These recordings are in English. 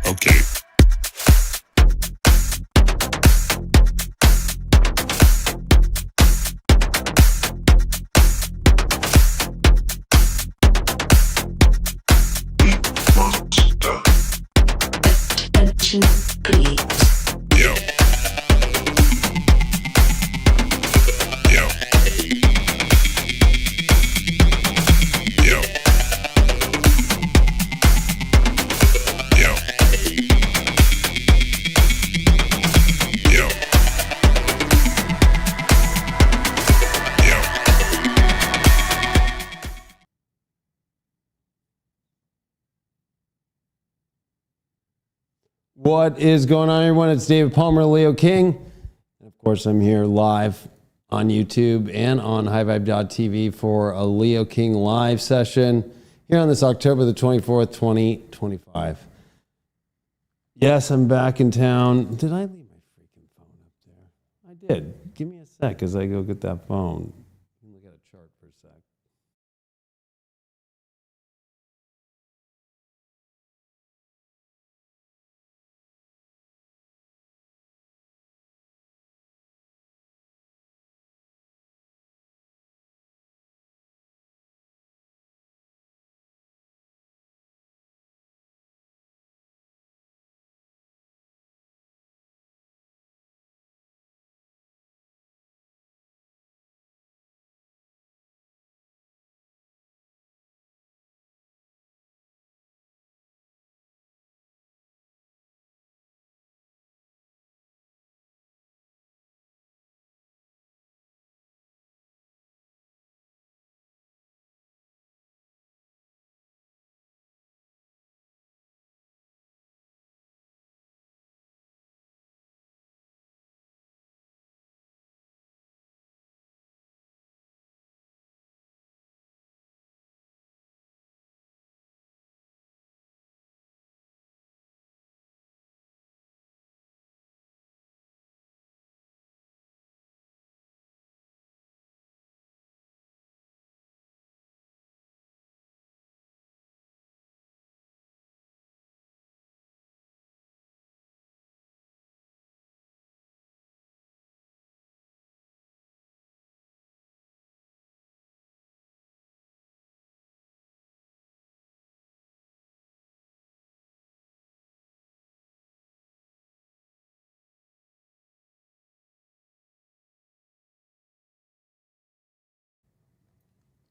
Okay. Attention, please. Yo. Yo. Yo. Yo. Yo. Yo. What is going on, everyone? It's David Palmer, Leo King. And of course, I'm here live on YouTube and on highvibe.tv for a Leo King live session here on this October the 24th, 2025. Yes, I'm back in town. Did I leave my freaking phone up there? I did. Give me a sec as I go get that phone. Look at a chart for a sec.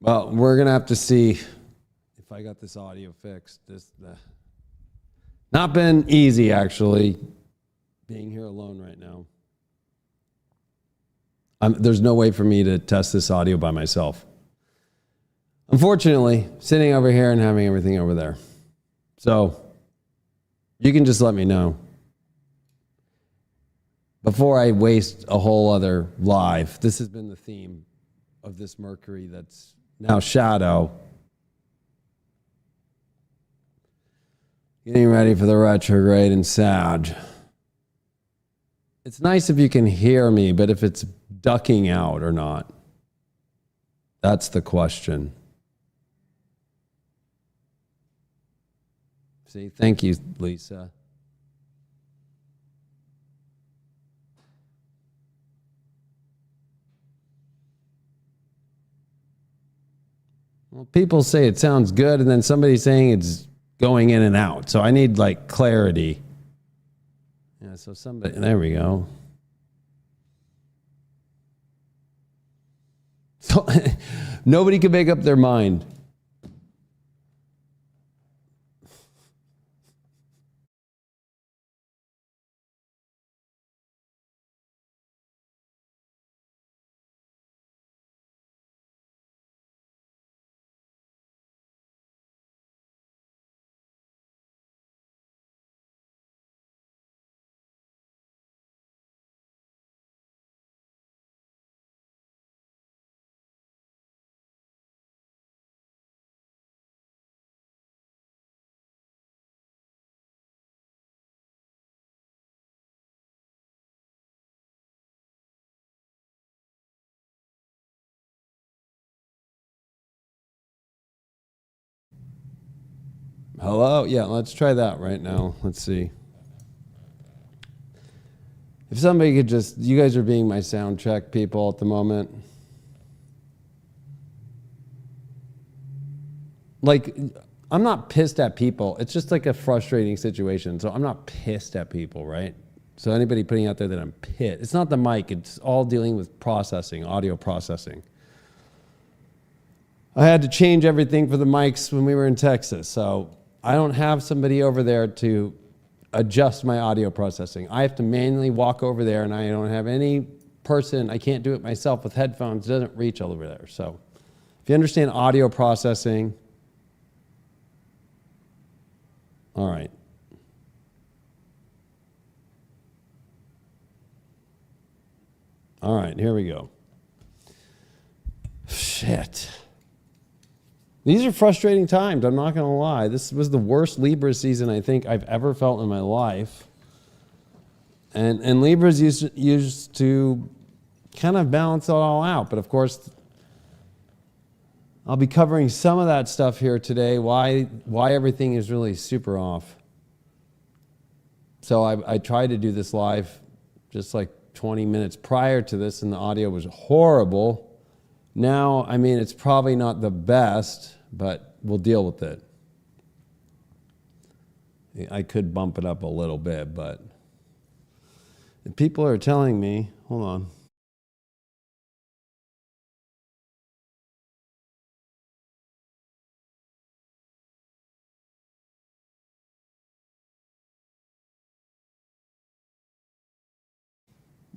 Well, we're going to have to see if I got this audio fixed. Not been easy, actually, being here alone right now. There's no way for me to test this audio by myself. Unfortunately, sitting over here and having everything over there. So you can just let me know. Before I waste a whole other live, this has been the theme of this Mercury that's now shadow. Getting ready for the retrograde in Sag. It's nice if you can hear me, but if it's ducking out or not, that's the question. See, thank you, Lisa. Well, people say it sounds good, and then somebody's saying it's going in and out. So I need like clarity. Yeah, so somebody, there we go. So nobody can make up their mind. Hello? Yeah, let's try that right now. Let's see. If somebody could just, you guys are being my sound check people at the moment. Like, I'm not pissed at people. It's just like a frustrating situation. So I'm not pissed at people, right? So anybody putting out there that I'm pissed, it's not the mic. It's all dealing with processing, audio processing. I had to change everything for the mics when we were in Texas. So I don't have somebody over there to adjust my audio processing. I have to manually walk over there, and I don't have any person. I can't do it myself with headphones. It doesn't reach all over there. So if you understand audio processing, all right. All right, here we go. Shit. These are frustrating times, I'm not going to lie. This was the worst Libra season I think I've ever felt in my life. And Libras used to kind of balance it all out. But of course, I'll be covering some of that stuff here today, why everything is really super off. So I tried to do this live just like 20 minutes prior to this, and the audio was horrible. Now, I mean, it's probably not the best, but we'll deal with it. I could bump it up a little bit, but people are telling me, hold on.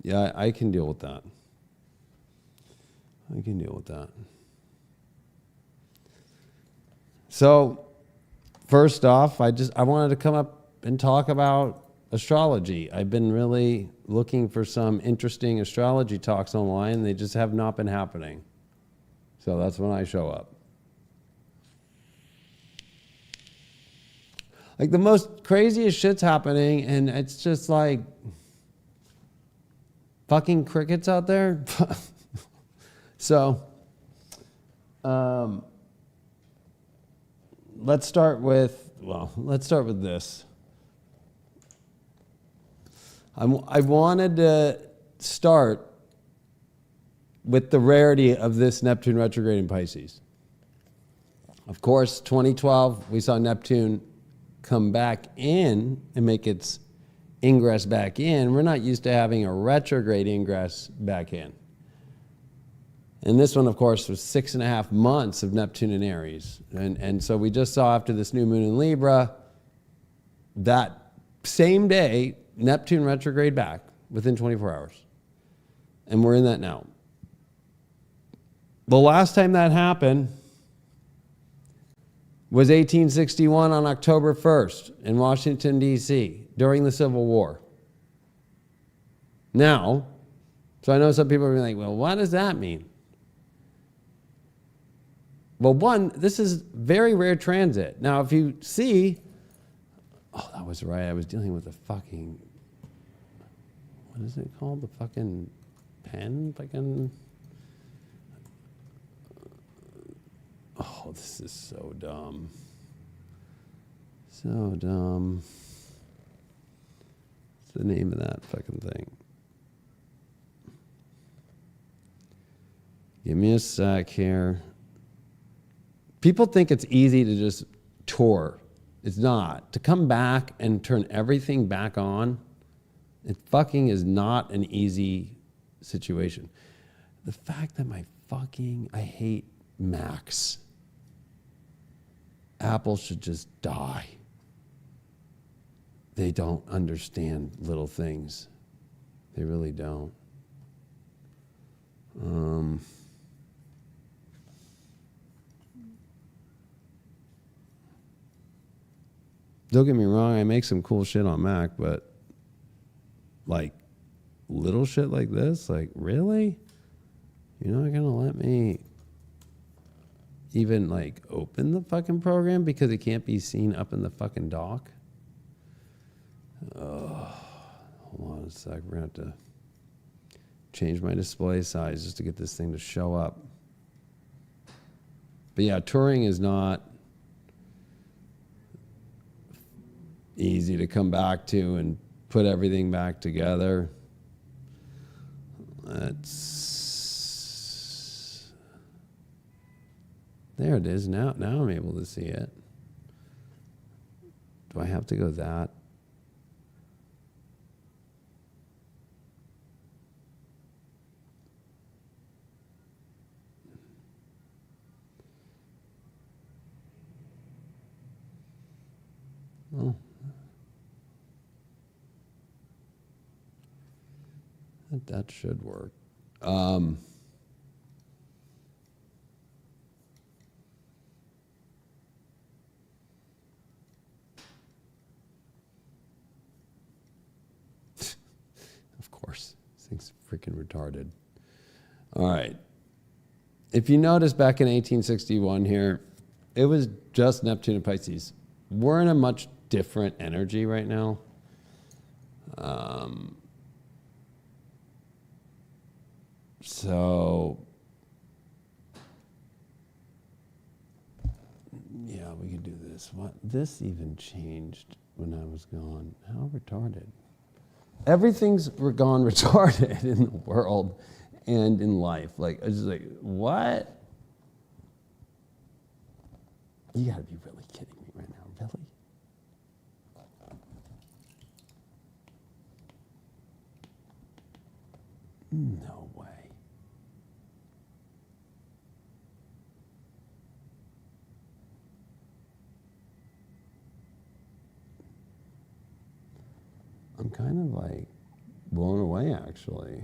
Yeah, I can deal with that. I can deal with that. So, first off, I wanted to come up and talk about astrology. I've been really looking for some interesting astrology talks online. They just have not been happening. So that's when I show up. Like the most craziest shit's happening, and it's just like fucking crickets out there. So, let's start with this. I wanted to start with the rarity of this Neptune retrograde in Pisces. Of course, 2012, we saw Neptune come back in and make its ingress back in. We're not used to having a retrograde ingress back in. And this one, of course, was 6.5 months of Neptune in Aries. And so we just saw after this new moon in Libra, that same day, Neptune retrograde back within 24 hours. And we're in that now. The last time that happened was 1861 on October 1st in Washington, D.C., during the Civil War. Now, so I know some people are like, well, what does that mean? Well, one, this is very rare transit. Now, if you see, oh, that was right. I was dealing with a fucking, what is it called? The fucking pen? Fucking, oh, this is so dumb. So dumb. What's the name of that fucking thing? Give me a sec here. People think it's easy to just tour. It's not. To come back and turn everything back on, it fucking is not an easy situation. The fact that I hate Macs. Apple should just die. They don't understand little things. They really don't. Don't get me wrong, I make some cool shit on Mac, but like little shit like this, like really? You're not gonna let me even like open the fucking program because it can't be seen up in the fucking dock? Oh, hold on a sec. We're gonna have to change my display size just to get this thing to show up. But yeah, touring is not easy to come back to and put everything back together. There it is. Now I'm able to see it. Do I have to go that? Oh. That should work. Of course, this thing's freaking retarded. All right. If you notice back in 1861 here, it was just Neptune and Pisces. We're in a much different energy right now. So, yeah, we could do this. What? This even changed when I was gone. How retarded. Everything's gone retarded in the world and in life. Like, I was just like, what? You gotta be really kidding me right now. Really? No way. I'm kind of like blown away, actually.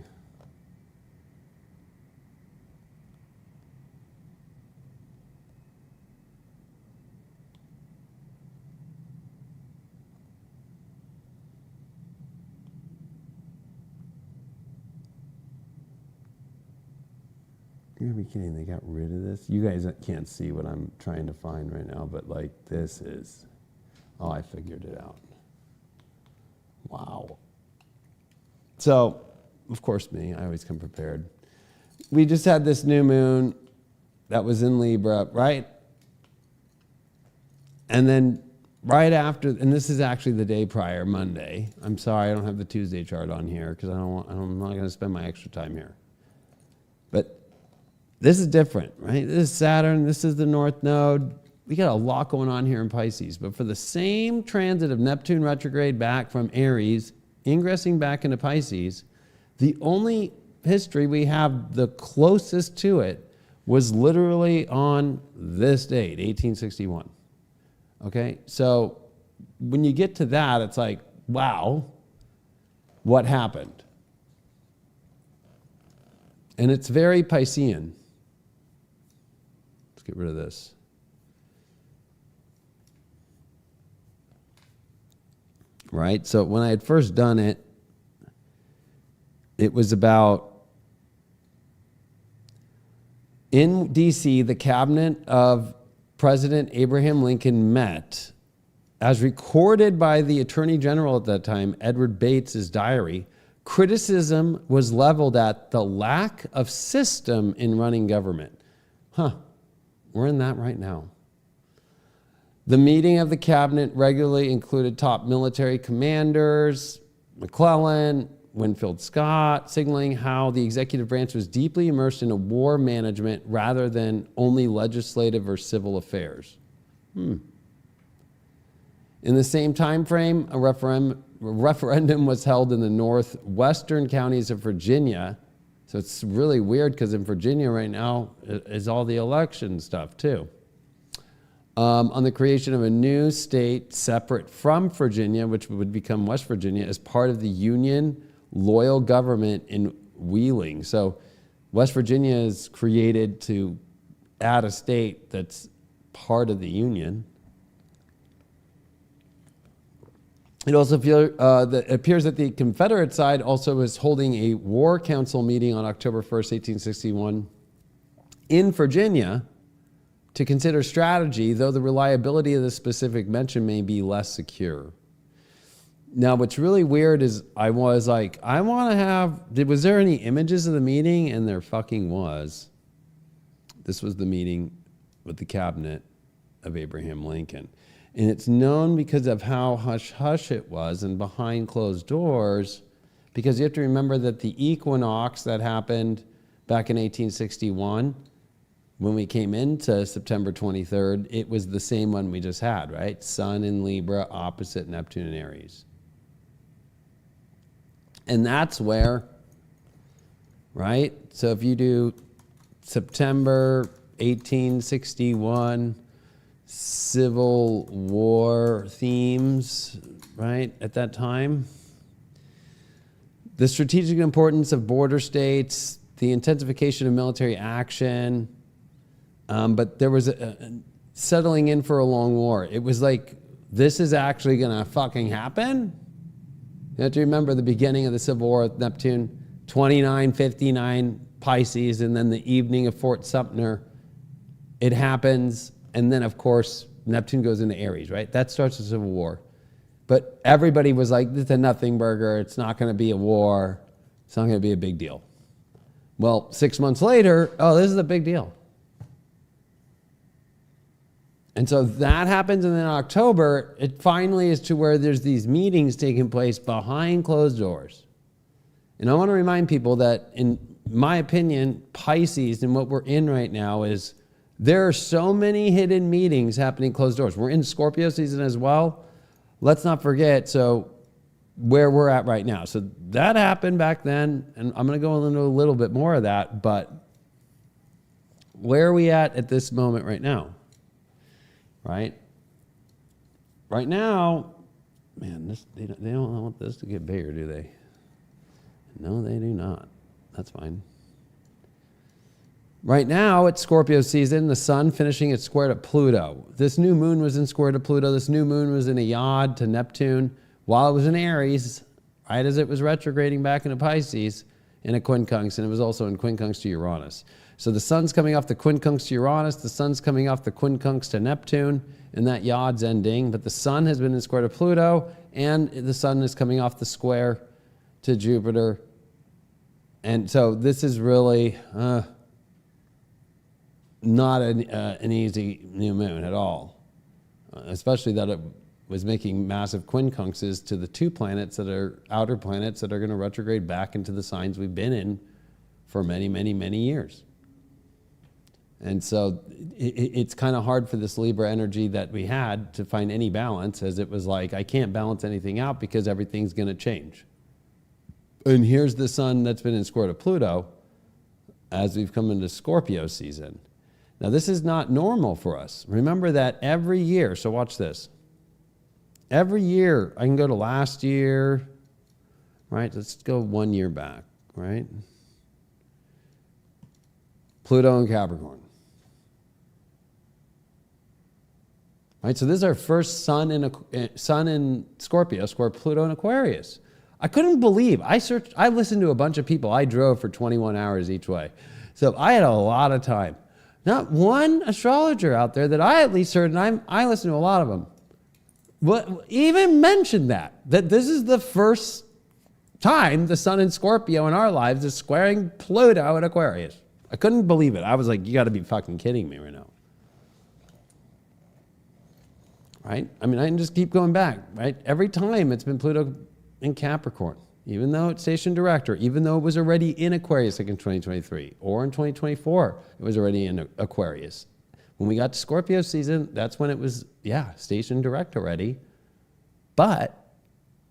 You're gonna be kidding, they got rid of this? You guys can't see what I'm trying to find right now, but like this is, oh, I figured it out. Wow. So, of course me, I always come prepared. We just had this new moon that was in Libra, right? And then right after, and this is actually the day prior, Monday. I'm sorry, I don't have the Tuesday chart on here because I'm not gonna spend my extra time here. But this is different, right? This is Saturn, this is the North Node. We got a lot going on here in Pisces, but for the same transit of Neptune retrograde back from Aries, ingressing back into Pisces, the only history we have the closest to it was literally on this date, 1861. Okay, so when you get to that, it's like, wow, what happened? And it's very Piscean. Let's get rid of this. Right? So when I had first done it, it was about, in DC, the cabinet of President Abraham Lincoln met, as recorded by the Attorney General at that time, Edward Bates's diary. Criticism was leveled at the lack of system in running government. We're in that right now. The meeting of the cabinet regularly included top military commanders, McClellan, Winfield Scott, signaling how the executive branch was deeply immersed in a war management rather than only legislative or civil affairs. In the same time frame, a referendum was held in the northwestern counties of Virginia. So it's really weird because in Virginia right now is all the election stuff too. On the creation of a new state separate from Virginia, which would become West Virginia, as part of the Union loyal government in Wheeling. So West Virginia is created to add a state that's part of the Union. It also appears that the Confederate side also was holding a war council meeting on October 1st, 1861 in Virginia to consider strategy, though the reliability of the specific mention may be less secure. Now, what's really weird is I was like, I want to have, was there any images of the meeting? And there fucking was. This was the meeting with the cabinet of Abraham Lincoln. And it's known because of how hush-hush it was and behind closed doors, because you have to remember that the equinox that happened back in 1861, when we came into September 23rd, it was the same one we just had, right? Sun in Libra, opposite Neptune in Aries. And that's where, right? So if you do September 1861, Civil War themes, right, at that time, the strategic importance of border states, the intensification of military action, but there was a settling in for a long war. It was like, this is actually going to fucking happen? You have to remember the beginning of the Civil War with Neptune, 2959 Pisces, and then the evening of Fort Sumter, it happens, and then, of course, Neptune goes into Aries, right? That starts the Civil War. But everybody was like, this is a nothing burger. It's not going to be a war. It's not going to be a big deal. Well, 6 months later, oh, this is a big deal. And so that happens, and then in October, it finally is to where there's these meetings taking place behind closed doors. And I want to remind people that, in my opinion, Pisces and what we're in right now is there are so many hidden meetings happening closed doors. We're in Scorpio season as well. Let's not forget, so where we're at right now. So that happened back then, and I'm going to go into a little bit more of that, but where are we at this moment right now? Right? Right now, man, they don't want this to get bigger, do they? No, they do not. That's fine. Right now, it's Scorpio season, the sun finishing its square to Pluto. This new moon was in square to Pluto. This new moon was in a yod to Neptune while it was in Aries, right as it was retrograding back into Pisces, in a quincunx, and it was also in quincunx to Uranus. So the sun's coming off the quincunx to Uranus, the sun's coming off the quincunx to Neptune, and that yod's ending, but the sun has been in square to Pluto, and the sun is coming off the square to Jupiter. And so this is really not an easy new moon at all, especially that it was making massive quincunxes to the two planets that are outer planets that are going to retrograde back into the signs we've been in for many, many, many years. And so it's kind of hard for this Libra energy that we had to find any balance, as it was like, I can't balance anything out because everything's going to change. And here's the sun that's been in square to Pluto as we've come into Scorpio season. Now, this is not normal for us. Remember that every year, so watch this. Every year, I can go to last year, right? Let's go 1 year back, right? Pluto and Capricorn. Right, so this is our first sun in Scorpio, square Pluto in Aquarius. I couldn't believe, I listened to a bunch of people. I drove for 21 hours each way. So I had a lot of time. Not one astrologer out there that I at least heard, and I listen to a lot of them, even mentioned that this is the first time the sun in Scorpio in our lives is squaring Pluto in Aquarius. I couldn't believe it. I was like, you got to be fucking kidding me right now. Right? I mean, I can just keep going back, right? Every time it's been Pluto in Capricorn, even though it's stationed direct, or even though it was already in Aquarius like in 2023, or in 2024, it was already in Aquarius. When we got to Scorpio season, that's when it was, stationed direct already. But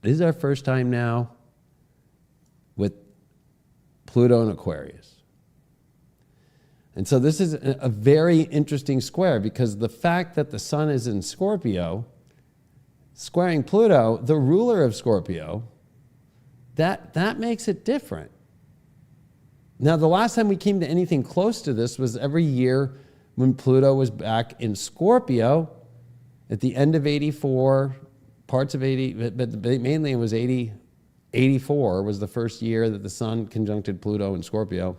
this is our first time now with Pluto in Aquarius. And so this is a very interesting square, because the fact that the sun is in Scorpio, squaring Pluto, the ruler of Scorpio, that makes it different. Now, the last time we came to anything close to this was every year when Pluto was back in Scorpio at the end of 84, parts of 80, but mainly it was 84 was the first year that the sun conjuncted Pluto in Scorpio.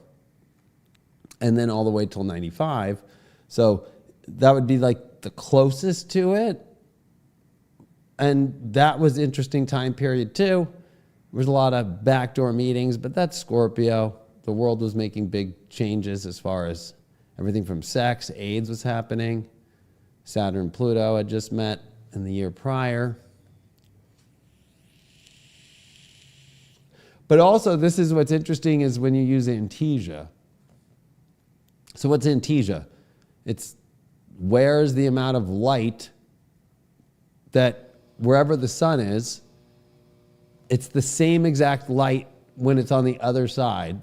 And then all the way till 95. So that would be like the closest to it. And that was interesting time period too. There was a lot of backdoor meetings, but that's Scorpio. The world was making big changes as far as everything from sex, AIDS was happening. Saturn and Pluto had just met. and the year prior. But also, this is what's interesting is when you use Antesia. So what's Antesia? It's where's the amount of light that wherever the sun is, it's the same exact light when it's on the other side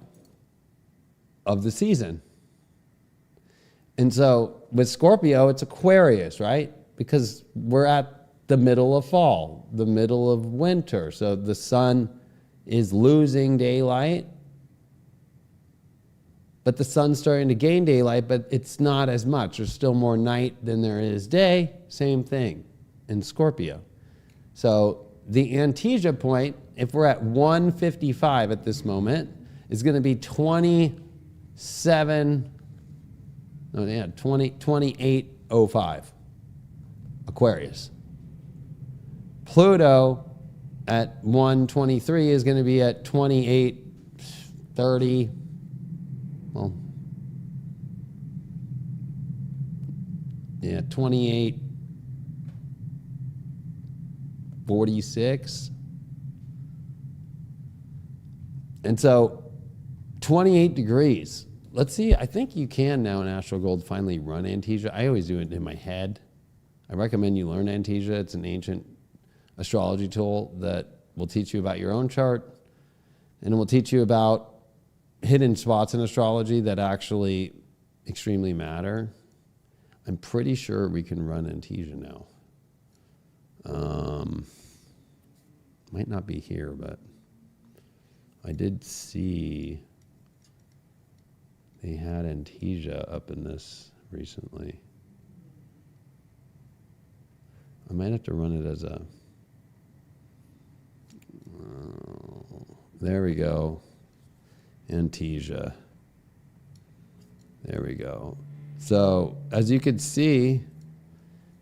of the season. And so with Scorpio, it's Aquarius, right? Because we're at the middle of fall, the middle of winter. So the sun is losing daylight, but the sun's starting to gain daylight, but it's not as much. There's still more night than there is day. Same thing in Scorpio. So the Antesia point, if we're at 155 at this moment, is going to be 2805 Aquarius. Pluto at 123 is going to be at 2830. Well, yeah, 2846. And so 28 degrees. Let's see, I think you can now in Astro Gold finally run Antesia. I always do it in my head. I recommend you learn Antesia. It's an ancient astrology tool that will teach you about your own chart, and it will teach you about hidden spots in astrology that actually extremely matter. I'm pretty sure we can run Antesia now. Might not be here, but I did see they had Antesia up in this recently. I might have to run it as a... there we go. Antesia. There we go. So, as you can see,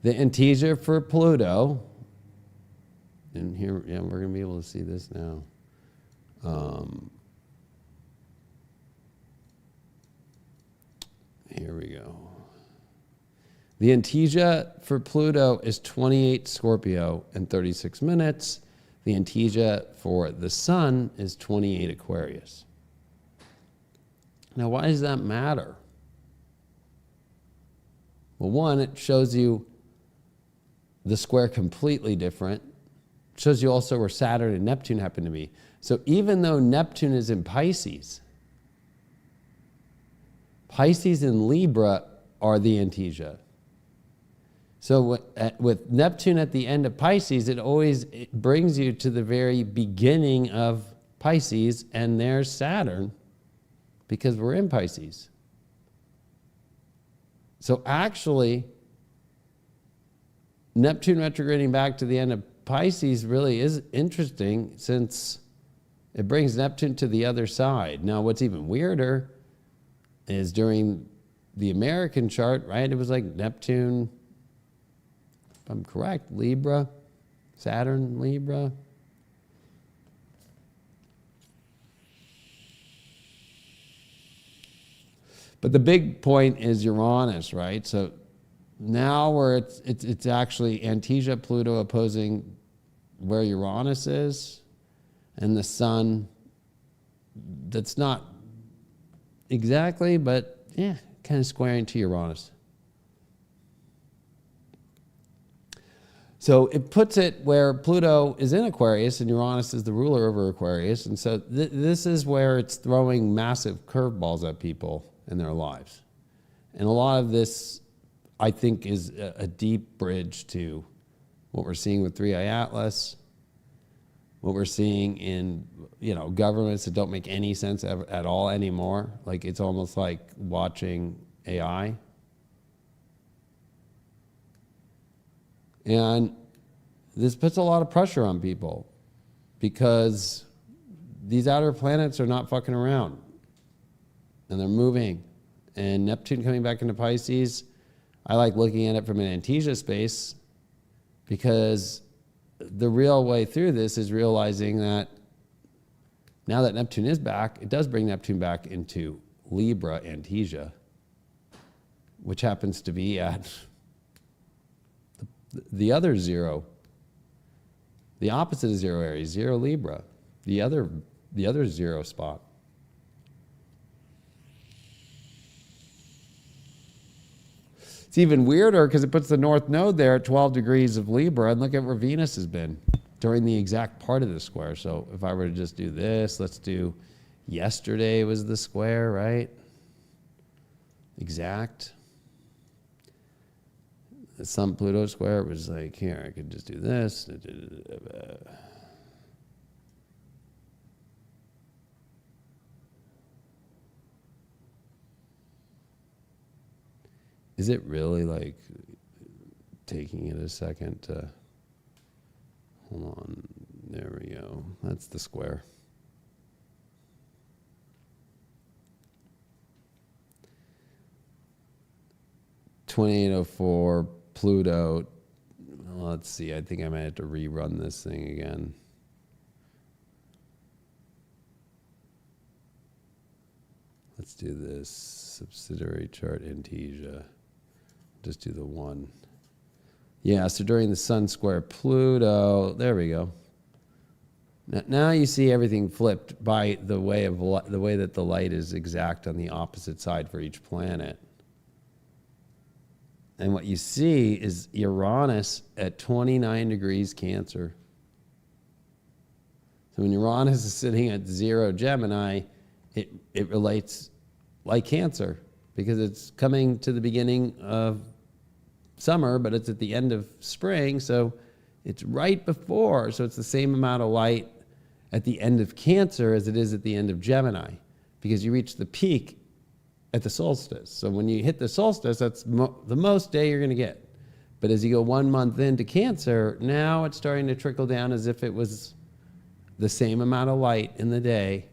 the Antesia for Pluto, and here, yeah, we're going to be able to see this now. Here we go. The Antesia for Pluto is 28 Scorpio and 36 minutes. The Antesia for the Sun is 28 Aquarius. Now, why does that matter? Well, one, it shows you the square completely different. It shows you also where Saturn and Neptune happen to be. So even though Neptune is in Pisces, Pisces and Libra are the Antesia. So with Neptune at the end of Pisces, it brings you to the very beginning of Pisces, and there's Saturn, because we're in Pisces. So actually, Neptune retrograding back to the end of Pisces really is interesting, since it brings Neptune to the other side. Now, what's even weirder is during the American chart, right? It was like Neptune, if I'm correct, Libra, Saturn, Libra. But the big point is Uranus, right? So now where it's actually Antesia, Pluto opposing where Uranus is, and the Sun, that's not exactly, but yeah, kind of squaring to Uranus. So it puts it where Pluto is in Aquarius and Uranus is the ruler over Aquarius. And so this is where it's throwing massive curveballs at people in their lives. And a lot of this, I think, is a deep bridge to what we're seeing with 3i Atlas, what we're seeing in, governments that don't make any sense at all anymore. Like, it's almost like watching AI. And this puts a lot of pressure on people because these outer planets are not fucking around, and they're moving. And Neptune coming back into Pisces, I like looking at it from an Antesia space, because the real way through this is realizing that now that Neptune is back, it does bring Neptune back into Libra Antesia, which happens to be at The other zero, the opposite of zero Aries, zero Libra, the other zero spot. It's even weirder because it puts the North Node there at 12 degrees of Libra, and look at where Venus has been during the exact part of the square. So if I were to just do this, let's do yesterday was the square, right? Exact. The Sun Pluto square was like here, I could just do this. Is it really like taking it a second to, hold on, there we go. That's the square. (2804) Pluto. Well, let's see. I think I might have to rerun this thing again. Let's do this subsidiary chart Antasia. Just do the one. Yeah, so during the Sun square Pluto, there we go. Now you see everything flipped by the way that the light is exact on the opposite side for each planet. And what you see is Uranus at 29 degrees Cancer. So when Uranus is sitting at 0 Gemini, it relates like Cancer because it's coming to the beginning of summer, but it's at the end of spring, so it's right before. So it's the same amount of light at the end of Cancer as it is at the end of Gemini because you reach the peak at the solstice. So when you hit the solstice, that's the most day you're going to get. But as you go 1 month into Cancer, now it's starting to trickle down as if it was the same amount of light in the day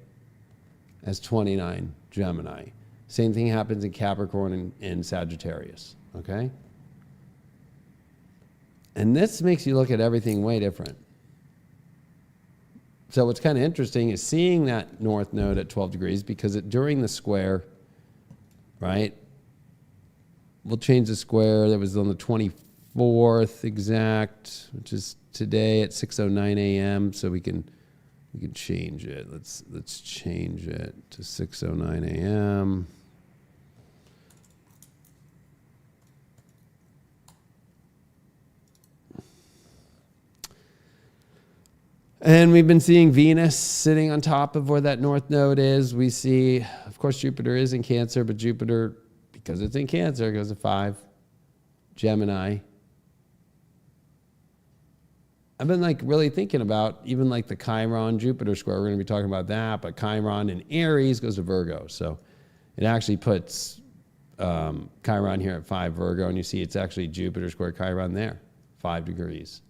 as 29 Gemini. Same thing happens in Capricorn and Sagittarius, okay? And this makes you look at everything way different. So what's kind of interesting is seeing that North Node at 12 degrees because during the square, right? We'll change the square. That was on the 24th exact, which is today at 6:09 a.m. So we can change it. Let's change it to 6:09 a.m. And we've been seeing Venus sitting on top of where that North Node is. We see, of course, Jupiter is in Cancer, but Jupiter, because it's in Cancer, goes to 5. Gemini. I've been like really thinking about even like the Chiron Jupiter square. We're going to be talking about that, but Chiron in Aries goes to Virgo. So it actually puts Chiron here at 5 Virgo, and you see it's actually Jupiter square Chiron there, 5 degrees.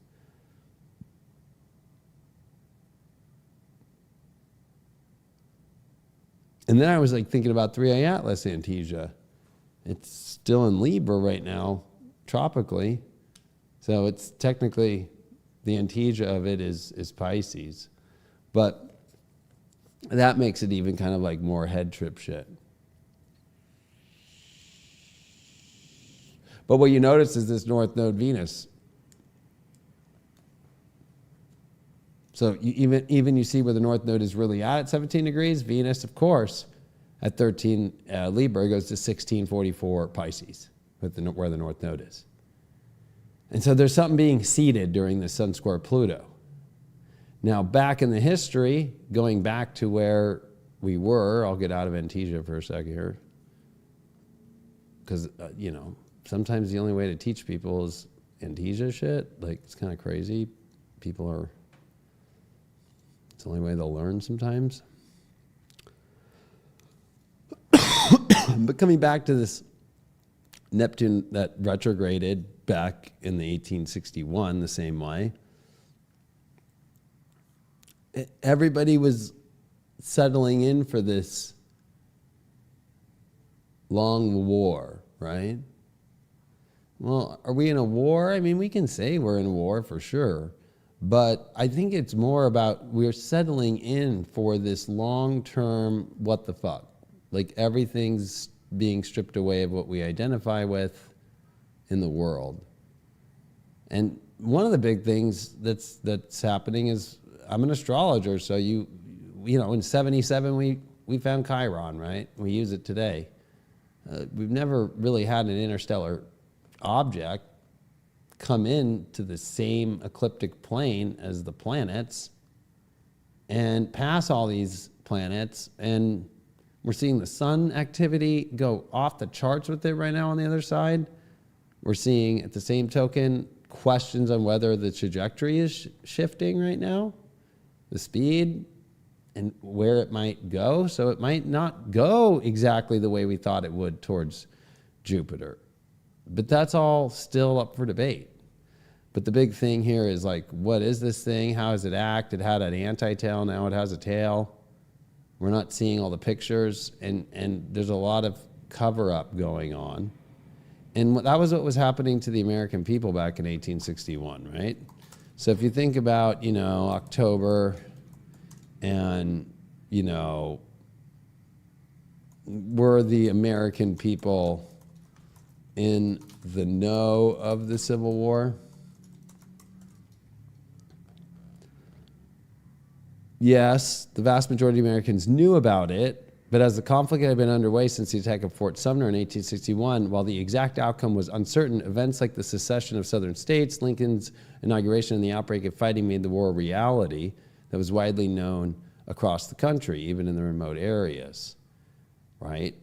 And then I was like thinking about 3A Atlas Antasia. It's still in Libra right now, tropically. So it's technically, the Antasia of it is Pisces. But that makes it even kind of like more head trip shit. But what you notice is this North Node Venus. So even you see where the North Node is really at 17 degrees. Venus, of course, at 13 Libra goes to 1644 Pisces, where the North Node is. And so there's something being seeded during the Sun square Pluto. Now, back in the history, going back to where we were, I'll get out of Antasia for a second here, because, sometimes the only way to teach people is Antasia shit. Like, it's kind of crazy. It's the only way they'll learn sometimes. But coming back to this Neptune that retrograded back in the 1861 the same way, everybody was settling in for this long war, right? Well, are we in a war? I mean, we can say we're in a war for sure. But I think it's more about we're settling in for this long-term what the fuck. Like everything's being stripped away of what we identify with in the world. And one of the big things that's happening is I'm an astrologer, so you know, in 77 we found Chiron, right? We use it today. We've never really had an interstellar object come in to the same ecliptic plane as the planets and pass all these planets, and we're seeing the sun activity go off the charts with it right now on the other side. We're seeing, at the same token, questions on whether the trajectory is shifting right now, the speed, and where it might go. So it might not go exactly the way we thought it would towards Jupiter. But that's all still up for debate. But the big thing here is like, what is this thing? How does it act? It had an anti-tail, now it has a tail. We're not seeing all the pictures, and there's a lot of cover-up going on. And that was what was happening to the American people back in 1861, right? So if you think about, you know, October and, you know, were the American people in the know of the Civil War? Yes, the vast majority of Americans knew about it, but as the conflict had been underway since the attack of Fort Sumner in 1861, while the exact outcome was uncertain, events like the secession of southern states, Lincoln's inauguration, and the outbreak of fighting made the war a reality that was widely known across the country, even in the remote areas, right?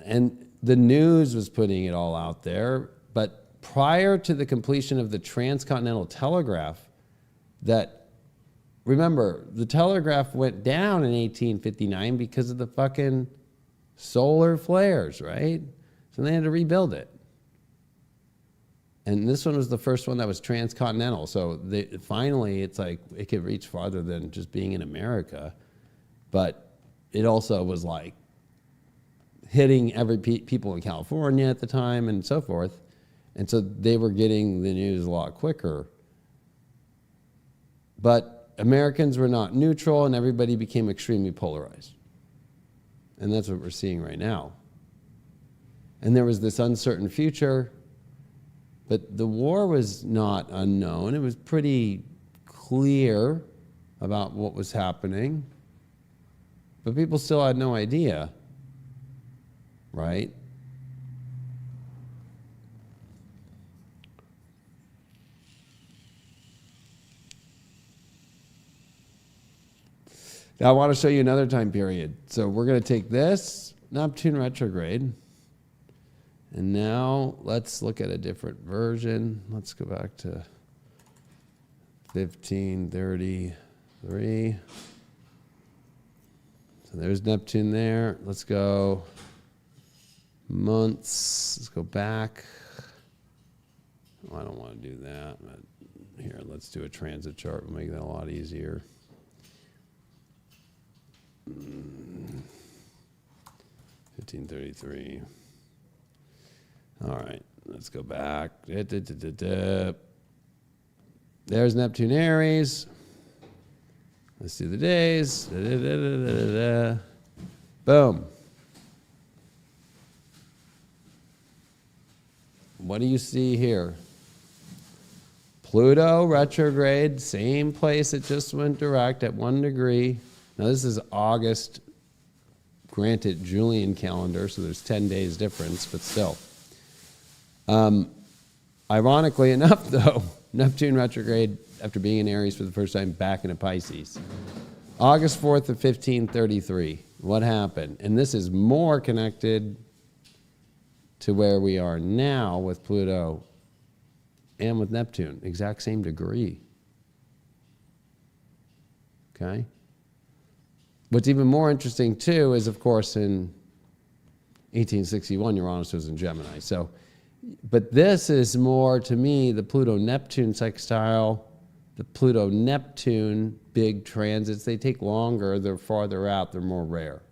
And the news was putting it all out there, but prior to the completion of the transcontinental telegraph, remember, the telegraph went down in 1859 because of the fucking solar flares, right? So they had to rebuild it. And this one was the first one that was transcontinental. So finally, it's like it could reach farther than just being in America. But it also was like hitting every people in California at the time and so forth. And so they were getting the news a lot quicker. But Americans were not neutral, and everybody became extremely polarized. And that's what we're seeing right now. And there was this uncertain future, but the war was not unknown. It was pretty clear about what was happening, but people still had no idea, right? Now I want to show you another time period. So we're going to take this, Neptune retrograde, and now let's look at a different version. Let's go back to 1533. So there's Neptune there. Let's go months. Let's go back. Oh, I don't want to do that, but here, let's do a transit chart. We'll make that a lot easier. 1533. All right, let's go back. There's Neptune Aries. Let's do the days. Boom. What do you see here? Pluto retrograde, same place it just went direct at 1 degree. Now this is August, granted Julian calendar, so there's 10 days difference, but still. Ironically enough, though, Neptune retrograde after being in Aries for the first time back into Pisces. August 4th of 1533. What happened? And this is more connected to where we are now with Pluto and with Neptune. Exact same degree. Okay? What's even more interesting, too, is, of course, in 1861, Uranus was in Gemini. So, but this is more, to me, the Pluto-Neptune sextile, the Pluto-Neptune big transits. They take longer, they're farther out, they're more rare.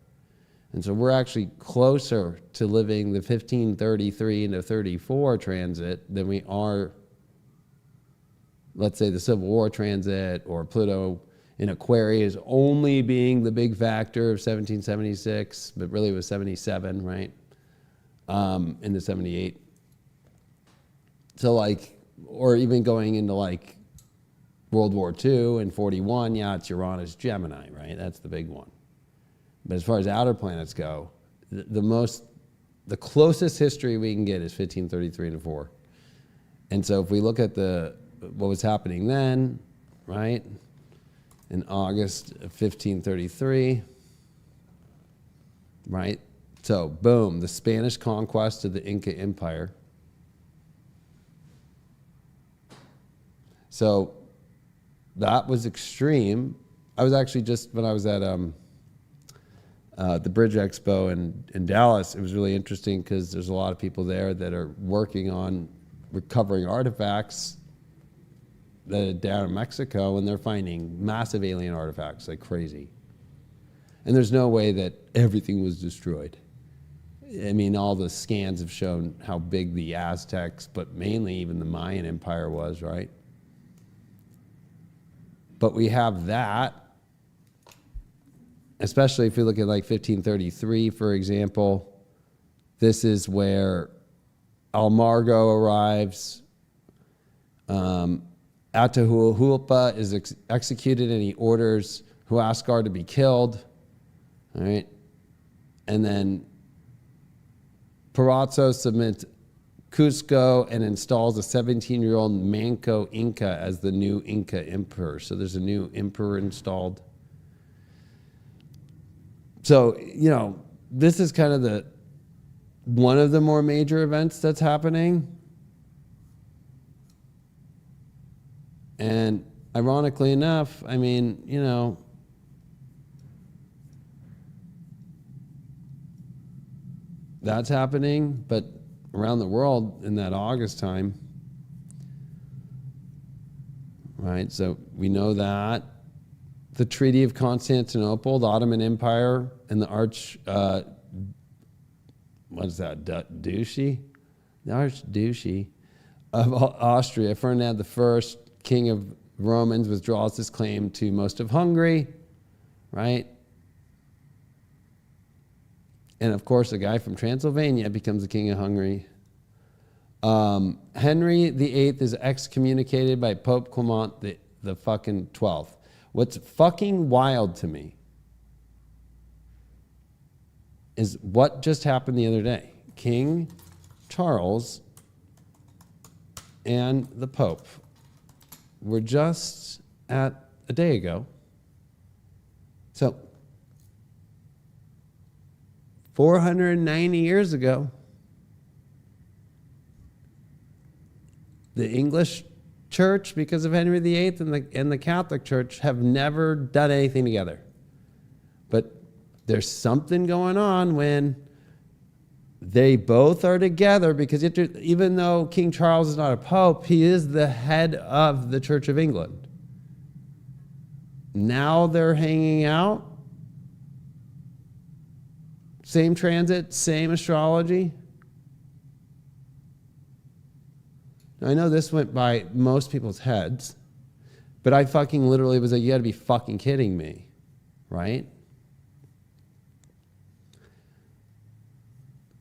And so we're actually closer to living the 1533 into 34 transit than we are, let's say, the Civil War transit or Pluto in Aquarius only being the big factor of 1776, but really it was 77, right? Into 78. So like, or even going into like World War II and 41, yeah, it's Uranus Gemini, right? That's the big one. But as far as outer planets go, the closest history we can get is 1533 and 4. And so if we look at what was happening then, right, in August of 1533, right? So boom, the Spanish conquest of the Inca Empire. So that was extreme. I was actually just, when I was at the Bridge Expo in Dallas, it was really interesting because there's a lot of people there that are working on recovering artifacts that are down in Mexico, and they're finding massive alien artifacts like crazy. And there's no way that everything was destroyed. I mean, all the scans have shown how big the Aztecs, but mainly even the Mayan Empire was, right? But we have that, especially if you look at like 1533, for example. This is where Almargo arrives. Atahualpa is executed, and he orders Huascar to be killed. All right, and then Perazo submits Cusco and installs a 17-year-old Manco Inca as the new Inca emperor. So there's a new emperor installed. So, you know, this is kind of one of the more major events that's happening. And ironically enough, I mean, you know, that's happening, but around the world in that August time, right? So we know that. The Treaty of Constantinople, the Ottoman Empire, and the Duchy? The Archduchy of Austria, Ferdinand I, King of Romans, withdraws his claim to most of Hungary, right? And of course, a guy from Transylvania becomes the king of Hungary. Henry VIII is excommunicated by Pope Clement the fucking 12th. What's fucking wild to me is what just happened the other day. King Charles and the Pope were just at a day ago. So 490 years ago, the English Church, because of Henry VIII, and the Catholic Church have never done anything together. But there's something going on when they both are together, because even though King Charles is not a pope, he is the head of the Church of England. Now they're hanging out. Same transit, same astrology. I know this went by most people's heads, but I fucking literally was like, you gotta be fucking kidding me, right?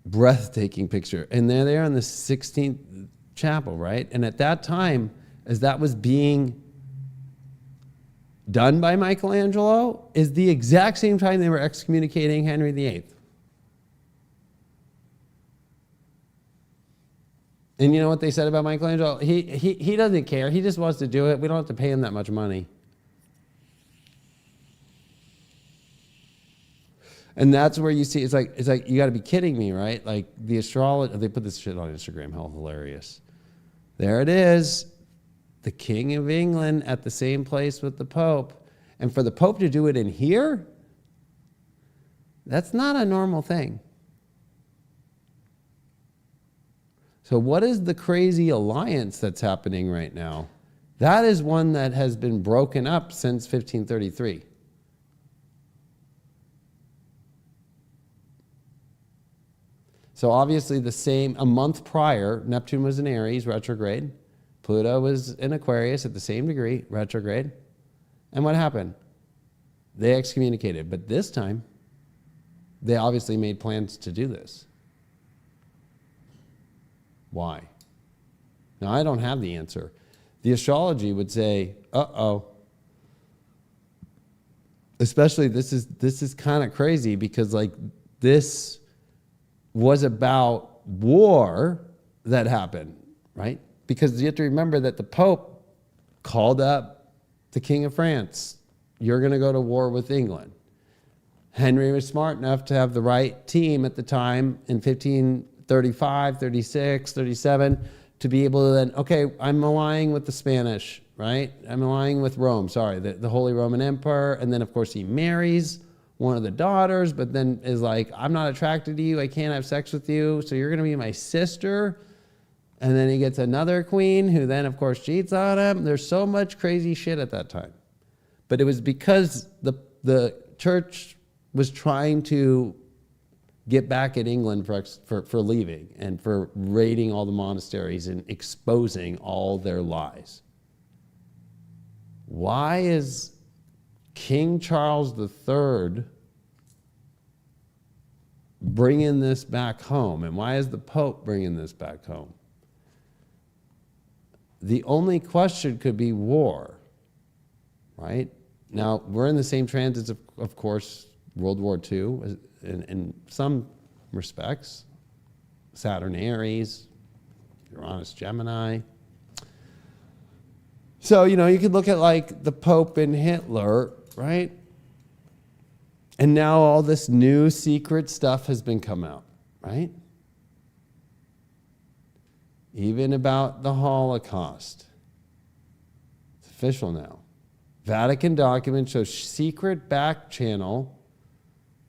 Breathtaking picture. And there they are in the 16th chapel, right? And at that time, as that was being done by Michelangelo, is the exact same time they were excommunicating Henry VIII. And you know what they said about Michelangelo? He doesn't care. He just wants to do it. We don't have to pay him that much money. And that's where you see, it's like you got to be kidding me, right? Like the astrology, they put this shit on Instagram. How hilarious. There it is. The King of England at the same place with the Pope. And for the Pope to do it in here, that's not a normal thing. So what is the crazy alliance that's happening right now? That is one that has been broken up since 1533. So obviously a month prior, Neptune was in Aries, retrograde. Pluto was in Aquarius at the same degree, retrograde. And what happened? They excommunicated. But this time, they obviously made plans to do this. Why? Now, I don't have the answer. The astrology would say, uh-oh. Especially this is kind of crazy because like this was about war that happened, right? Because you have to remember that the Pope called up the King of France. You're going to go to war with England. Henry was smart enough to have the right team at the time in 1535, 36, 37 to be able to then, okay, I'm allying with the Spanish, right? I'm allying with Rome, sorry, the Holy Roman Empire. And then, of course, he marries one of the daughters, but then is like, I'm not attracted to you. I can't have sex with you. So you're going to be my sister. And then he gets another queen who then, of course, cheats on him. There's so much crazy shit at that time. But it was because the church was trying to get back at England for leaving and for raiding all the monasteries and exposing all their lies. Why is King Charles III bringing this back home? And why is the Pope bringing this back home? The only question could be war, right? Now, we're in the same transits, of course, World War II, in some respects. Saturn, Aries, Uranus, Gemini. So, you could look at like the Pope and Hitler, right? And now all this new secret stuff has been come out, right? Even about the Holocaust. It's official now. Vatican documents show secret back channel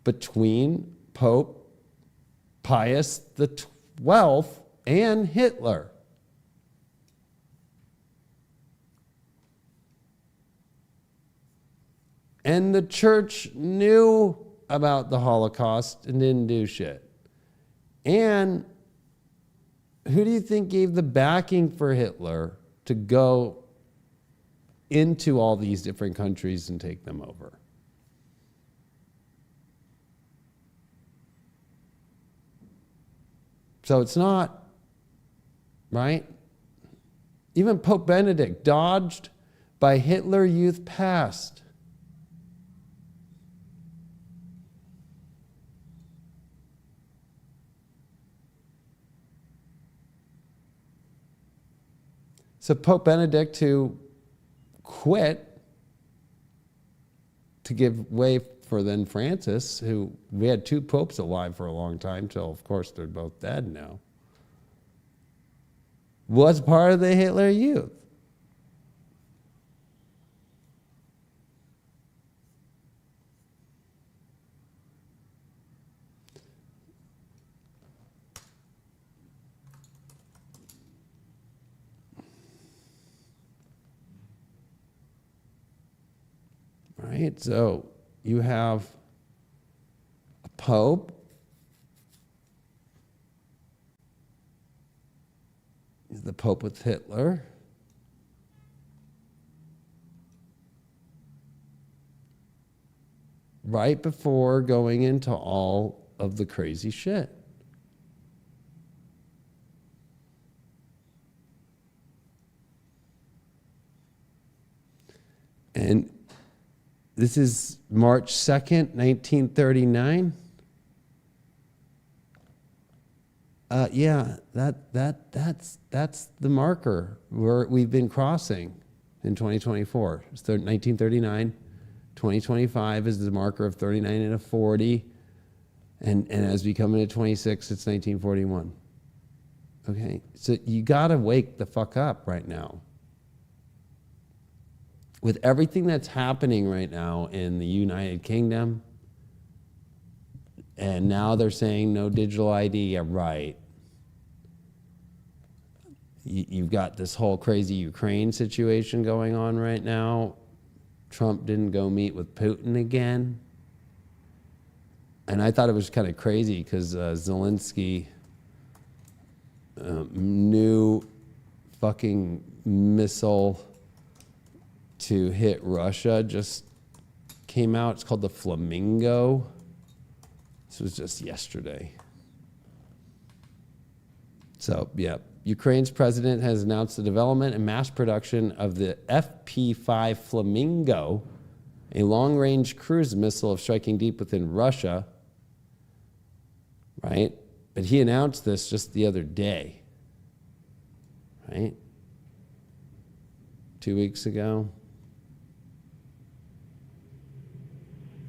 between Pope Pius XII and Hitler. And the church knew about the Holocaust and didn't do shit. And who do you think gave the backing for Hitler to go into all these different countries and take them over? So it's not, right? Even Pope Benedict dodged by Hitler Youth Past. So Pope Benedict, who quit to give way for then Francis, who we had two popes alive for a long time, till of course they're both dead now, was part of the Hitler Youth. Right, so you have a pope, the Pope with Hitler, right before going into all of the crazy shit. And this is March 2nd, 1939. That's the marker where we've been crossing in 2024. It's 1939. 2025 is the marker of 39 and a 40. And as we come into 26, it's 1941. Okay, so you gotta wake the fuck up right now. With everything that's happening right now in the United Kingdom, and now they're saying no digital ID, yeah, right. You've got this whole crazy Ukraine situation going on right now. Trump didn't go meet with Putin again. And I thought it was kind of crazy because Zelensky, new fucking missile to hit Russia just came out. It's called the Flamingo. This was just yesterday. So, yeah, Ukraine's president has announced the development and mass production of the FP5 Flamingo, a long-range cruise missile of striking deep within Russia, right? But he announced this just the other day, right? 2 weeks ago.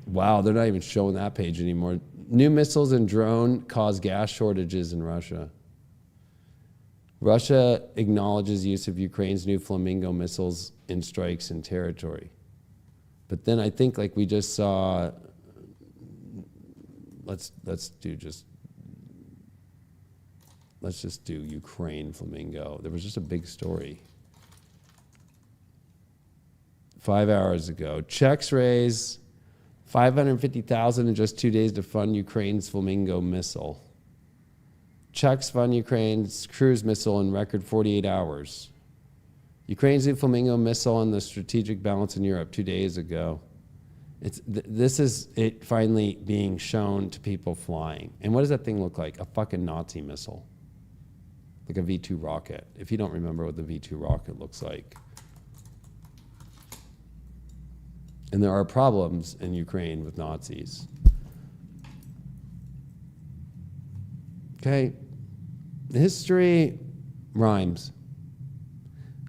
Wow, they're not even showing that page anymore. New missiles and drone cause gas shortages in Russia. Russia acknowledges use of Ukraine's new Flamingo missiles in strikes in territory. But then I think like we just saw, let's just do Ukraine Flamingo. There was just a big story 5 hours ago. Czechs raise $550,000 in just 2 days to fund Ukraine's Flamingo missile. Czechs fund Ukraine's cruise missile in record 48 hours. Ukraine's new Flamingo missile on the strategic balance in Europe 2 days ago. This is it finally being shown to people flying. And what does that thing look like? A fucking Nazi missile. Like a V2 rocket. If you don't remember what the V2 rocket looks like. And there are problems in Ukraine with Nazis. Okay. History rhymes.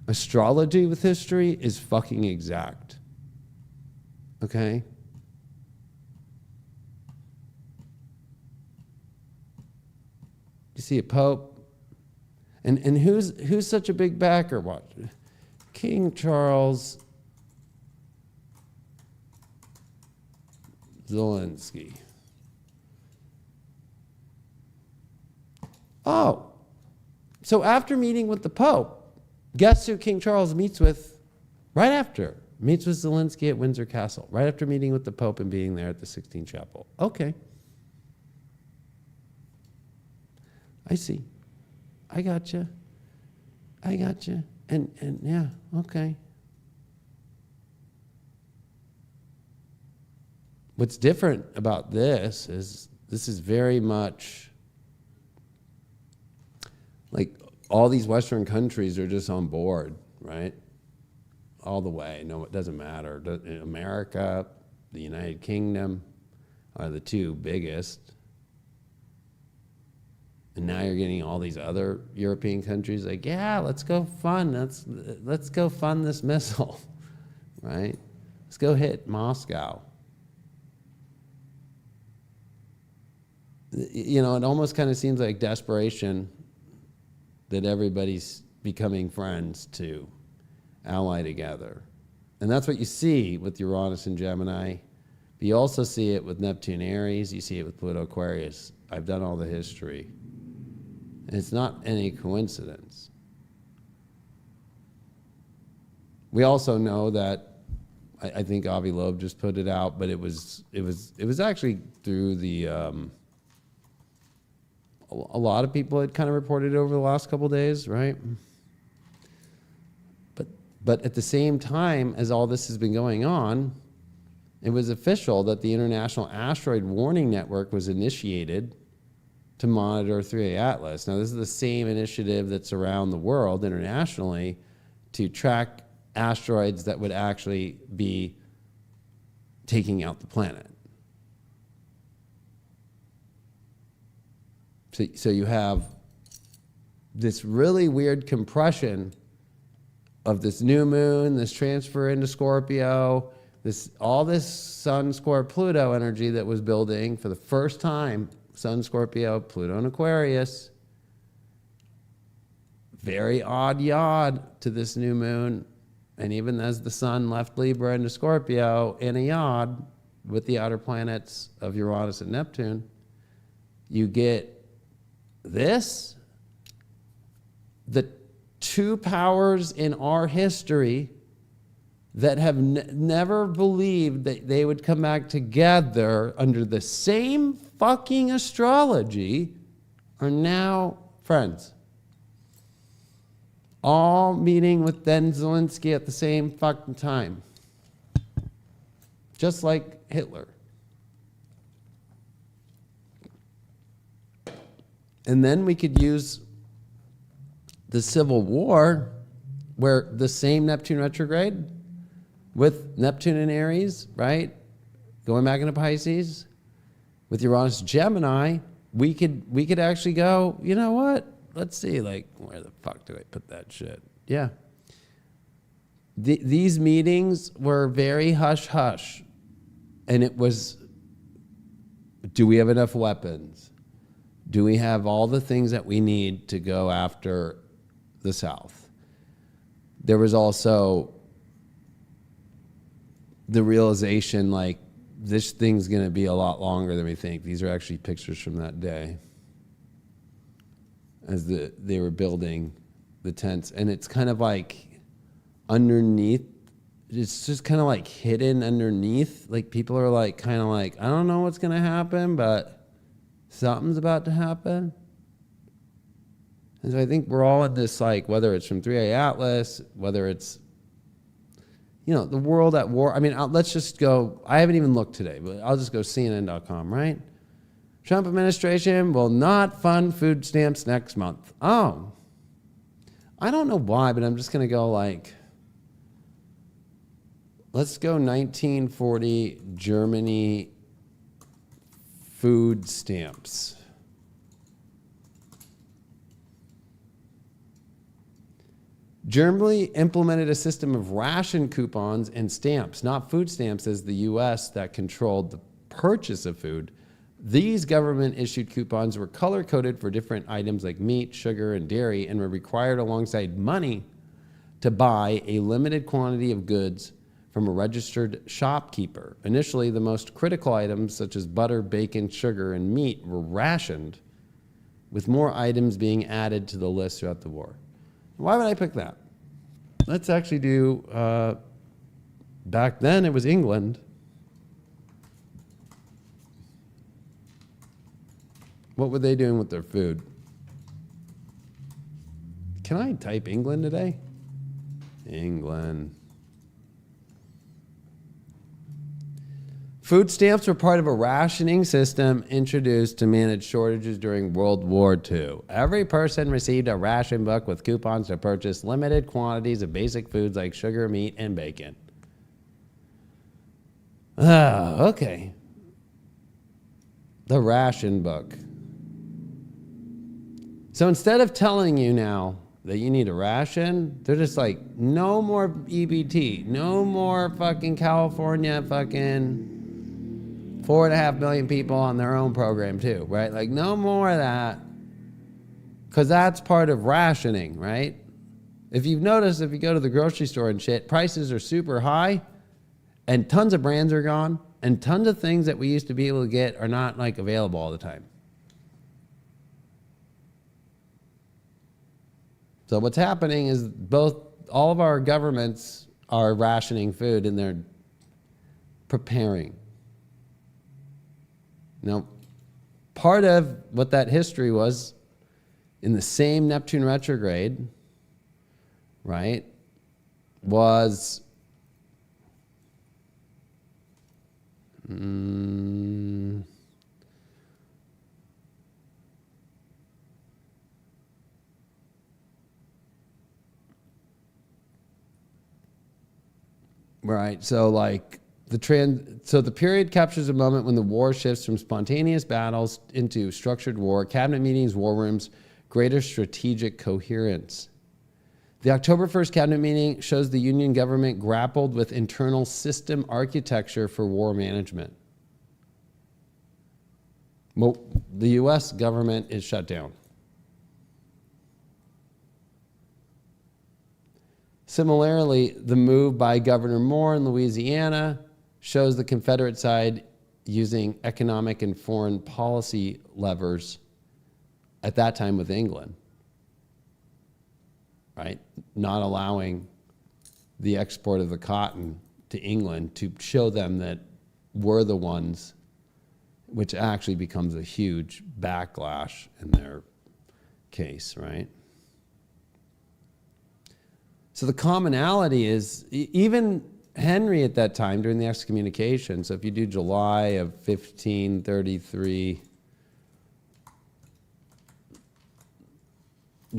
Astrology with history is fucking exact. Okay? You see a pope? And who's such a big backer? Watch. King Charles Zelensky. Oh, so after meeting with the Pope, guess who King Charles meets with right after? Meets with Zelensky at Windsor Castle, right after meeting with the Pope and being there at the Sixtine Chapel. Okay. I see. I gotcha. And yeah, okay. What's different about this is very much like all these Western countries are just on board, right? All the way. No, it doesn't matter. America, the United Kingdom are the two biggest. And now you're getting all these other European countries like, yeah, let's go fund. Let's go fund this missile, right? Let's go hit Moscow. You know, it almost kind of seems like desperation that everybody's becoming friends to ally together. And that's what you see with Uranus and Gemini. But you also see it with Neptune Aries. You see it with Pluto Aquarius. I've done all the history. And it's not any coincidence. We also know that, I think Avi Loeb just put it out, but it was actually through the, a lot of people had kind of reported over the last couple of days, right? But at the same time as all this has been going on, it was official that the International Asteroid Warning Network was initiated to monitor 3A Atlas. Now, this is the same initiative that's around the world internationally to track asteroids that would actually be taking out the planet. So you have this really weird compression of this new moon, this transfer into Scorpio, all this Sun, Scorpio, Pluto energy that was building for the first time. Sun, Scorpio, Pluto, and Aquarius. Very odd yod to this new moon. And even as the Sun left Libra into Scorpio in a yod with the outer planets of Uranus and Neptune, you get this, the two powers in our history that have never believed that they would come back together under the same fucking astrology are now friends. All meeting with then Zelensky at the same fucking time. Just like Hitler. And then we could use the Civil War, where the same Neptune retrograde with Neptune in Aries, right? Going back into Pisces, with Uranus Gemini, we could actually go, you know what? Let's see, like, where the fuck do I put that shit? Yeah. These meetings were very hush-hush. And it was, do we have enough weapons? Do we have all the things that we need to go after the South? There was also the realization, like, this thing's going to be a lot longer than we think. These are actually pictures from that day as they were building the tents. And it's kind of like underneath, it's just kind of like hidden underneath. Like, people are like, kind of like, I don't know what's going to happen, but something's about to happen. And so I think we're all in this, like, whether it's from 3A Atlas, whether it's, you know, the world at war. I mean, let's just go, I haven't even looked today, but I'll just go CNN.com, right? Trump administration will not fund food stamps next month. Oh, I don't know why, but I'm just going to go like, let's go 1940 Germany food stamps. Germany implemented a system of ration coupons and stamps, not food stamps as the US that controlled the purchase of food. These government-issued coupons were color-coded for different items like meat, sugar, and dairy, and were required alongside money to buy a limited quantity of goods from a registered shopkeeper. Initially, the most critical items such as butter, bacon, sugar, and meat were rationed, with more items being added to the list throughout the war. Why would I pick that? Let's actually do, back then it was England. What were they doing with their food? Can I type England today? England. Food stamps were part of a rationing system introduced to manage shortages during World War II. Every person received a ration book with coupons to purchase limited quantities of basic foods like sugar, meat, and bacon. Oh, okay. The ration book. So instead of telling you now that you need a ration, they're just like, no more EBT, no more fucking California fucking 4.5 million people on their own program too, right? Like, no more of that, because that's part of rationing, right? If you've noticed, if you go to the grocery store and shit, prices are super high and tons of brands are gone and tons of things that we used to be able to get are not like available all the time. So what's happening is all of our governments are rationing food and they're preparing. Now, part of what that history was in the same Neptune retrograde, right, was right, so like so the period captures a moment when the war shifts from spontaneous battles into structured war, cabinet meetings, war rooms, greater strategic coherence. The October 1st cabinet meeting shows the Union government grappled with internal system architecture for war management. Well, the US government is shut down. Similarly, the move by Governor Moore in Louisiana shows the Confederate side using economic and foreign policy levers at that time with England, right? Not allowing the export of the cotton to England to show them that we're the ones, which actually becomes a huge backlash in their case, right? So the commonality is, even Henry at that time during the excommunication, so if you do July of 1533,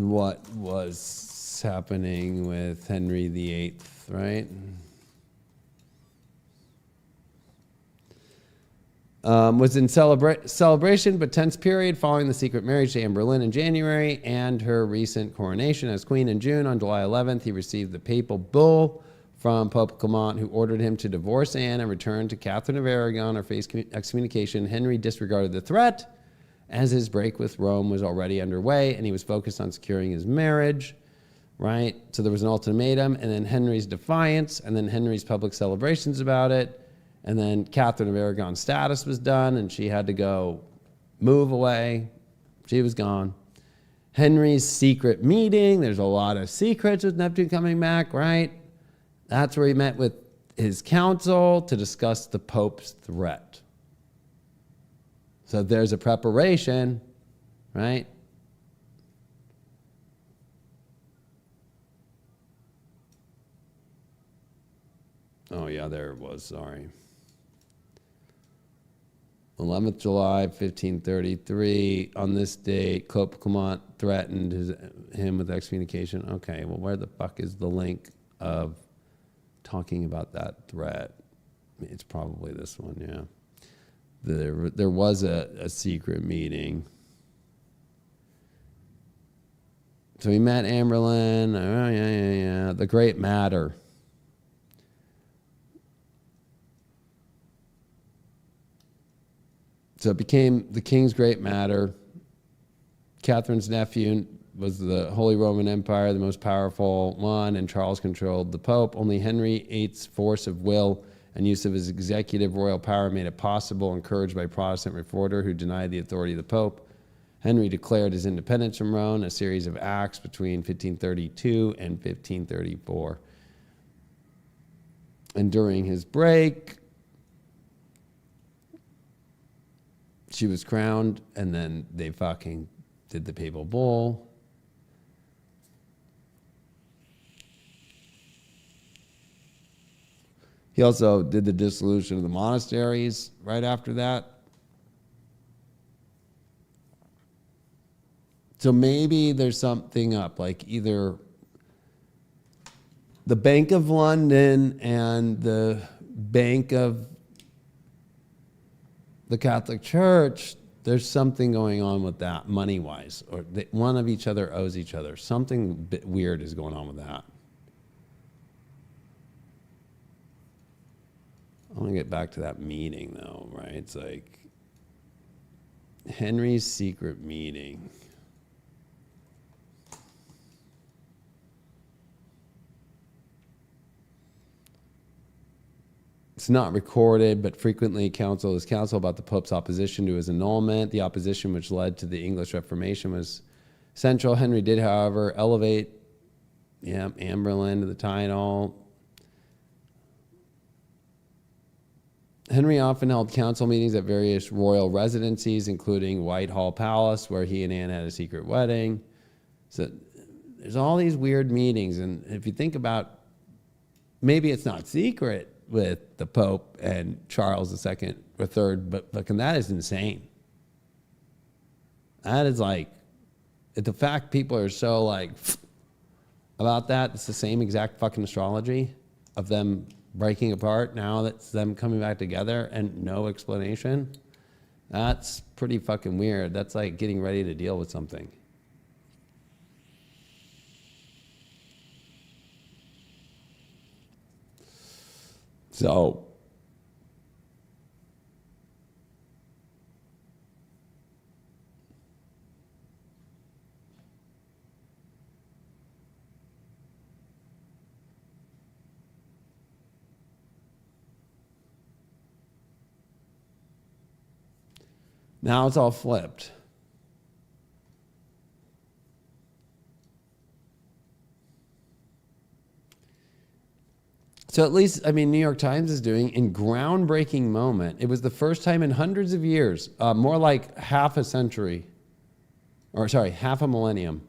what was happening with Henry VIII, right? Was in celebration but tense period following the secret marriage to Anne Boleyn in January and her recent coronation as queen in June. On July 11th, he received the papal bull from Pope Clement, who ordered him to divorce Anne and return to Catherine of Aragon or face excommunication. Henry disregarded the threat as his break with Rome was already underway and he was focused on securing his marriage, right? So there was an ultimatum, and then Henry's defiance, and then Henry's public celebrations about it. And then Catherine of Aragon's status was done, and she had to go move away. She was gone. Henry's secret meeting. There's a lot of secrets with Neptune coming back, right? That's where he met with his council to discuss the Pope's threat. So there's a preparation, right? Oh, yeah, there it was. Sorry. 11th July, 1533. On this date, Pope Clement threatened him with excommunication. Okay, well, where the fuck is the link of talking about that threat? It's probably this one, yeah. There was a secret meeting. So he met Anne Boleyn. Oh, yeah. The Great Matter. So it became the King's Great Matter. Catherine's nephew was the Holy Roman Empire, the most powerful one, and Charles controlled the Pope. Only Henry VIII's force of will and use of his executive royal power made it possible, encouraged by Protestant reformer who denied the authority of the Pope. Henry declared his independence from Rome, a series of acts between 1532 and 1534. And during his break, she was crowned, and then they fucking did the papal bull. He also did the dissolution of the monasteries right after that. So maybe there's something up, like either the Bank of London and the Bank of the Catholic Church, there's something going on with that money-wise, or one of each other owes each other. Something bit weird is going on with that. I want to get back to that meeting, though, right? It's like Henry's secret meeting. It's not recorded, but frequently counsel is counsel about the Pope's opposition to his annulment. The opposition which led to the English Reformation was central. Henry did, however, elevate Anne Boleyn to the title. Henry often held council meetings at various royal residencies, including Whitehall Palace, where he and Anne had a secret wedding. So there's all these weird meetings, and if you think about, maybe it's not secret with the Pope and Charles II or III, but fucking that is insane. That is like, the fact people are so like about that, it's the same exact fucking astrology of them breaking apart. Now that's them coming back together and no explanation. That's pretty fucking weird. That's like getting ready to deal with something. So, now it's all flipped. So at least, I mean, New York Times is doing, in groundbreaking moment, it was the first time in hundreds of years, more like half a century, or sorry, half a millennium.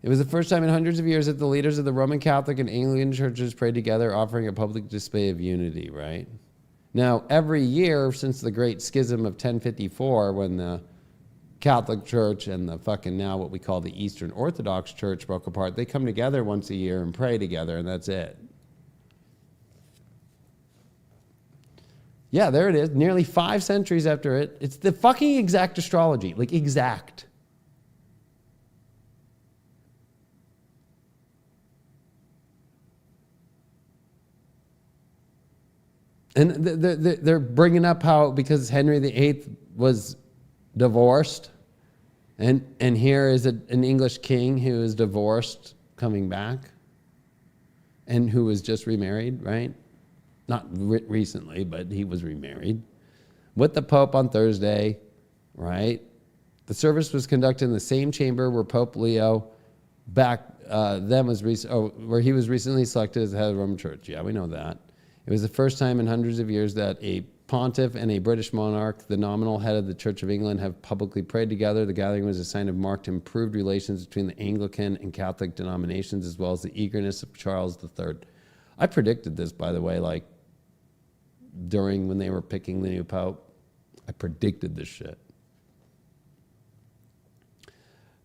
It was the first time in hundreds of years that the leaders of the Roman Catholic and Anglican churches prayed together, offering a public display of unity, right? Now, every year since the Great Schism of 1054, when the Catholic Church and the fucking now what we call the Eastern Orthodox Church broke apart. They come together once a year and pray together, and that's it. Yeah, there it is. Nearly 5 centuries after it. It's the fucking exact astrology. Like, exact. And they're bringing up how because Henry VIII was divorced, and here is an English king who is divorced coming back, and who was just remarried, right? Not recently, but he was remarried with the Pope on Thursday, right? The service was conducted in the same chamber where Pope Leo where he was recently selected as the head of the Roman Church. Yeah, we know that. It was the first time in hundreds of years that a pontiff and a British monarch, the nominal head of the Church of England, have publicly prayed together. The gathering was a sign of marked improved relations between the Anglican and Catholic denominations, as well as the eagerness of Charles III. I predicted this, by the way, like during when they were picking the new pope. I predicted this shit.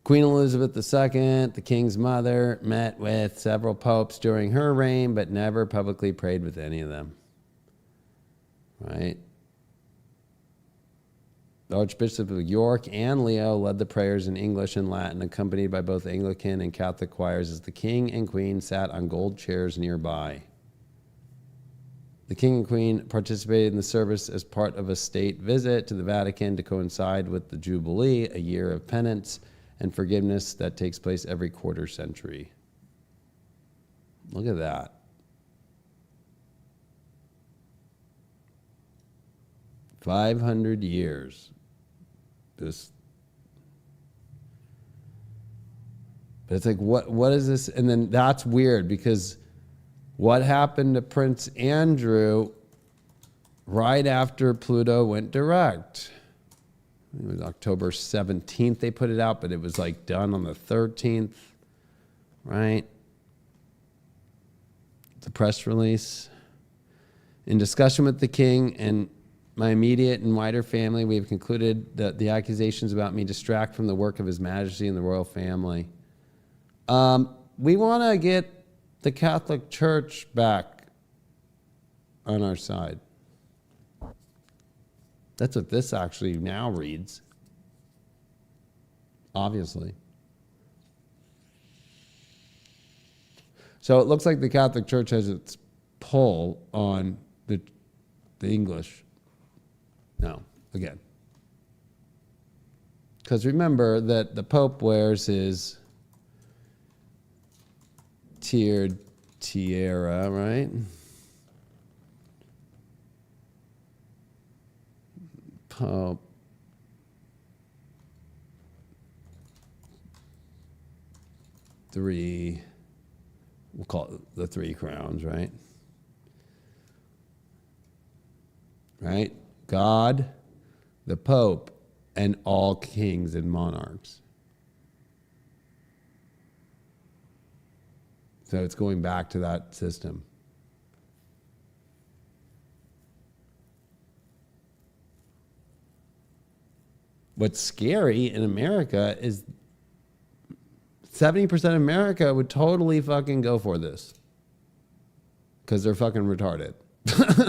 Queen Elizabeth II, the king's mother, met with several popes during her reign, but never publicly prayed with any of them. Right? The Archbishop of York and Leo led the prayers in English and Latin, accompanied by both Anglican and Catholic choirs, as the king and queen sat on gold chairs nearby. The king and queen participated in the service as part of a state visit to the Vatican to coincide with the Jubilee, a year of penance and forgiveness that takes place every quarter century. Look at that. "500 years. But it's like, what is this? And then that's weird because what happened to Prince Andrew right after Pluto went direct? It was October 17th they put it out, but it was like done on the 13th, right? The press release. In discussion with the king and my immediate and wider family, we have concluded that the accusations about me distract from the work of His Majesty and the royal family. We want to get the Catholic Church back on our side. That's what this actually now reads. Obviously. So it looks like the Catholic Church has its pull on the English. No, again. Because remember that the Pope wears his tiered tiara, right? Pope. We'll call it the 3 crowns, right? Right? God, the Pope, and all kings and monarchs. So it's going back to that system. What's scary in America is 70% of America would totally fucking go for this. Because they're fucking retarded.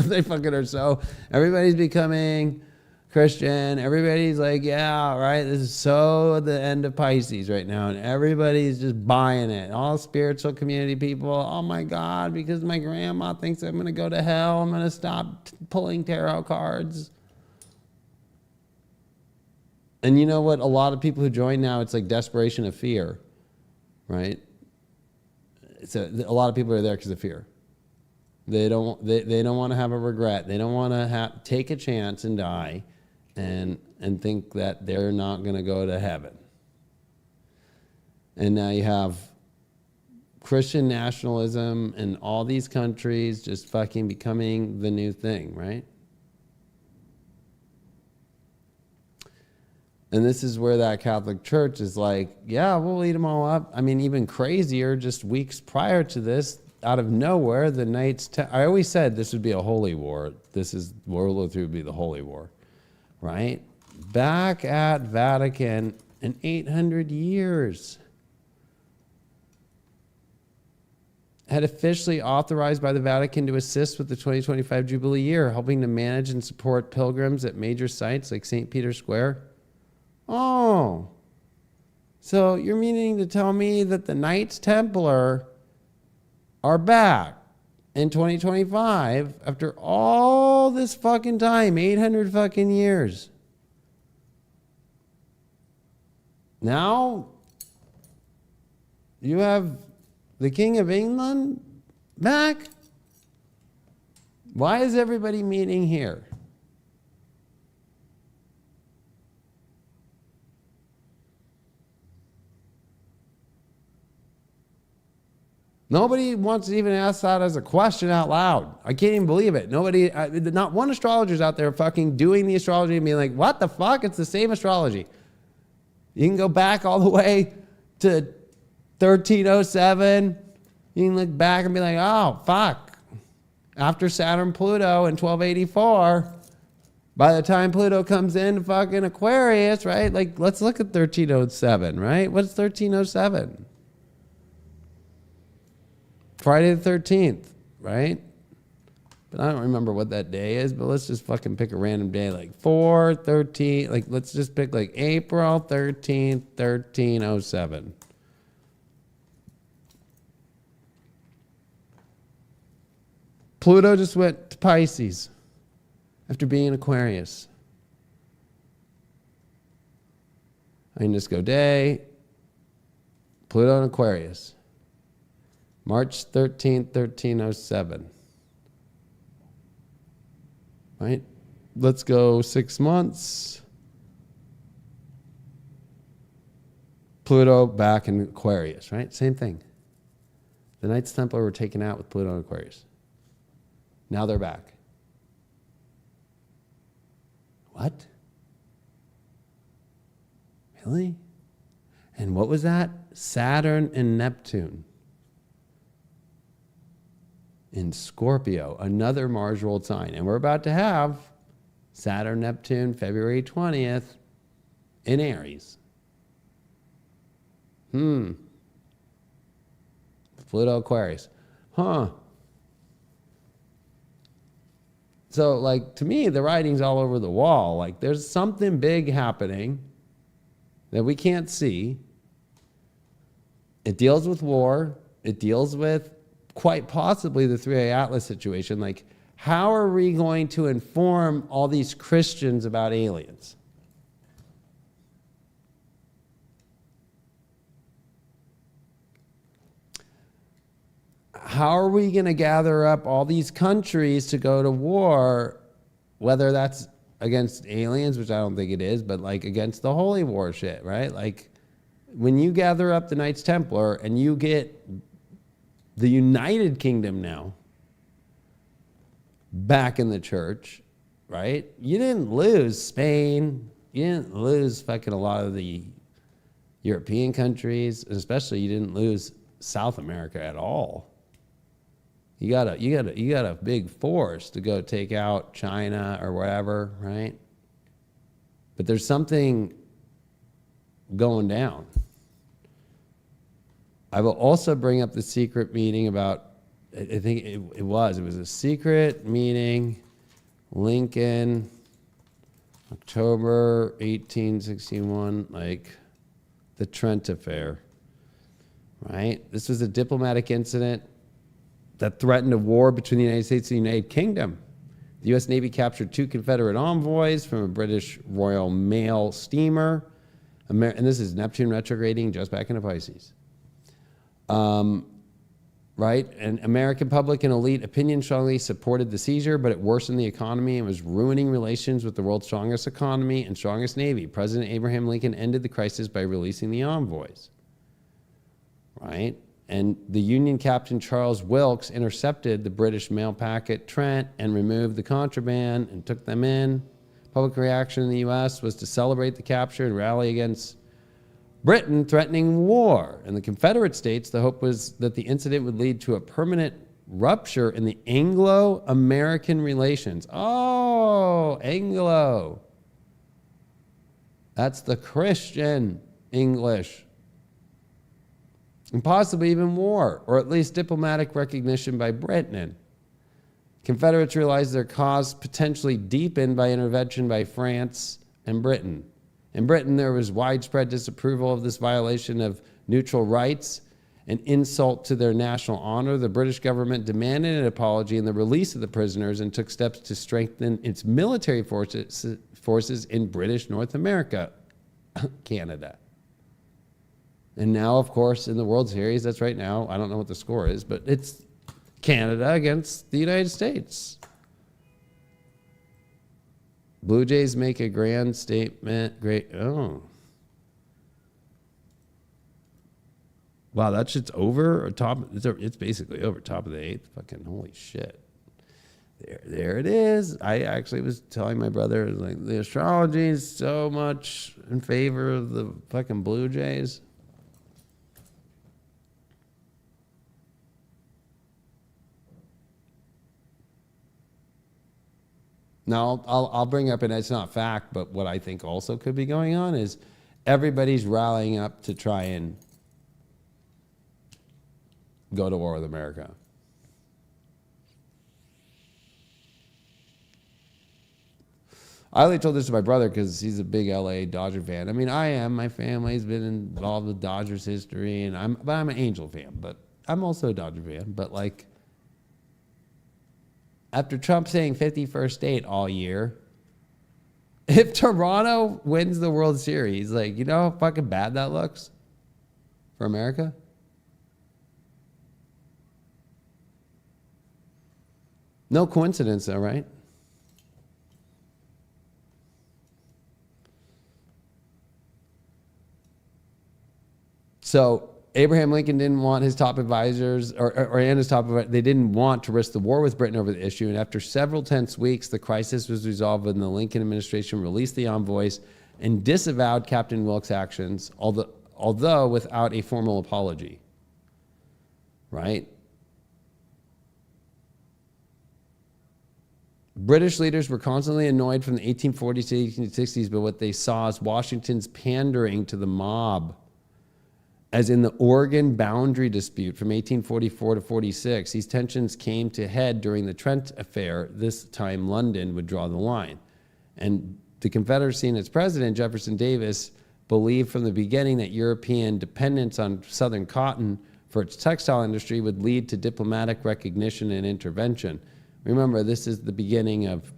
They fucking are so... Everybody's becoming Christian. Everybody's like, yeah, right? This is so the end of Pisces right now. And everybody's just buying it. All spiritual community people, oh my God, because my grandma thinks I'm going to go to hell, I'm going to stop pulling tarot cards. And you know what? A lot of people who join now, it's like desperation of fear, right? A lot of people are there because of fear. They don't want to have a regret. They don't want to take a chance and die and think that they're not going to go to heaven. And now you have Christian nationalism in all these countries just fucking becoming the new thing, right? And this is where that Catholic Church is like, yeah, we'll eat them all up. I mean, even crazier, just weeks prior to this, out of nowhere, the Knights... I always said this would be a holy war. World War III would be the holy war, right? back at Vatican in 800 years. Had officially authorized by the Vatican to assist with the 2025 Jubilee year, helping to manage and support pilgrims at major sites like St. Peter's Square. Oh, so you're meaning to tell me that the Knights Templar are back in 2025 after all this fucking time, 800 fucking years. Now, you have the King of England back? Why is everybody meeting here? Nobody wants to even ask that as a question out loud. I can't even believe it. Nobody, not one astrologer's out there fucking doing the astrology and being like, what the fuck? It's the same astrology. You can go back all the way to 1307. You can look back and be like, oh, fuck. After Saturn Pluto in 1284, by the time Pluto comes in fucking Aquarius, right? Like, let's look at 1307, right? What's 1307? Friday the 13th, right? But I don't remember what that day is, but let's just fucking pick a random day, like 4/13, like let's just pick like April 13th, 1307. Pluto just went to Pisces after being in Aquarius. I can just go day, Pluto in Aquarius. March 13th, 1307. Right? Let's go 6 months. Pluto back in Aquarius, right? Same thing. The Knights Templar were taken out with Pluto in Aquarius. Now they're back. What? Really? And what was that? Saturn and Neptune in Scorpio, another Mars ruled sign. And we're about to have Saturn, Neptune, February 20th in Aries. Pluto, Aquarius. So, like, to me, the writing's all over the wall. Like, there's something big happening that we can't see. It deals with war. It deals with quite possibly the 3A Atlas situation. Like, how are we going to inform all these Christians about aliens? How are we going to gather up all these countries to go to war, whether that's against aliens, which I don't think it is, but like against the holy war shit, right? Like, when you gather up the Knights Templar and you get the United Kingdom now back in the church, right? You didn't lose Spain. You didn't lose fucking a lot of the European countries, especially you didn't lose South America at all. You got a big force to go take out China or wherever, right? But there's something going down. I will also bring up the secret meeting about, I think it was a secret meeting, Lincoln, October 1861, like the Trent Affair, right? This was a diplomatic incident that threatened a war between the United States and the United Kingdom. The U.S. Navy captured 2 Confederate envoys from a British Royal Mail steamer, and this is Neptune retrograding just back into Pisces. Right? And American public and elite opinion strongly supported the seizure, but it worsened the economy and was ruining relations with the world's strongest economy and strongest navy. President Abraham Lincoln ended the crisis by releasing the envoys. Right? And the Union Captain Charles Wilkes intercepted the British mail packet Trent and removed the contraband and took them in. Public reaction in the U.S. was to celebrate the capture and rally against Britain threatening war. In the Confederate States, the hope was that the incident would lead to a permanent rupture in the Anglo-American relations. Oh, Anglo. That's the Christian English. And possibly even war, or at least diplomatic recognition by Britain. Confederates realized their cause potentially deepened by intervention by France and Britain. In Britain, there was widespread disapproval of this violation of neutral rights, an insult to their national honor. The British government demanded an apology and the release of the prisoners and took steps to strengthen its military forces in British North America, Canada. And now, of course, in the World Series, that's right now, I don't know what the score is, but it's Canada against the United States. Blue Jays make a grand statement. Great. Oh. Wow, that shit's over. Or top. It's basically over. Top of the eighth. Fucking holy shit. There it is. I actually was telling my brother, like, the astrology is so much in favor of the fucking Blue Jays. Now, I'll bring up, and it's not fact, but what I think also could be going on is everybody's rallying up to try and go to war with America. I only told this to my brother because he's a big LA Dodger fan. I mean, I am. My family's been involved with Dodgers history, and I'm an Angel fan, but I'm also a Dodger fan. But like, after Trump saying 51st state all year, if Toronto wins the World Series, like, you know how fucking bad that looks for America? No coincidence though, right? So Abraham Lincoln didn't want his top advisors, and his top advisors, they didn't want to risk the war with Britain over the issue. And after several tense weeks, the crisis was resolved when the Lincoln administration released the envoys and disavowed Captain Wilkes' actions, although without a formal apology. Right? British leaders were constantly annoyed from the 1840s to 1860s by what they saw as Washington's pandering to the mob. As in the Oregon boundary dispute from 1844 to 46, these tensions came to head during the Trent Affair. This time, London would draw the line. And the Confederacy and its president, Jefferson Davis, believed from the beginning that European dependence on Southern cotton for its textile industry would lead to diplomatic recognition and intervention. Remember, this is the beginning of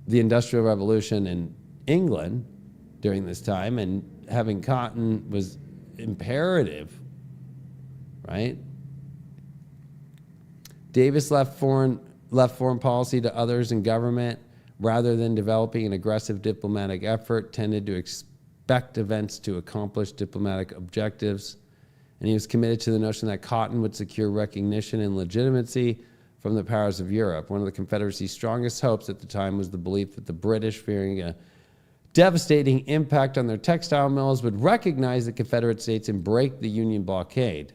the Industrial Revolution in England during this time, and having cotton was imperative, right? Davis left foreign policy to others in government rather than developing an aggressive diplomatic effort, tended to expect events to accomplish diplomatic objectives. And he was committed to the notion that cotton would secure recognition and legitimacy from the powers of Europe. One of the Confederacy's strongest hopes at the time was the belief that the British, fearing a devastating impact on their textile mills, would recognize the Confederate States and break the Union blockade.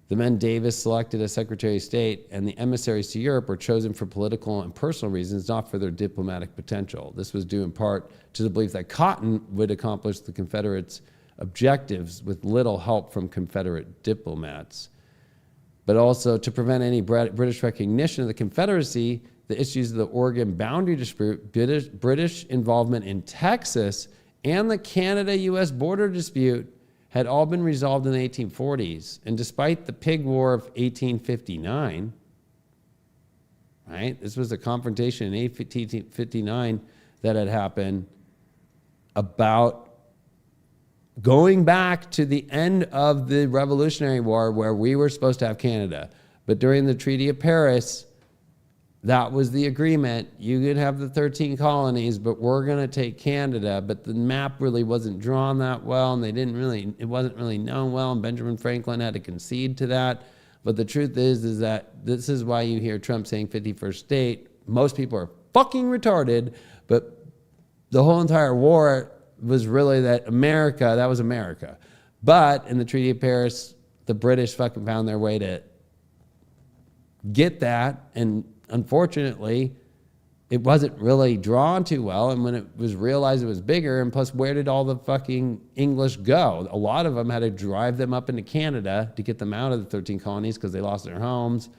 The men Davis selected as Secretary of State and the emissaries to Europe were chosen for political and personal reasons, not for their diplomatic potential. This was due in part to the belief that cotton would accomplish the Confederates' objectives with little help from Confederate diplomats. But also to prevent any British recognition of the Confederacy, the issues of the Oregon boundary dispute, British involvement in Texas, and the Canada-U.S. border dispute had all been resolved in the 1840s. And despite the Pig War of 1859, right? This was a confrontation in 1859 that had happened about going back to the end of the Revolutionary War where we were supposed to have Canada. But during the Treaty of Paris, that was the agreement. You could have the 13 colonies, but we're going to take Canada. But the map really wasn't drawn that well, and it wasn't really known well, and Benjamin Franklin had to concede to that. But the truth is that this is why you hear Trump saying 51st state. Most people are fucking retarded, but the whole entire war was really that was America. But in the Treaty of Paris, the British fucking found their way to get that, and unfortunately, it wasn't really drawn too well. And when it was realized it was bigger, and plus, where did all the fucking English go? A lot of them had to drive them up into Canada to get them out of the 13 colonies because they lost their homes.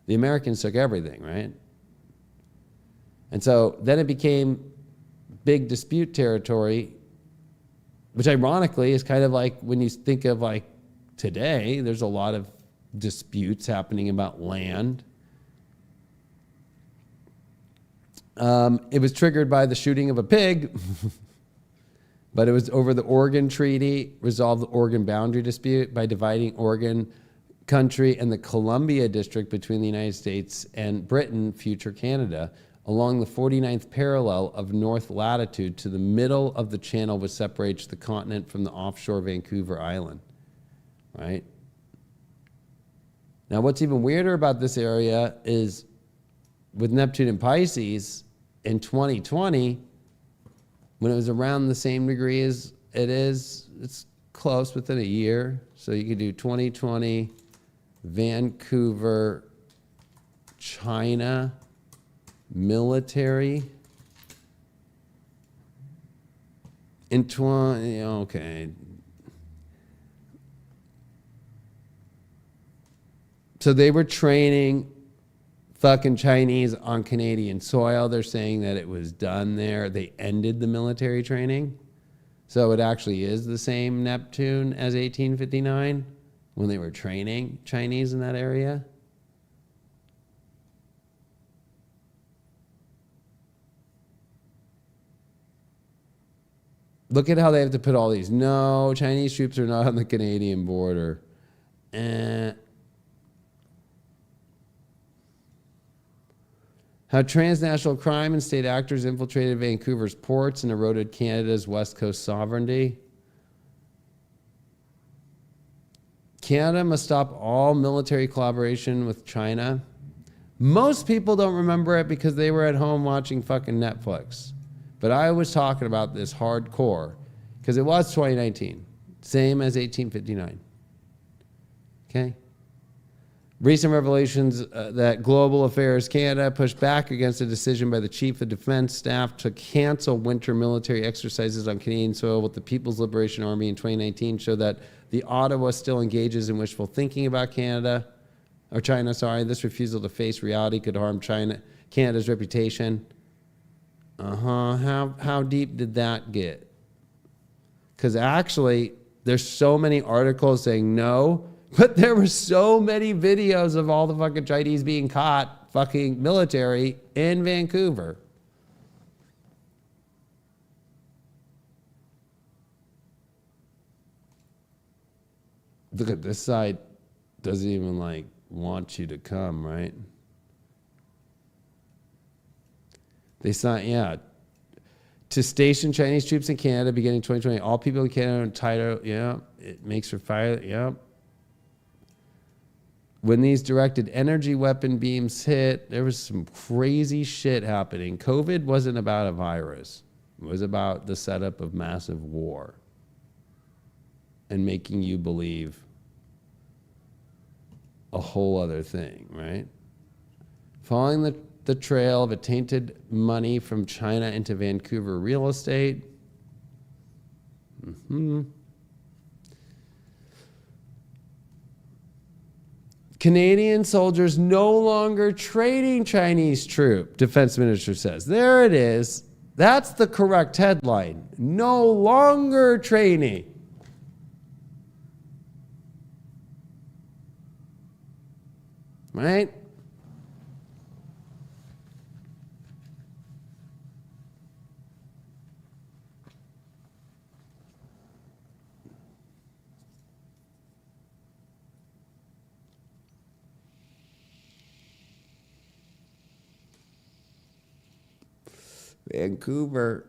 The Americans took everything, right? And so then it became big dispute territory, which ironically is kind of like when you think of like today, there's a lot of disputes happening about land. It was triggered by the shooting of a pig, but it was over the Oregon Treaty, resolved the Oregon boundary dispute by dividing Oregon country and the Columbia District between the United States and Britain, future Canada, along the 49th parallel of north latitude to the middle of the channel, which separates the continent from the offshore Vancouver Island, right? Now, what's even weirder about this area is with Neptune and Pisces in 2020, when it was around the same degree as it is, it's close within a year. So you could do 2020, Vancouver, China, military. In 20, okay. So they were training fucking Chinese on Canadian soil. They're saying that it was done there. They ended the military training. So it actually is the same Neptune as 1859 when they were training Chinese in that area. Look at how they have to put all these. No, Chinese troops are not on the Canadian border. How transnational crime and state actors infiltrated Vancouver's ports and eroded Canada's West Coast sovereignty. Canada must stop all military collaboration with China. Most people don't remember it because they were at home watching fucking Netflix. But I was talking about this hardcore because it was 2019, same as 1859. Okay? Recent revelations that Global Affairs Canada pushed back against a decision by the Chief of Defense Staff to cancel winter military exercises on Canadian soil with the People's Liberation Army in 2019 show that the Ottawa still engages in wishful thinking about China. This refusal to face reality could harm Canada's reputation. How deep did that get? Because actually, there's so many articles saying no, but there were so many videos of all the fucking Chinese being caught fucking military in Vancouver. Look at this side. Doesn't even like want you to come, right? They signed, to station Chinese troops in Canada beginning 2020. All people in Canada are entitled, it makes for fire, When these directed energy weapon beams hit, there was some crazy shit happening. COVID wasn't about a virus. It was about the setup of massive war and making you believe a whole other thing, right? Following the trail of a tainted money from China into Vancouver real estate. Canadian soldiers no longer training Chinese troop, defense minister says. There it is. That's the correct headline. No longer training. Right? Vancouver.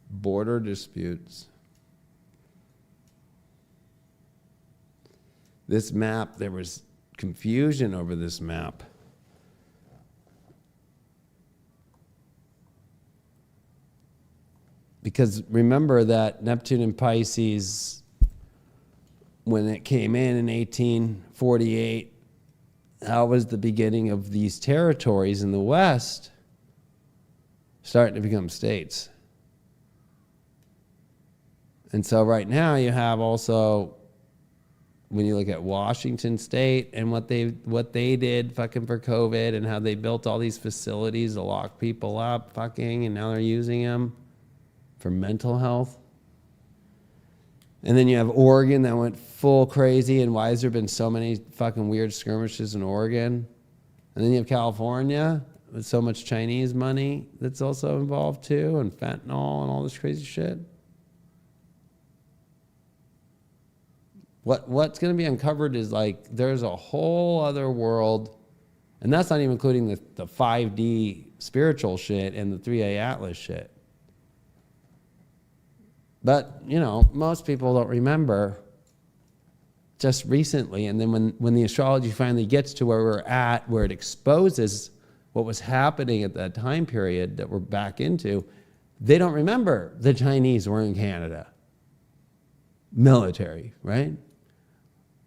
Border disputes. This map, there was confusion over this map. Because remember that Neptune and Pisces, when it came in 1848, That was the beginning of these territories in the West starting to become states. And so right now you have also, when you look at Washington State and what they did fucking for COVID and how they built all these facilities to lock people up fucking, and now they're using them for mental health. And then you have Oregon that went full crazy, and why has there been so many fucking weird skirmishes in Oregon? And then you have California with so much Chinese money that's also involved too, and fentanyl and all this crazy shit. What's going to be uncovered is like there's a whole other world, and that's not even including the 5D spiritual shit and the 3A Atlas shit. But, you know, most people don't remember just recently. And then when the astrology finally gets to where we're at, where it exposes what was happening at that time period that we're back into, they don't remember the Chinese were in Canada. Military, right?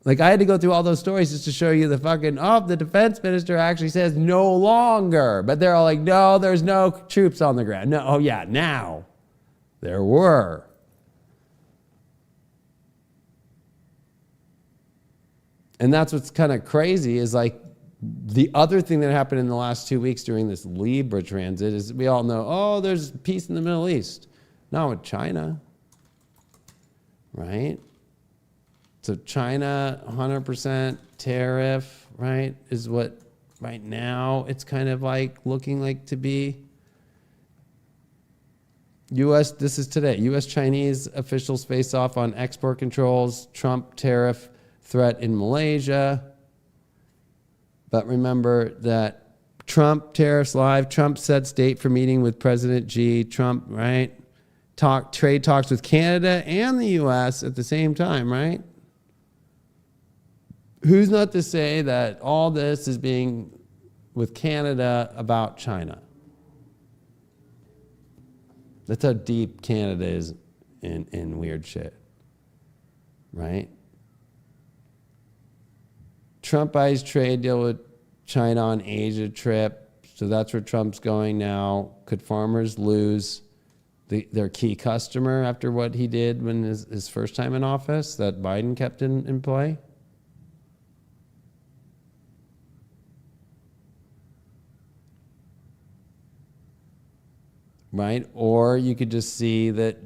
Like, I had to go through all those stories just to show you the fucking, the defense minister actually says no longer. But they're all like, no, there's no troops on the ground. No, now there were. And that's what's kind of crazy is like the other thing that happened in the last 2 weeks during this Libra transit is we all know, there's peace in the Middle East. Not with China, right? So China, 100% tariff, right, is what right now it's kind of like looking like to be. U.S., this is today, U.S.-Chinese officials face off on export controls, Trump tariff threat in Malaysia. But remember that Trump tariffs live, Trump sets date for meeting with President Xi, Trump, right? Trade talks with Canada and the U.S. at the same time, right? Who's not to say that all this is being with Canada about China? That's how deep Canada is in weird shit, right? Trump eyes trade deal with China on Asia trip, so that's where Trump's going now. Could farmers lose their key customer after what he did when his first time in office that Biden kept in play? Right? Or you could just see that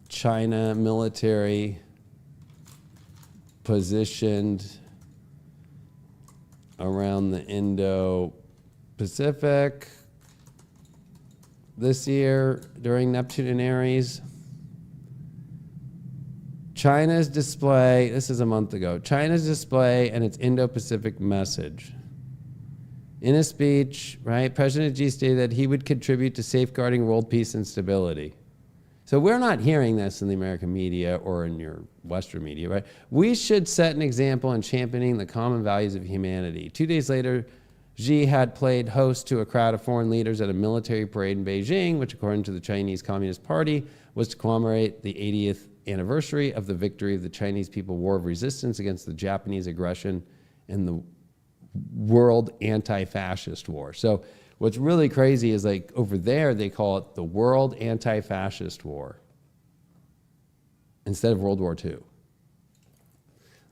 China military positioned around the Indo-Pacific this year during Neptune and Aries. China's display, this is a month ago, China's display and its Indo-Pacific message. In a speech, right, President Xi stated that he would contribute to safeguarding world peace and stability. So we're not hearing this in the American media or in your Western media, right? We should set an example in championing the common values of humanity. 2 days later, Xi had played host to a crowd of foreign leaders at a military parade in Beijing, which according to the Chinese Communist Party was to commemorate the 80th anniversary of the victory of the Chinese People War of Resistance against the Japanese aggression in the World Anti-Fascist War. So what's really crazy is like over there, they call it the World Anti-Fascist War instead of World War II.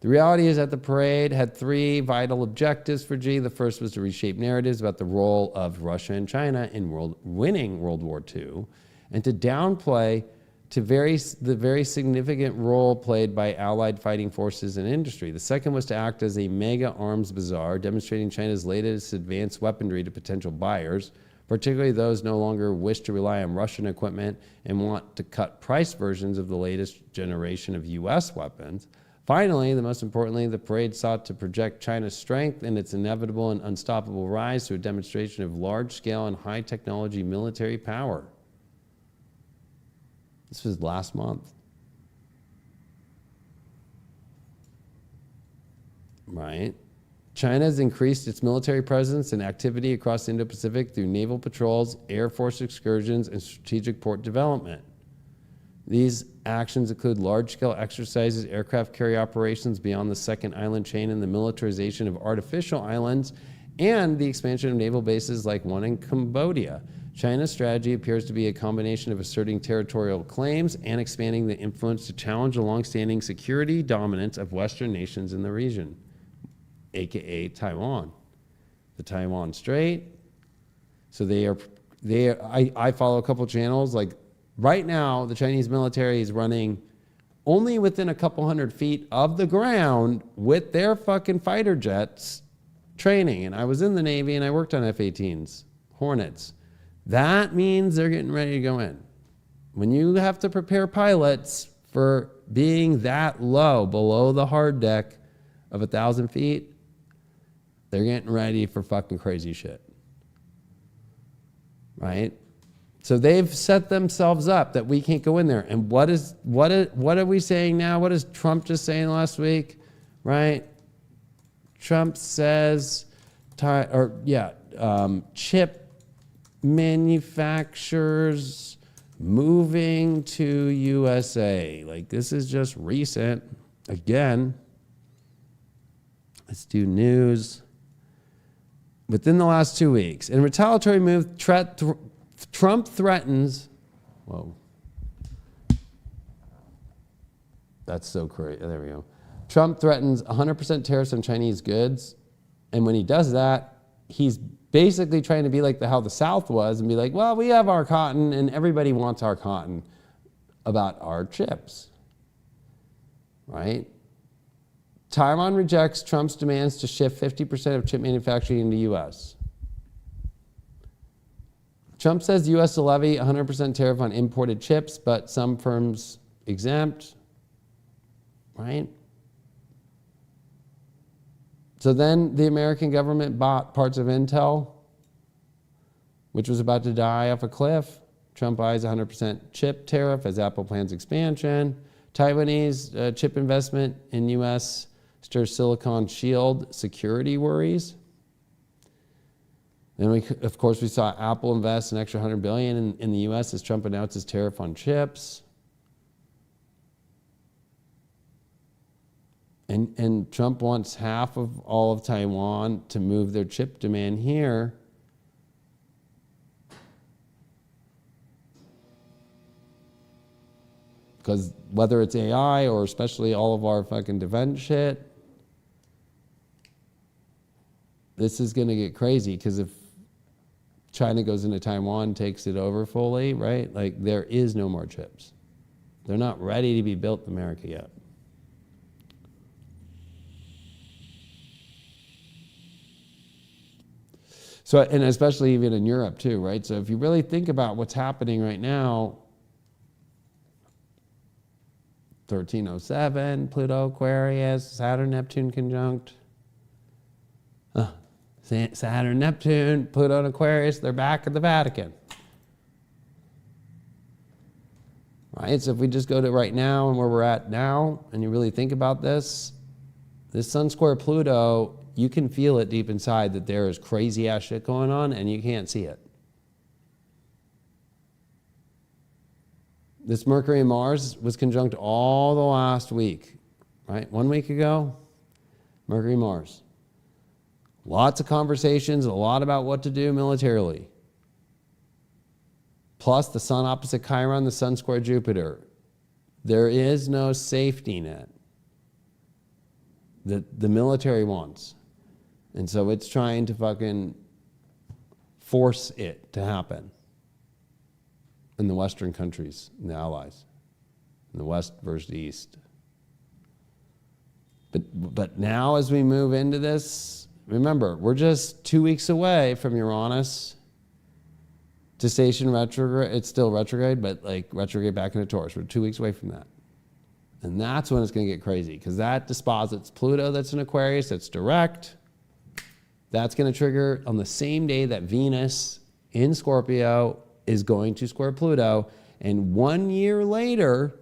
The reality is that the parade had 3 vital objectives for Xi. The first was to reshape narratives about the role of Russia and China in winning World War II, and to downplay the very significant role played by allied fighting forces and industry. The second was to act as a mega arms bazaar, demonstrating China's latest advanced weaponry to potential buyers, particularly those no longer wish to rely on Russian equipment and want to cut price versions of the latest generation of U.S. weapons. Finally, the most importantly, the parade sought to project China's strength and its inevitable and unstoppable rise through a demonstration of large-scale and high-technology military power. This was last month. Right? China has increased its military presence and activity across the Indo-Pacific through naval patrols, air force excursions, and strategic port development. These actions include large-scale exercises, aircraft carrier operations beyond the second island chain, and the militarization of artificial islands, and the expansion of naval bases like one in Cambodia. China's strategy appears to be a combination of asserting territorial claims and expanding the influence to challenge the longstanding security dominance of Western nations in the region, aka Taiwan. The Taiwan Strait. So I follow a couple channels. Like right now, the Chinese military is running only within a couple hundred feet of the ground with their fucking fighter jets training. And I was in the Navy and I worked on F-18s, Hornets. That means they're getting ready to go in. When you have to prepare pilots for being that low, below the hard deck of 1,000 feet, they're getting ready for fucking crazy shit. Right? So they've set themselves up that we can't go in there. And what are we saying now? What is Trump just saying last week? Right? Trump says, chip manufacturers moving to USA. Like this is just recent. Again, let's do news. Within the last 2 weeks, in retaliatory move, Trump threatens. Whoa, that's so crazy. There we go. Trump threatens 100% tariffs on Chinese goods, and when he does that, he's basically trying to be like how the South was and be like, well, we have our cotton and everybody wants our cotton about our chips, right? Taiwan rejects Trump's demands to shift 50% of chip manufacturing into U.S. Trump says the U.S. will levy 100% tariff on imported chips, but some firms exempt, right? So then the American government bought parts of Intel, which was about to die off a cliff. Trump buys 100% chip tariff as Apple plans expansion. Taiwanese chip investment in U.S. stirs Silicon Shield security worries. Then of course we saw Apple invest an extra $100 billion in the U.S. as Trump announces tariff on chips. And Trump wants half of all of Taiwan to move their chip demand here. Because whether it's AI or especially all of our fucking defense shit, this is going to get crazy. Because if China goes into Taiwan, takes it over fully, right? Like there is no more chips. They're not ready to be built in America yet. So, and especially even in Europe too, right? So if you really think about what's happening right now, 1307, Pluto, Aquarius, Saturn, Neptune conjunct. Saturn, Neptune, Pluto, and Aquarius, they're back at the Vatican. Right? So if we just go to right now and where we're at now, and you really think about this Sun square Pluto, you can feel it deep inside that there is crazy ass shit going on and you can't see it. This Mercury and Mars was conjunct all the last week, right? 1 week ago, Mercury and Mars. Lots of conversations, a lot about what to do militarily. Plus the Sun opposite Chiron, the Sun square Jupiter. There is no safety net that the military wants. And so it's trying to fucking force it to happen in the Western countries, in the allies, in the West versus the East. But now as we move into this, remember, we're just 2 weeks away from Uranus to station retrograde. It's still retrograde, but like retrograde back into Taurus. We're 2 weeks away from that. And that's when it's going to get crazy, because that disposits Pluto that's in Aquarius, that's direct. That's going to trigger on the same day that Venus in Scorpio is going to square Pluto. And 1 year later,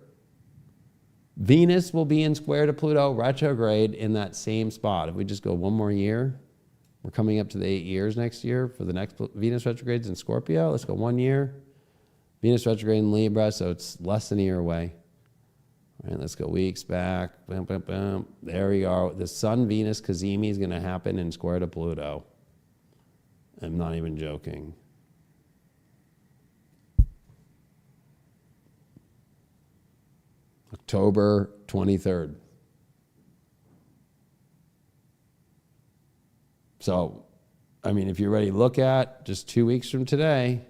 Venus will be in square to Pluto retrograde in that same spot. If we just go 1 more year, we're coming up to the 8 years next year for the next Venus retrogrades in Scorpio. Let's go 1 year. Venus retrograde in Libra, so it's less than a year away. All right, let's go weeks back. Boom, boom, boom. There we are. The Sun-Venus cazimi is going to happen in square to Pluto. I'm not even joking. October 23rd. So, I mean, if you're ready to look at just 2 weeks from today,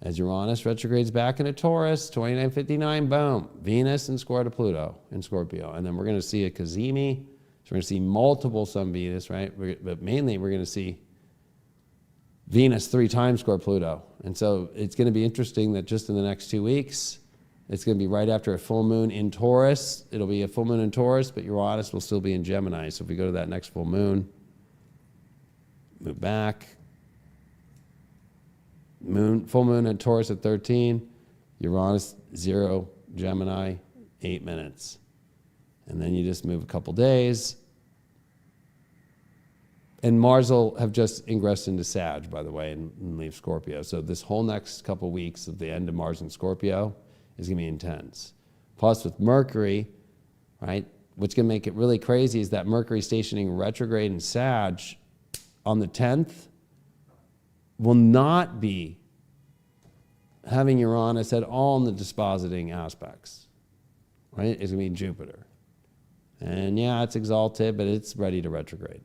as Uranus retrogrades back into Taurus, 2959, boom, Venus and square to Pluto in Scorpio. And then we're going to see a cazimi. So we're going to see multiple Sun-Venus, right? But mainly we're going to see Venus 3 times square Pluto. And so it's going to be interesting that just in the next 2 weeks, it's going to be right after a full moon in Taurus. It'll be a full moon in Taurus, but Uranus will still be in Gemini. So if we go to that next full moon, move back. Full moon in Taurus at 13, Uranus 0, Gemini 8 minutes. And then you just move a couple days. And Mars will have just ingressed into Sag, by the way, and leave Scorpio. So this whole next couple weeks of the end of Mars in Scorpio is going to be intense. Plus with Mercury, right, what's going to make it really crazy is that Mercury stationing retrograde in Sag on the 10th will not be having Uranus at all in the dispositing aspects, right? It's going to be Jupiter. And yeah, it's exalted, but it's ready to retrograde.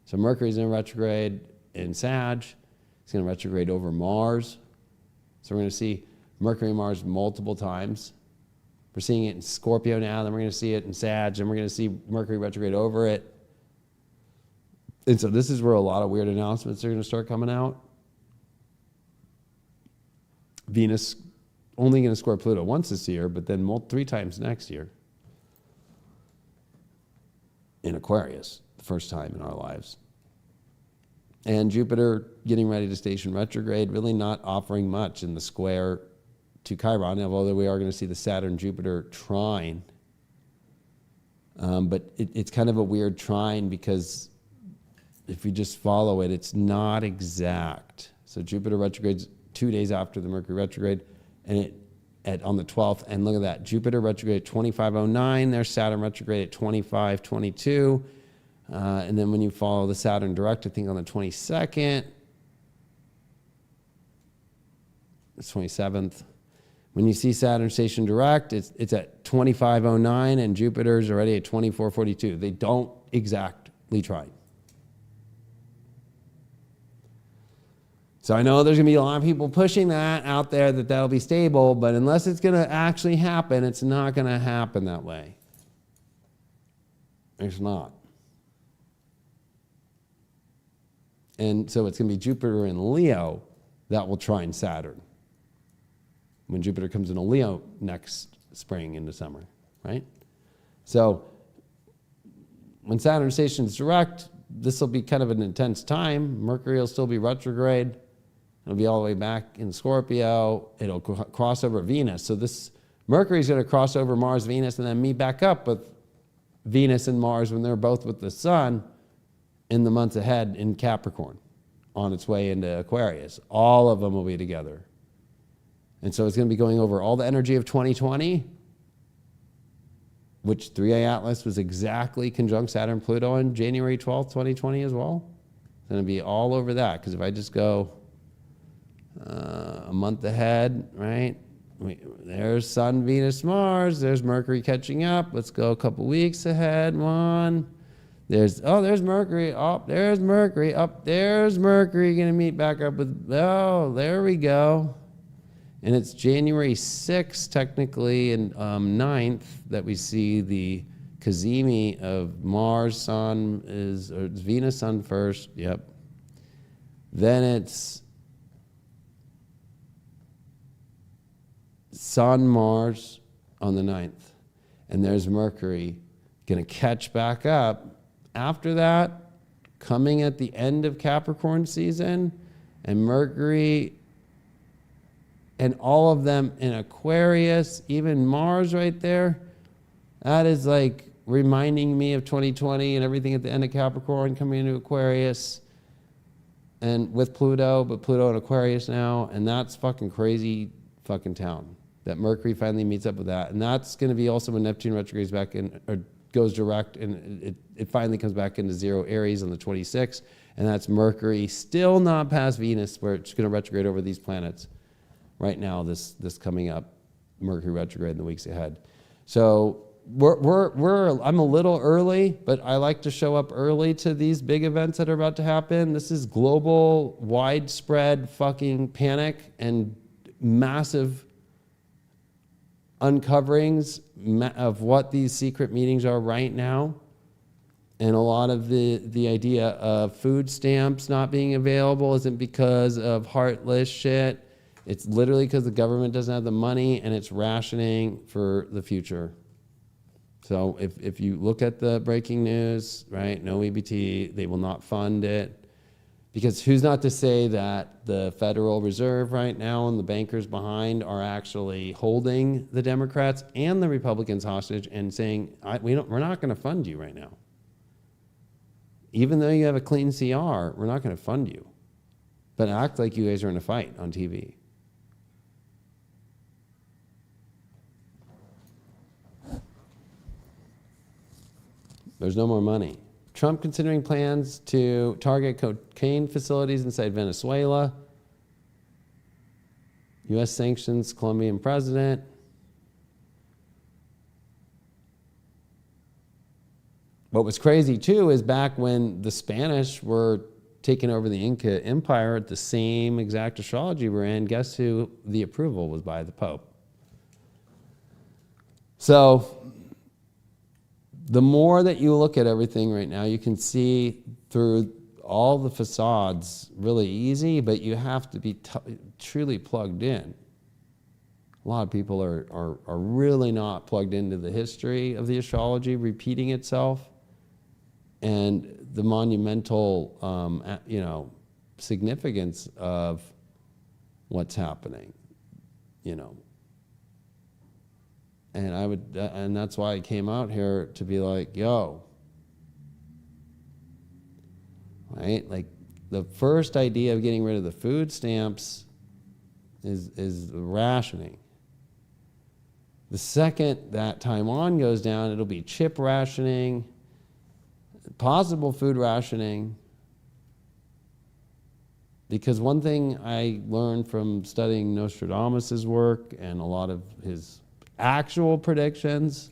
So Mercury's in retrograde in Sag. It's going to retrograde over Mars. So we're going to see Mercury and Mars multiple times. We're seeing it in Scorpio now, then we're going to see it in Sag, and we're going to see Mercury retrograde over it. And so this is where a lot of weird announcements are going to start coming out. Venus only going to square Pluto once this year, but then 3 times next year in Aquarius, the first time in our lives. And Jupiter getting ready to station retrograde, really not offering much in the square to Chiron, although we are going to see the Saturn-Jupiter trine. But it's kind of a weird trine because if you just follow it, it's not exact. So Jupiter retrogrades 2 days after the Mercury retrograde, and on the 12th, and look at that, Jupiter retrograde at 2509, there's Saturn retrograde at 2522, and then when you follow the Saturn direct, I think on the 22nd, it's 27th, when you see Saturn station direct, it's at 2509, and Jupiter's already at 2442. They don't exactly trine. So I know there's going to be a lot of people pushing that out there that that'll be stable, but unless it's going to actually happen, it's not going to happen that way. It's not. And so it's going to be Jupiter in Leo that will trine Saturn when Jupiter comes into Leo next spring into summer, right? So when Saturn stations direct, this will be kind of an intense time. Mercury will still be retrograde. It'll be all the way back in Scorpio. It'll cross over Venus. So this Mercury's going to cross over Mars, Venus, and then meet back up with Venus and Mars when they're both with the Sun in the months ahead in Capricorn on its way into Aquarius. All of them will be together. And so it's going to be going over all the energy of 2020, which 3A Atlas was exactly conjunct Saturn Pluto on January 12th, 2020 as well. It's going to be all over that, because if I just go a month ahead, right? There's Sun, Venus, Mars. There's Mercury catching up. Let's go a couple weeks ahead. There's Mercury. Oh, there's Mercury. Up there's Mercury going to meet back up with, there we go. And it's January 6th, technically, and 9th that we see the cazimi of Mars, Sun, it's Venus, Sun first. Yep. Then it's Sun, Mars on the 9th. And there's Mercury going to catch back up. After that, coming at the end of Capricorn season, and Mercury and all of them in Aquarius, even Mars right there, that is like reminding me of 2020 and everything at the end of Capricorn coming into Aquarius. and with Pluto, but Pluto in Aquarius now, and that's fucking crazy fucking town. That Mercury finally meets up with that, and that's going to be also when Neptune retrogrades back in, or goes direct, and it finally comes back into 0 Aries on the 26th, and that's Mercury still not past Venus, where it's going to retrograde over these planets right now. This coming up, Mercury retrograde in the weeks ahead. So I'm a little early, but I like to show up early to these big events that are about to happen. This is global, widespread fucking panic and massive uncoverings of what these secret meetings are right now. And a lot of the idea of food stamps not being available isn't because of heartless shit. It's literally because the government doesn't have the money and it's rationing for the future. So if you look at the breaking news, right, no EBT, they will not fund it. Because who's not to say that the Federal Reserve right now and the bankers behind are actually holding the Democrats and the Republicans hostage and saying, we're not going to fund you right now. Even though you have a clean CR, we're not going to fund you. But act like you guys are in a fight on TV. There's no more money. Trump considering plans to target cocaine facilities inside Venezuela. U.S. sanctions Colombian president. What was crazy too is back when the Spanish were taking over the Inca Empire at the same exact astrology we're in, guess who the approval was by? The Pope. So the more that you look at everything right now, you can see through all the facades really easy, but you have to be truly plugged in. A lot of people are really not plugged into the history of the astrology repeating itself and the monumental, significance of what's happening, And that's why I came out here to be like, yo, right? Like the first idea of getting rid of the food stamps is rationing. The second that Taiwan goes down, it'll be chip rationing, possible food rationing. Because one thing I learned from studying Nostradamus' work and a lot of his actual predictions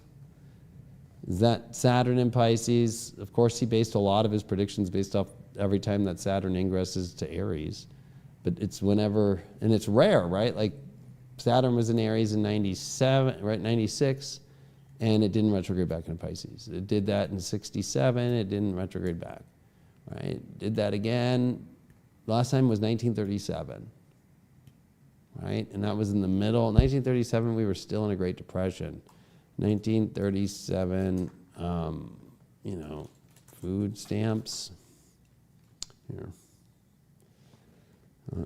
is that Saturn in Pisces, of course he based a lot of his predictions based off every time that Saturn ingresses to Aries, but it's whenever, and it's rare, right? Like Saturn was in Aries in 97, right, 96, and it didn't retrograde back into Pisces. It did that in 67, it didn't retrograde back, right? Did that again, last time was 1937. Right? And that was in the middle. 1937, we were still in a Great Depression. 1937, food stamps. Here.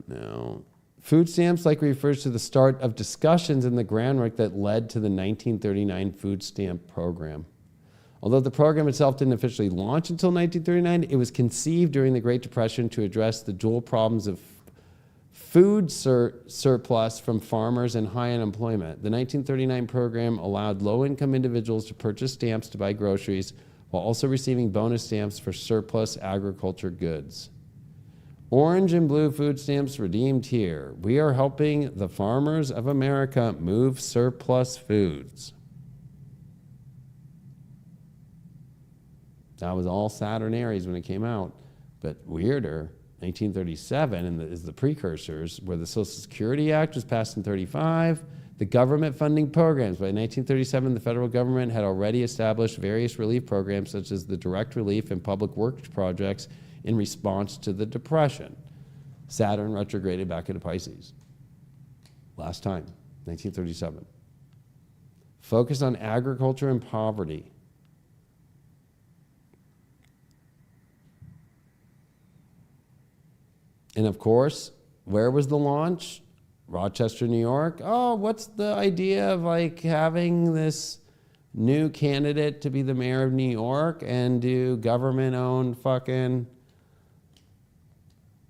No. Food stamps likely refers to the start of discussions in the groundwork that led to the 1939 food stamp program. Although the program itself didn't officially launch until 1939, it was conceived during the Great Depression to address the dual problems of food surplus from farmers and high unemployment. The 1939 program allowed low-income individuals to purchase stamps to buy groceries while also receiving bonus stamps for surplus agriculture goods. Orange and blue food stamps redeemed here. We are helping the farmers of America move surplus foods. That was all Saturn Aries when it came out, but weirder. 1937 is the precursors, where the Social Security Act was passed in 35. The government funding programs. By 1937, the federal government had already established various relief programs, such as the direct relief and public works projects in response to the Depression. Saturn retrograded back into Pisces. Last time, 1937. Focused on agriculture and poverty. And of course, where was the launch? Rochester, New York. Oh, what's the idea of like having this new candidate to be the mayor of New York and do government-owned fucking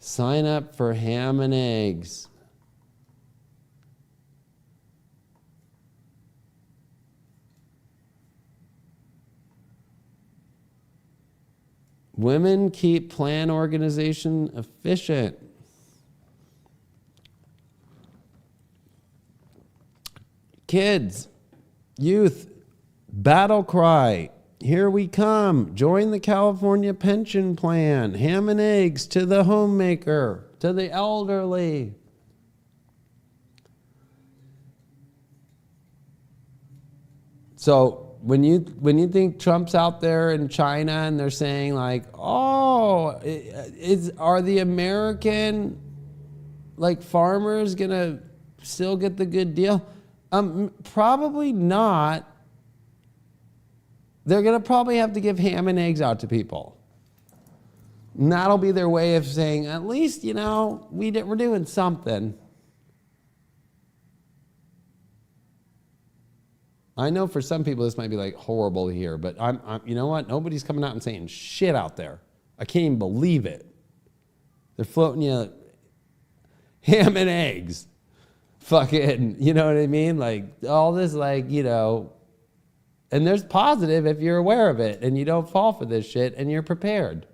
Sign up for ham and eggs. Women keep plan organization efficient. Kids, youth, battle cry. Here we come. Join the California pension plan. Ham and eggs to the homemaker, to the elderly. So when you think Trump's out there in China and they're saying like, oh, are the American like farmers gonna still get the good deal? Probably not. They're gonna probably have to give ham and eggs out to people. And that'll be their way of saying, at least, you know, we're doing something. I know for some people this might be like horrible to hear, but I'm you know what? Nobody's coming out and saying shit out there. I can't even believe it. They're floating you ham and eggs. Fucking, you know what I mean? Like all this, like, you know, and there's positive if you're aware of it and you don't fall for this shit and you're prepared.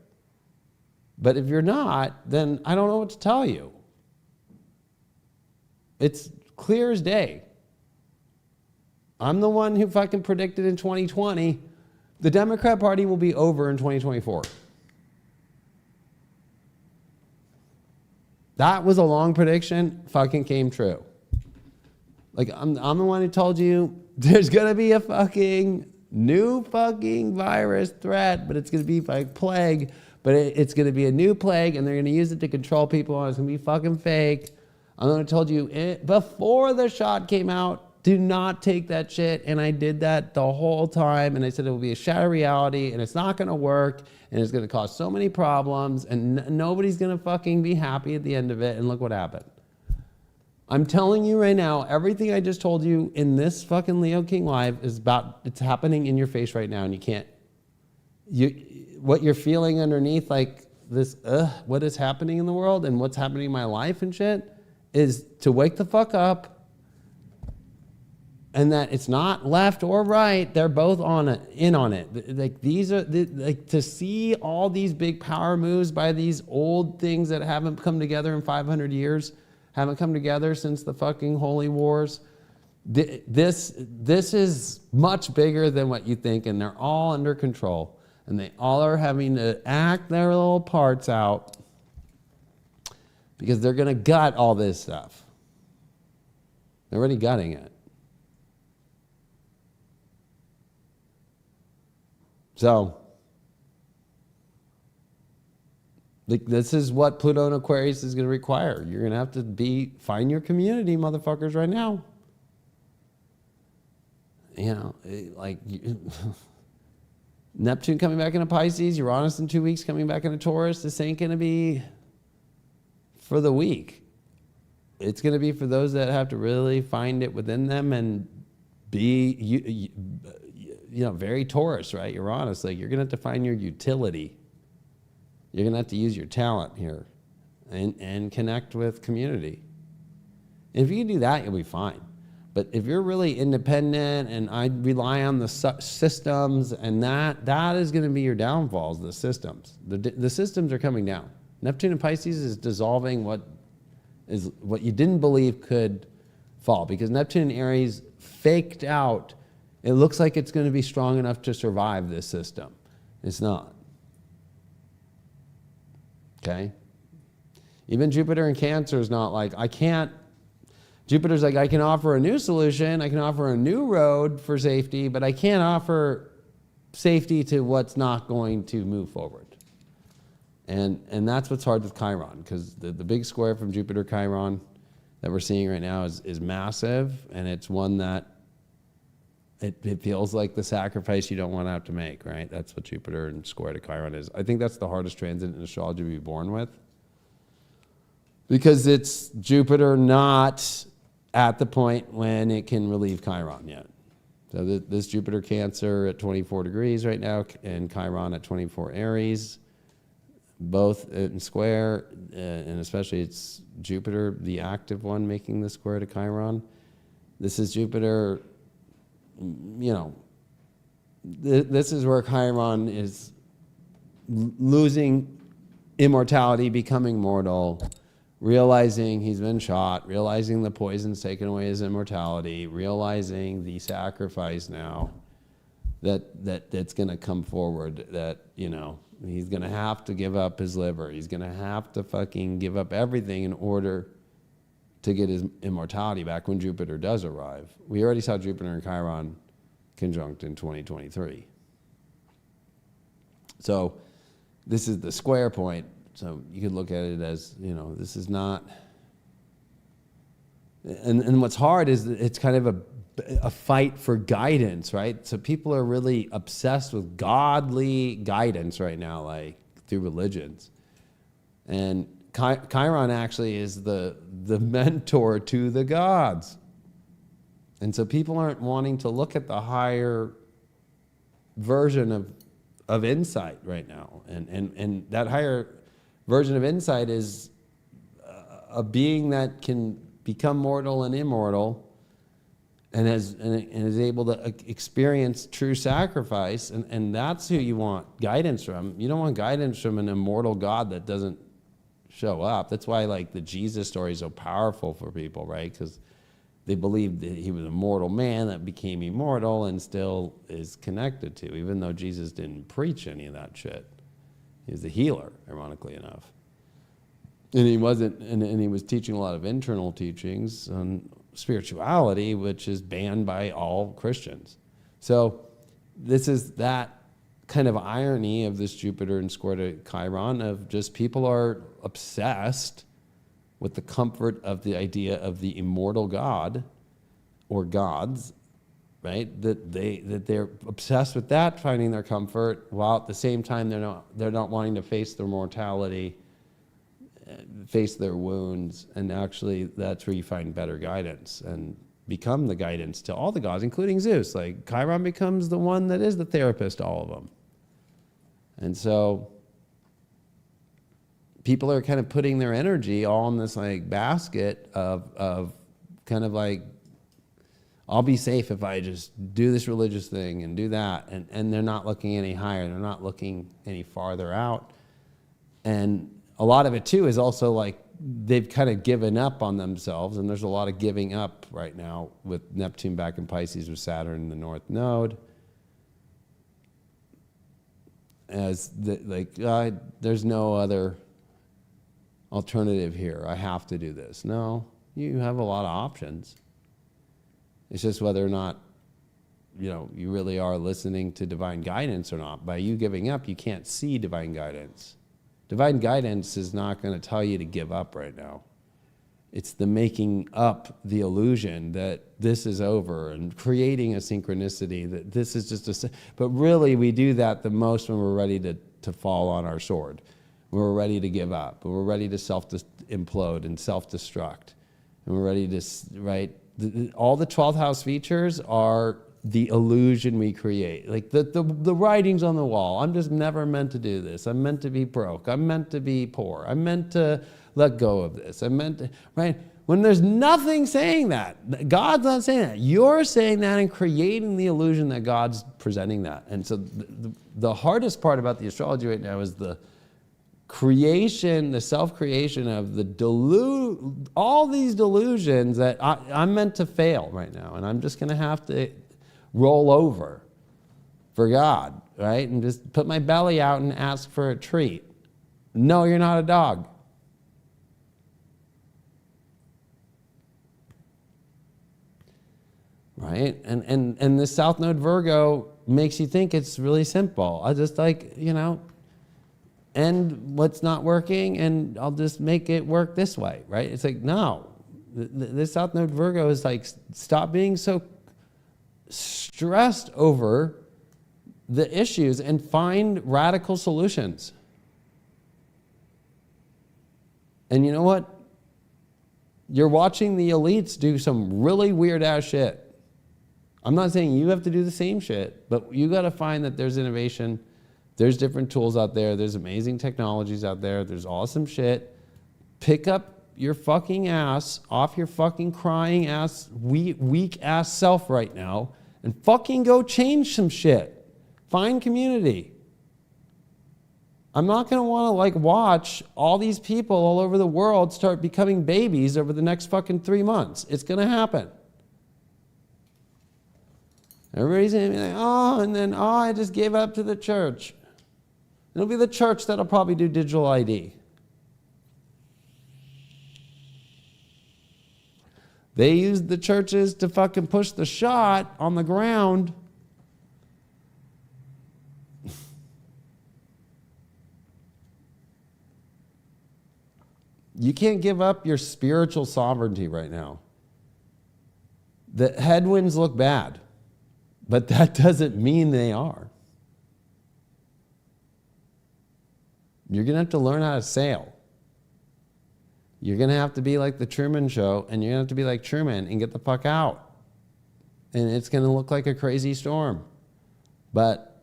But if you're not, then I don't know what to tell you. It's clear as day. I'm the one who fucking predicted in 2020 the Democrat Party will be over in 2024. That was a long prediction, fucking came true. Like, I'm the one who told you there's gonna be a fucking new fucking virus threat, but it's gonna be like plague, but it's gonna be a new plague and they're gonna use it to control people and it's gonna be fucking fake. I'm the one who told you before the shot came out, do not take that shit. And I did that the whole time. And I said it will be a shadow reality and it's not going to work and it's going to cause so many problems and nobody's going to fucking be happy at the end of it. And look what happened. I'm telling you right now, everything I just told you in this fucking Leo King Live is it's happening in your face right now. And you can't, what you're feeling underneath, like this, what is happening in the world and what's happening in my life and shit is to wake the fuck up. And that it's not left or right, they're both in on it. Like these are like to see all these big power moves by these old things that haven't come together in 500 years, haven't come together since the fucking holy wars. This is much bigger than what you think, and they're all under control, and they all are having to act their little parts out because they're gonna gut all this stuff. They're already gutting it. So, like, this is what Pluto and Aquarius is going to require. You're going to have to find your community, motherfuckers, right now. You know, like, Neptune coming back into Pisces, Uranus in 2 weeks coming back into Taurus. This ain't going to be for the weak. It's going to be for those that have to really find it within them and be, you know, very Taurus, right? Uranus, like you're going to have to find your utility. You're going to have to use your talent here and connect with community. And if you can do that, you'll be fine. But if you're really independent and I rely on the systems and that is going to be your downfalls, the systems. The systems are coming down. Neptune and Pisces is dissolving what you didn't believe could fall because Neptune and Aries faked out. It looks like it's going to be strong enough to survive this system. It's not. Okay? Even Jupiter in Cancer is not like, Jupiter's like, I can offer a new solution, I can offer a new road for safety, but I can't offer safety to what's not going to move forward. And that's what's hard with Chiron, because the big square from Jupiter Chiron that we're seeing right now is massive, and it's one that it feels like the sacrifice you don't want to have to make, right? That's what Jupiter and square to Chiron is. I think that's the hardest transit in astrology to be born with, because it's Jupiter not at the point when it can relieve Chiron yet. So this Jupiter Cancer at 24 degrees right now and Chiron at 24 Aries, both in square, and especially it's Jupiter, the active one, making the square to Chiron. This is Jupiter, this is where Chiron is losing immortality, becoming mortal, realizing he's been shot, realizing the poison's taken away his immortality, realizing the sacrifice now that's going to come forward, that, he's going to have to give up his liver. He's going to have to fucking give up everything in order to get his immortality back when Jupiter does arrive. We already saw Jupiter and Chiron conjunct in 2023. So this is the square point. So you could look at it as, this is not... And what's hard is that it's kind of a fight for guidance, right? So people are really obsessed with godly guidance right now, like through religions. And Chiron actually is the mentor to the gods. And so people aren't wanting to look at the higher version of insight right now. And that higher version of insight is a being that can become mortal and immortal, and is able to experience true sacrifice, and that's who you want guidance from. You don't want guidance from an immortal God that doesn't show up. That's why like the Jesus story is so powerful for people, right? Because they believed that he was a mortal man that became immortal and still is connected to, even though Jesus didn't preach any of that shit. He was a healer, ironically enough. And he wasn't, and he was teaching a lot of internal teachings on spirituality, which is banned by all Christians. So this is that kind of irony of this Jupiter and square to Chiron, of just people are obsessed with the comfort of the idea of the immortal God or gods, right? That they're obsessed with that, finding their comfort, while at the same time they're not wanting to face their mortality, face their wounds, and actually that's where you find better guidance and become the guidance to all the gods, including Zeus. Like Chiron becomes the one that is the therapist to all of them. And so people are kind of putting their energy all in this like basket of kind of like, I'll be safe if I just do this religious thing and do that. And they're not looking any higher. They're not looking any farther out. And a lot of it too is also like they've kind of given up on themselves, and there's a lot of giving up right now with Neptune back in Pisces with Saturn in the North Node. As there's no other alternative here. I have to do this. No, you have a lot of options. It's just whether or not you really are listening to divine guidance or not. By you giving up, you can't see divine guidance. Divine guidance is not going to tell you to give up right now. It's the making up the illusion that this is over and creating a synchronicity that this is just but really we do that the most when we're ready to fall on our sword. When we're ready to give up. When we're ready to implode and self-destruct. And we're ready to, right? All the 12th house features are the illusion we create. Like the writings on the wall. I'm just never meant to do this. I'm meant to be broke. I'm meant to be poor. I'm meant to let go of this. I'm meant to, right? When there's nothing saying that. God's not saying that. You're saying that and creating the illusion that God's presenting that. And so the hardest part about the astrology right now is the creation, the self-creation of all these delusions that I'm meant to fail right now. And I'm just going to have to roll over for God, right? And just put my belly out and ask for a treat. No, you're not a dog. Right? And this South Node Virgo makes you think it's really simple. I just end what's not working and I'll just make it work this way, right? It's like, no. This South Node Virgo is like, stop being so stressed over the issues and find radical solutions. And you know what? You're watching the elites do some really weird ass shit. I'm not saying you have to do the same shit, but you got to find that there's innovation There's different tools out there. There's amazing technologies out there. There's awesome shit. Pick up your fucking ass off your fucking crying ass, weak ass self right now and fucking go change some shit. Find community. I'm not going to want to like watch all these people all over the world start becoming babies over the next fucking 3 months. It's going to happen. Everybody's going to be like, oh, and then, oh, I just gave up to the church. It'll be the church that'll probably do digital ID. They used the churches to fucking push the shot on the ground. You can't give up your spiritual sovereignty right now. The headwinds look bad, but that doesn't mean they are. You're going to have to learn how to sail. You're going to have to be like the Truman Show, and you're going to have to be like Truman and get the fuck out. And it's going to look like a crazy storm. But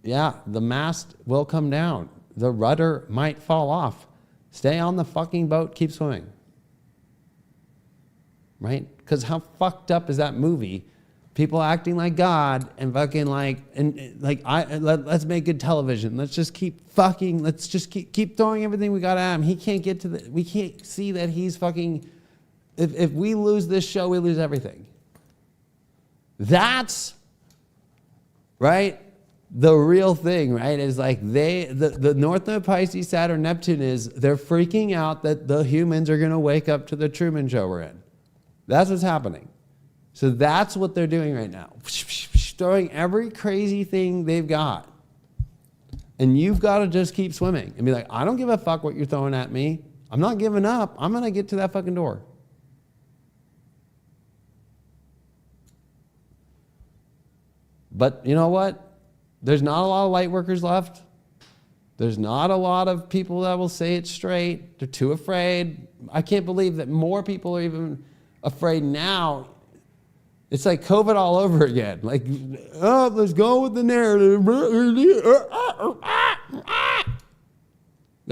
yeah, the mast will come down. The rudder might fall off. Stay on the fucking boat, keep swimming. Right? Because how fucked up is that movie? People acting like God and fucking like, and like, let's make good television. Let's just keep fucking, let's just keep throwing everything we got at him. He can't get to we can't see that he's fucking, if we lose this show, we lose everything. That's, right? The real thing, right, is like the North Node, Pisces, Saturn, Neptune they're freaking out that the humans are going to wake up to the Truman Show we're in. That's what's happening. So that's what they're doing right now. Throwing every crazy thing they've got. And you've got to just keep swimming and be like, I don't give a fuck what you're throwing at me. I'm not giving up. I'm going to get to that fucking door. But you know what? There's not a lot of light workers left. There's not a lot of people that will say it straight. They're too afraid. I can't believe that more people are even afraid now. It's like COVID all over again. Like, oh, let's go with the narrative. Go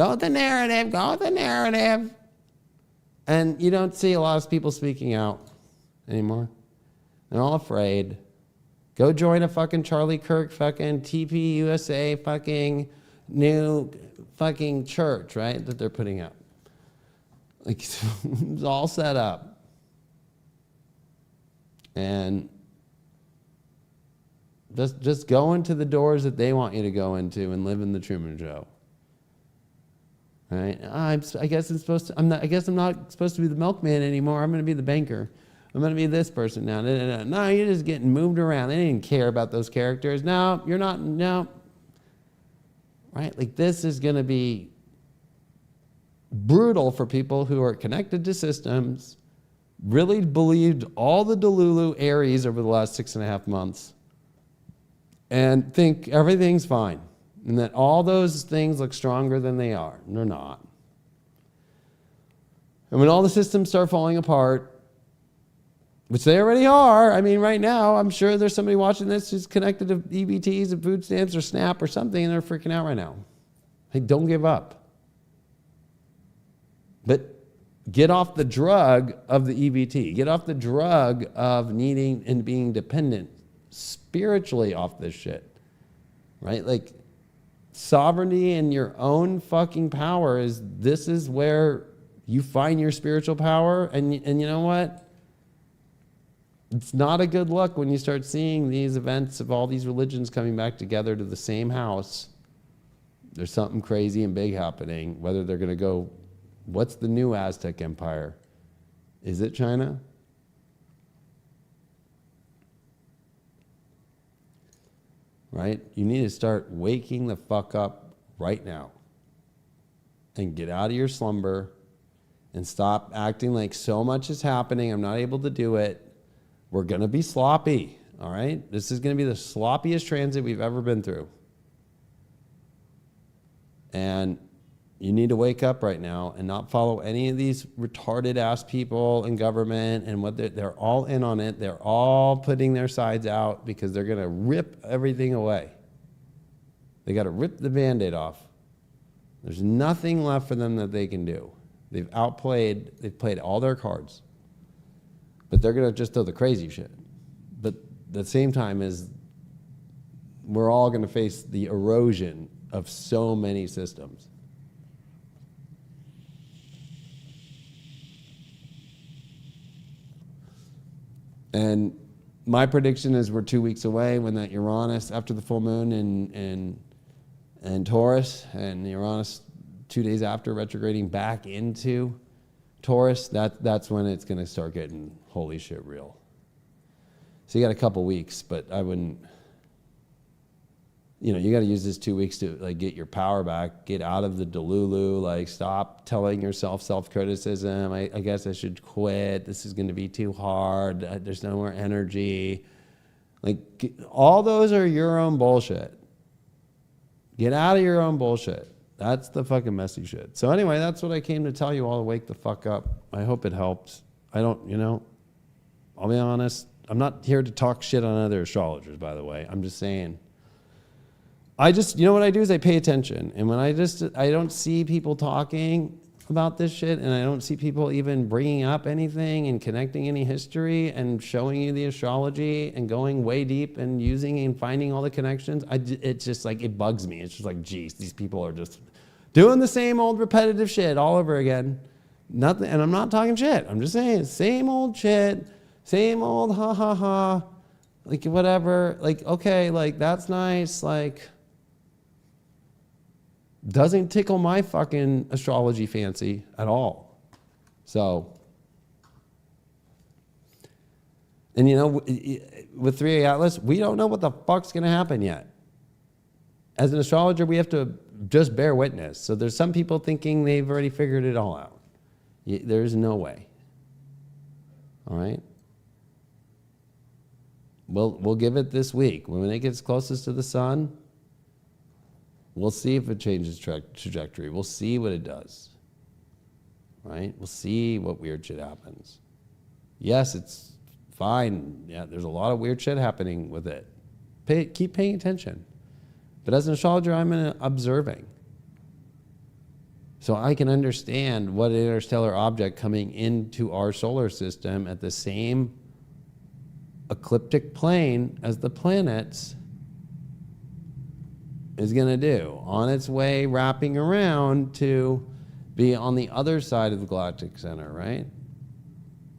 with the narrative. Go with the narrative. And you don't see a lot of people speaking out anymore. They're all afraid. Go join a fucking Charlie Kirk fucking TP USA fucking new fucking church, right? That they're putting up. Like, it's all set up. And just go into the doors that they want you to go into and live in the Truman Show. Right? I guess I'm not supposed to be the milkman anymore. I'm going to be the banker. I'm going to be this person now. No, you're just getting moved around. They didn't care about those characters. No, you're not. No. Right? Like, this is going to be brutal for people who are connected to systems, really believed all the Delulu Aries over the last 6.5 months, and think everything's fine, and that all those things look stronger than they are. And they're not. And when all the systems start falling apart, which they already are, I mean, right now, I'm sure there's somebody watching this who's connected to EBTs and food stamps or SNAP or something, and they're freaking out right now. Hey, don't give up. But get off the drug of the EBT. Get off the drug of needing and being dependent spiritually off this shit, right? Like, sovereignty and your own fucking power this is where you find your spiritual power. And you know what? It's not a good look when you start seeing these events of all these religions coming back together to the same house. There's something crazy and big happening, whether they're going to go, what's the new Aztec empire? Is it China? Right? You need to start waking the fuck up right now and get out of your slumber and stop acting like so much is happening. I'm not able to do it. We're going to be sloppy, all right? This is going to be the sloppiest transit we've ever been through. And you need to wake up right now and not follow any of these retarded ass people in government and what they're all in on it. They're all putting their sides out because they're going to rip everything away. They got to rip the Band-Aid off. There's nothing left for them that they can do. They've played all their cards. But they're going to just do the crazy shit. But at the same time is we're all going to face the erosion of so many systems. And my prediction is we're 2 weeks away when that Uranus, after the full moon in Taurus, and Uranus 2 days after retrograding back into Taurus, that's when it's going to start getting holy shit real. So you got a couple weeks, but I wouldn't, you got to use this 2 weeks to like get your power back, get out of the delulu, like stop telling yourself self-criticism. I guess I should quit. This is going to be too hard. There's no more energy. Like all those are your own bullshit. Get out of your own bullshit. That's the fucking messy shit. So anyway, that's what I came to tell you all to wake the fuck up. I hope it helps. I'll be honest. I'm not here to talk shit on other astrologers, by the way. I'm just saying. What I do is I pay attention. And when I don't see people talking about this shit, and I don't see people even bringing up anything and connecting any history and showing you the astrology and going way deep and using and finding all the connections, it's just like, it bugs me. It's just like, geez, these people are just doing the same old repetitive shit all over again. Nothing, and I'm not talking shit. I'm just saying, same old shit, same old ha ha ha, like whatever. Like, okay, like that's nice, like doesn't tickle my fucking astrology fancy at all. So, and with 3A Atlas, we don't know what the fuck's going to happen yet. As an astrologer, we have to just bear witness. So there's some people thinking they've already figured it all out. There's no way. All right? We'll give it this week. When it gets closest to the sun, we'll see if it changes trajectory. We'll see what it does. Right? We'll see what weird shit happens. Yes, it's fine. Yeah, there's a lot of weird shit happening with it. Keep paying attention. But as an astrologer, I'm observing. So I can understand what an interstellar object coming into our solar system at the same ecliptic plane as the planets is going to do on its way wrapping around to be on the other side of the galactic center, right?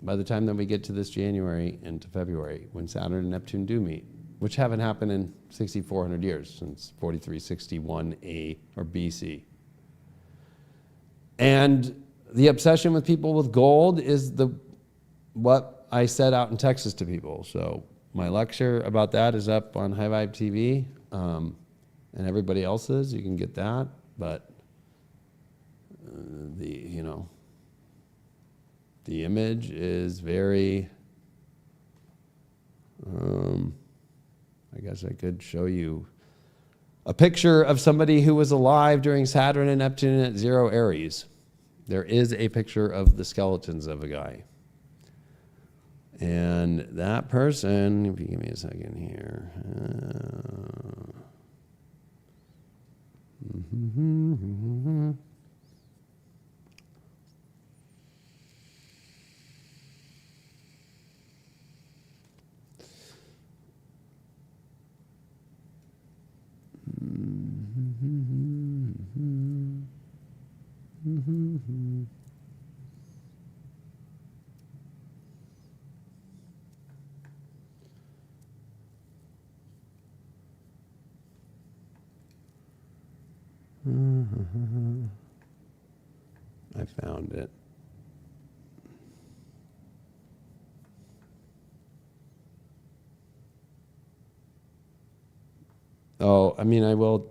By the time that we get to this January into February, when Saturn and Neptune do meet, which haven't happened in 6,400 years, since 4361 A or BC. And the obsession with people with gold is what I set out in Texas to people. So my lecture about that is up on High Vibe TV. And everybody else's, you can get that, but the image is very, I guess I could show you a picture of somebody who was alive during Saturn and Neptune at 0 Aries. There is a picture of the skeletons of a guy. And that person, if you give me a second here, I found it. Oh, I mean, I will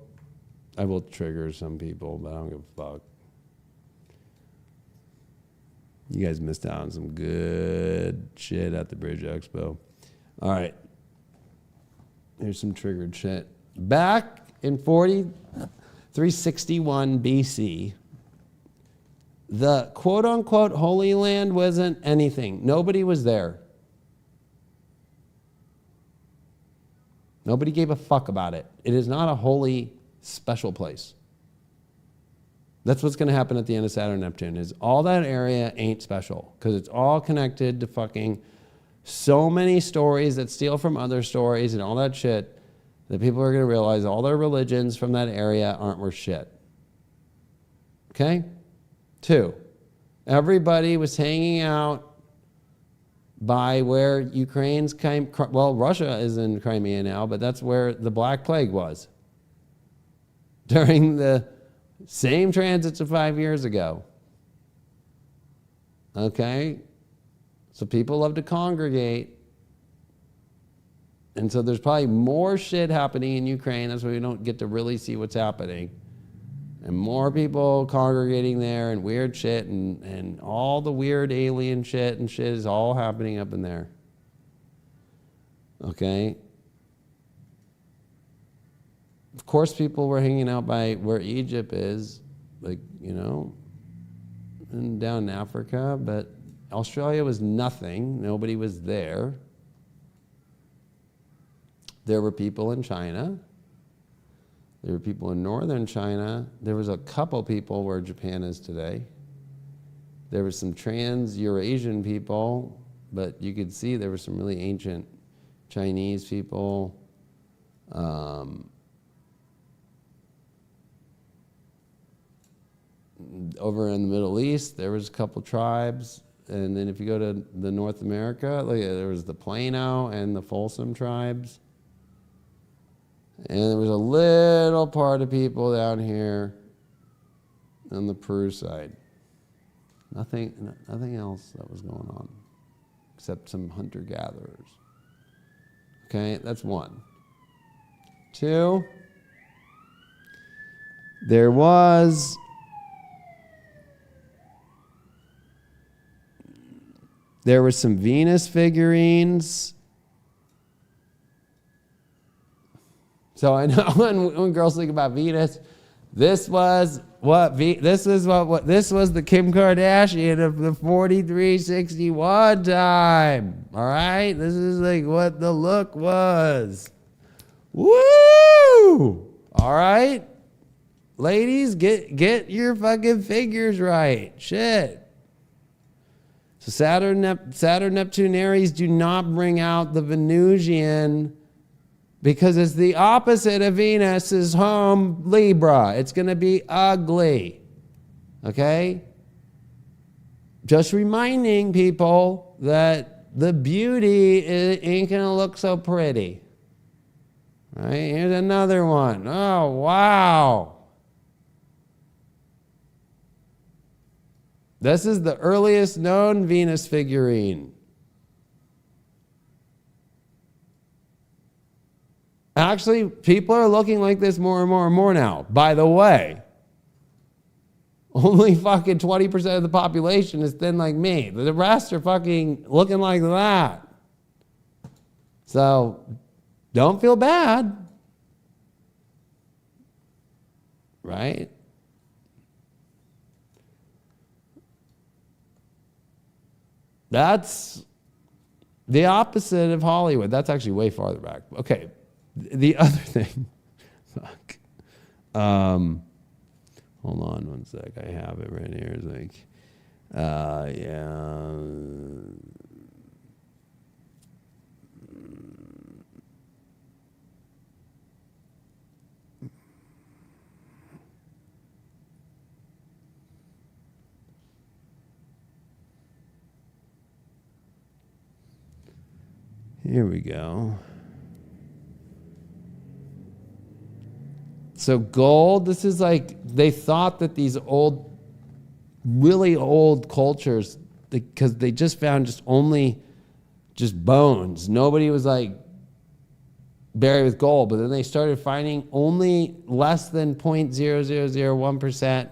trigger some people, but I don't give a fuck. You guys missed out on some good shit at the Bridge Expo. All right. Here's some triggered shit. Back in 361 BC, the quote-unquote Holy Land wasn't anything. Nobody was there. Nobody gave a fuck about it. It is not a holy special place. That's what's going to happen at the end of Saturn Neptune, is all that area ain't special because it's all connected to fucking so many stories that steal from other stories and all that shit that people are going to realize all their religions from that area aren't worth shit. Okay? 2, everybody was hanging out by where Ukraine's came, well, Russia is in Crimea now, but that's where the Black Plague was during the same transits of 5 years ago. Okay? So people love to congregate. And so there's probably more shit happening in Ukraine. That's why we don't get to really see what's happening. And more people congregating there and weird shit and all the weird alien shit and shit is all happening up in there. Okay? Of course, people were hanging out by where Egypt is, like, you know, and down in Africa, but Australia was nothing. Nobody was there. There were people in China. There were people in northern China. There was a couple people where Japan is today. There were some trans-Eurasian people, but you could see there were some really ancient Chinese people. Over in the Middle East, there was a couple tribes. And then if you go to the North America, like, there was the Plano and the Folsom tribes. And there was a little part of people down here on the Peru side. Nothing else that was going on, except some hunter-gatherers. Okay, that's 1. 2, there was some Venus figurines. So I know when girls think about Venus, this was the Kim Kardashian of the 4361 time. All right, this is like what the look was. Woo! All right, ladies, get your fucking figures right. Shit. So Saturn, Neptune, Aries do not bring out the Venusian, because it's the opposite of Venus's home, Libra. It's going to be ugly. Okay? Just reminding people that the beauty ain't going to look so pretty. Right? Here's another one. Oh, wow. This is the earliest known Venus figurine. Actually, people are looking like this more and more and more now. By the way, only fucking 20% of the population is thin like me. The rest are fucking looking like that. So, don't feel bad. Right? That's the opposite of Hollywood. That's actually way farther back. Okay. The other thing, fuck. Hold on one sec. I have it right here. It's like, yeah. Here we go. So gold, this is like, they thought that these old, really old cultures, because they just found just bones. Nobody was like buried with gold, but then they started finding only less than 0.0001%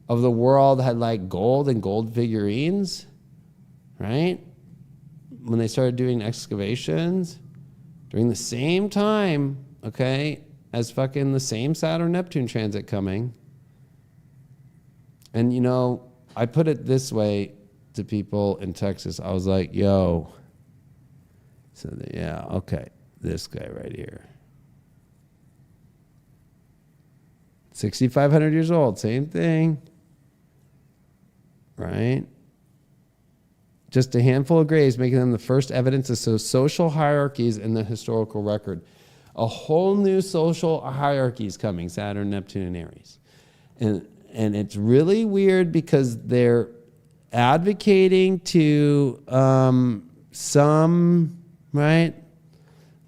of the world had like gold and gold figurines, right? When they started doing excavations during the same time, okay, as fucking the same Saturn-Neptune transit coming. And, you know, I put it this way to people in Texas. I was like, yo, so yeah, okay, this guy right here. 6,500 years old, same thing, right? Just a handful of graves, making them the first evidence of social hierarchies in the historical record. A whole new social hierarchy is coming, Saturn, Neptune, and Aries. And it's really weird because they're advocating to some, right?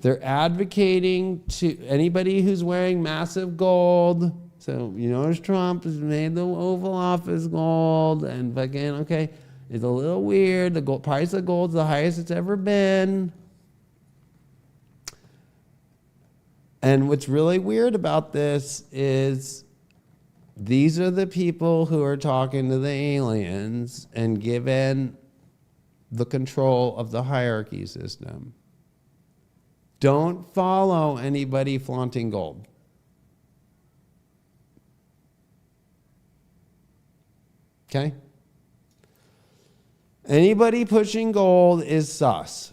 They're advocating to anybody who's wearing massive gold. So, you notice Trump has made the Oval Office gold and fucking, okay, it's a little weird. The gold, price of gold's the highest it's ever been. And what's really weird about this is these are the people who are talking to the aliens and given the control of the hierarchy system. Don't follow anybody flaunting gold. Okay? Anybody pushing gold is sus.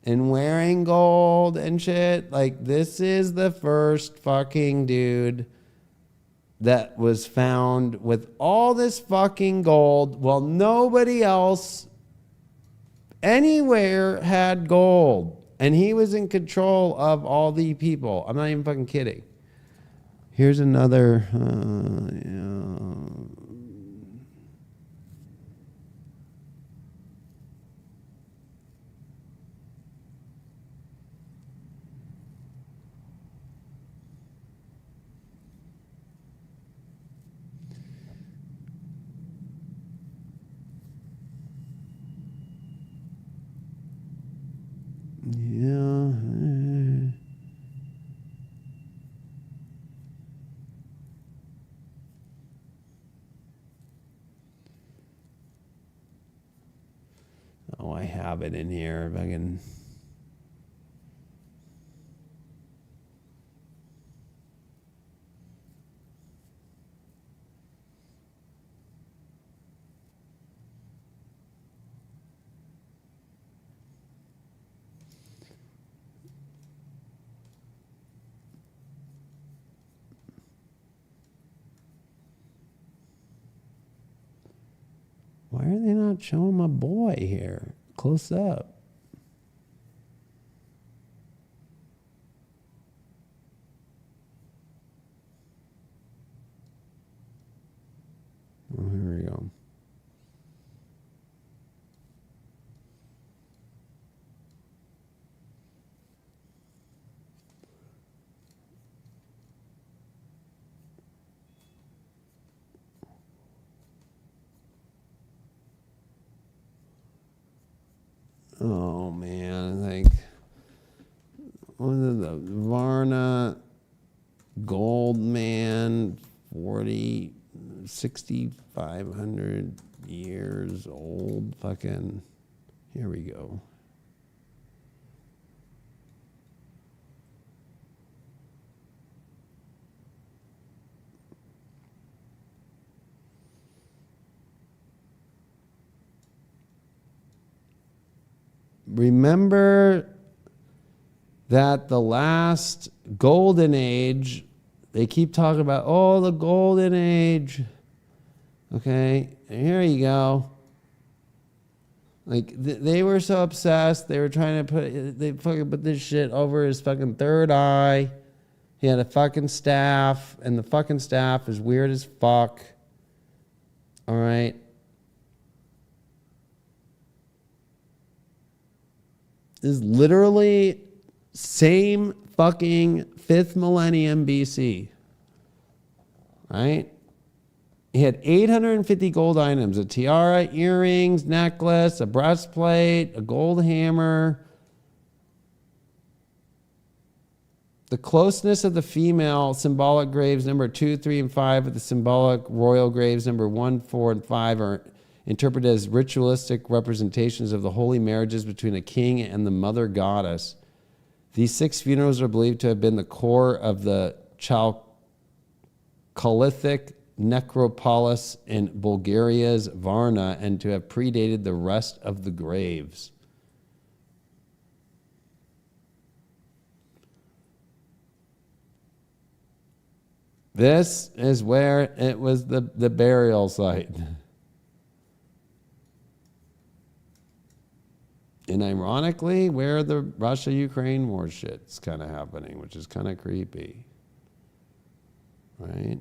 And wearing gold and shit, like this is the first fucking dude that was found with all this fucking gold while nobody else anywhere had gold. And he was in control of all the people. I'm not even fucking kidding. Here's another, oh, I have it in here. If I can. Why are they not showing my boy here close up? Oh, here we go. Oh man, like what is the Varna Gold Man 6,500 years old. Fucking here we go. Remember that the last golden age, they keep talking about, oh, the golden age. Okay, and here you go. Like, they were so obsessed, they were trying to they fucking put this shit over his fucking third eye. He had a fucking staff, and the fucking staff is weird as fuck. All right. Is literally same fucking 5th millennium BC, right? He had 850 gold items, a tiara, earrings, necklace, a breastplate, a gold hammer. The closeness of the female symbolic graves number 2, 3, and 5 with the symbolic royal graves number 1, 4, and 5 are interpreted as ritualistic representations of the holy marriages between a king and the mother goddess. These 6 funerals are believed to have been the core of the Chalcolithic necropolis in Bulgaria's Varna and to have predated the rest of the graves. This is where it was the burial site. And ironically, where the Russia-Ukraine war shit's kind of happening, which is kind of creepy. Right?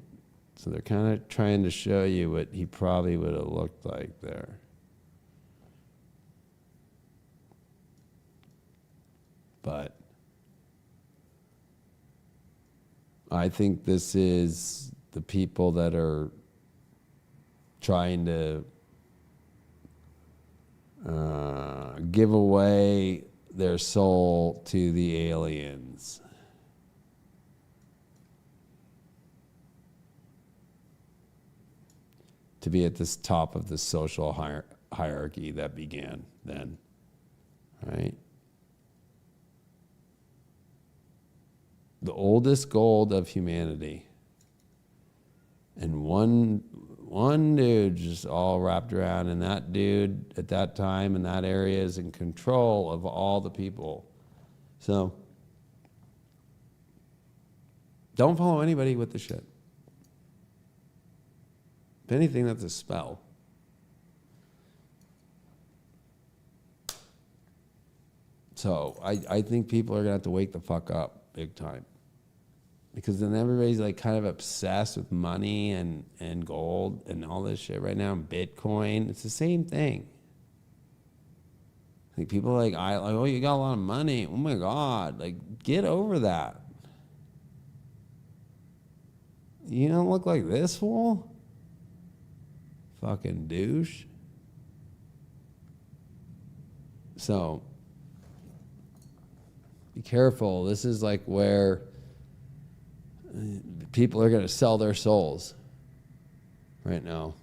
So they're kind of trying to show you what he probably would have looked like there. But I think this is the people that are trying to give away their soul to the aliens. To be at this top of the social hierarchy that began then, right? The oldest gold of humanity. And one dude just all wrapped around, and that dude at that time in that area is in control of all the people. So don't follow anybody with the shit. If anything, that's a spell. So I think people are going to have to wake the fuck up big time. Because then everybody's like kind of obsessed with money and gold and all this shit right now, and Bitcoin. It's the same thing. Like people are like, oh, you got a lot of money. Oh my God. Like, get over that. You don't look like this fool? Fucking douche. So, be careful. This is like where people are going to sell their souls right now.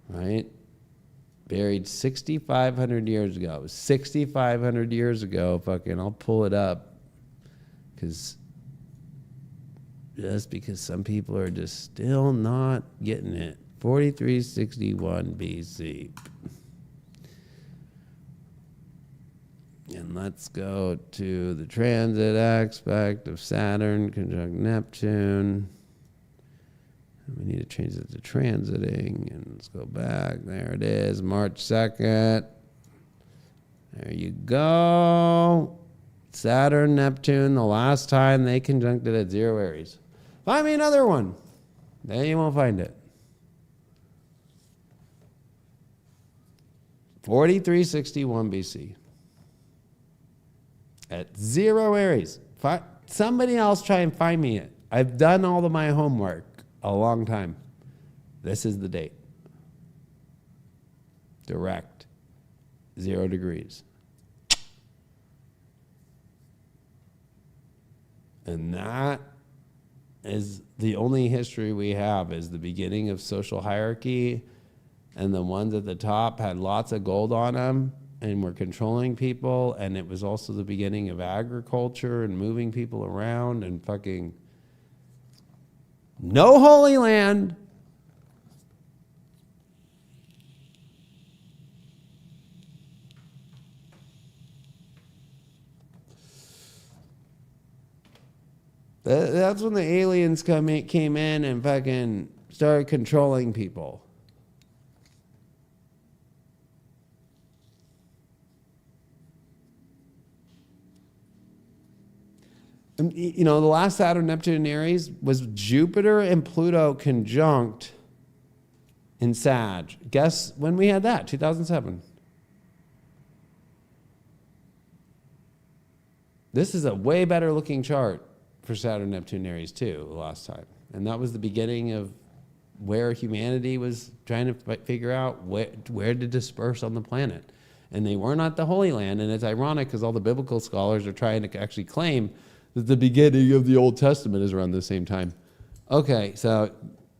Right? Buried 6,500 years ago. 6,500 years ago. Fucking, I'll pull it up. Just because some people are just still not getting it. 4361 BC. And let's go to the transit aspect of Saturn conjunct Neptune. We need to change it to transiting. And let's go back. There it is, March 2nd. There you go. Saturn, Neptune, the last time they conjuncted at 0 Aries. Find me another one. Then you won't find it. 4361 BC. At 0 Aries. Somebody else try and find me it. I've done all of my homework a long time. This is the date. Direct. 0 degrees. And that is the only history we have, is the beginning of social hierarchy, and the ones at the top had lots of gold on them and were controlling people, and it was also the beginning of agriculture and moving people around and fucking no Holy Land. That's when the aliens came in and fucking started controlling people. And, you know, the last Saturn, Neptune, and Aries was Jupiter and Pluto conjunct in Sag. Guess when we had that? 2007. This is a way better looking chart for Saturn, Neptune, Aries too, the last time. And that was the beginning of where humanity was trying to figure out where to disperse on the planet. And they were not the Holy Land. And it's ironic because all the biblical scholars are trying to actually claim that the beginning of the Old Testament is around the same time. Okay, so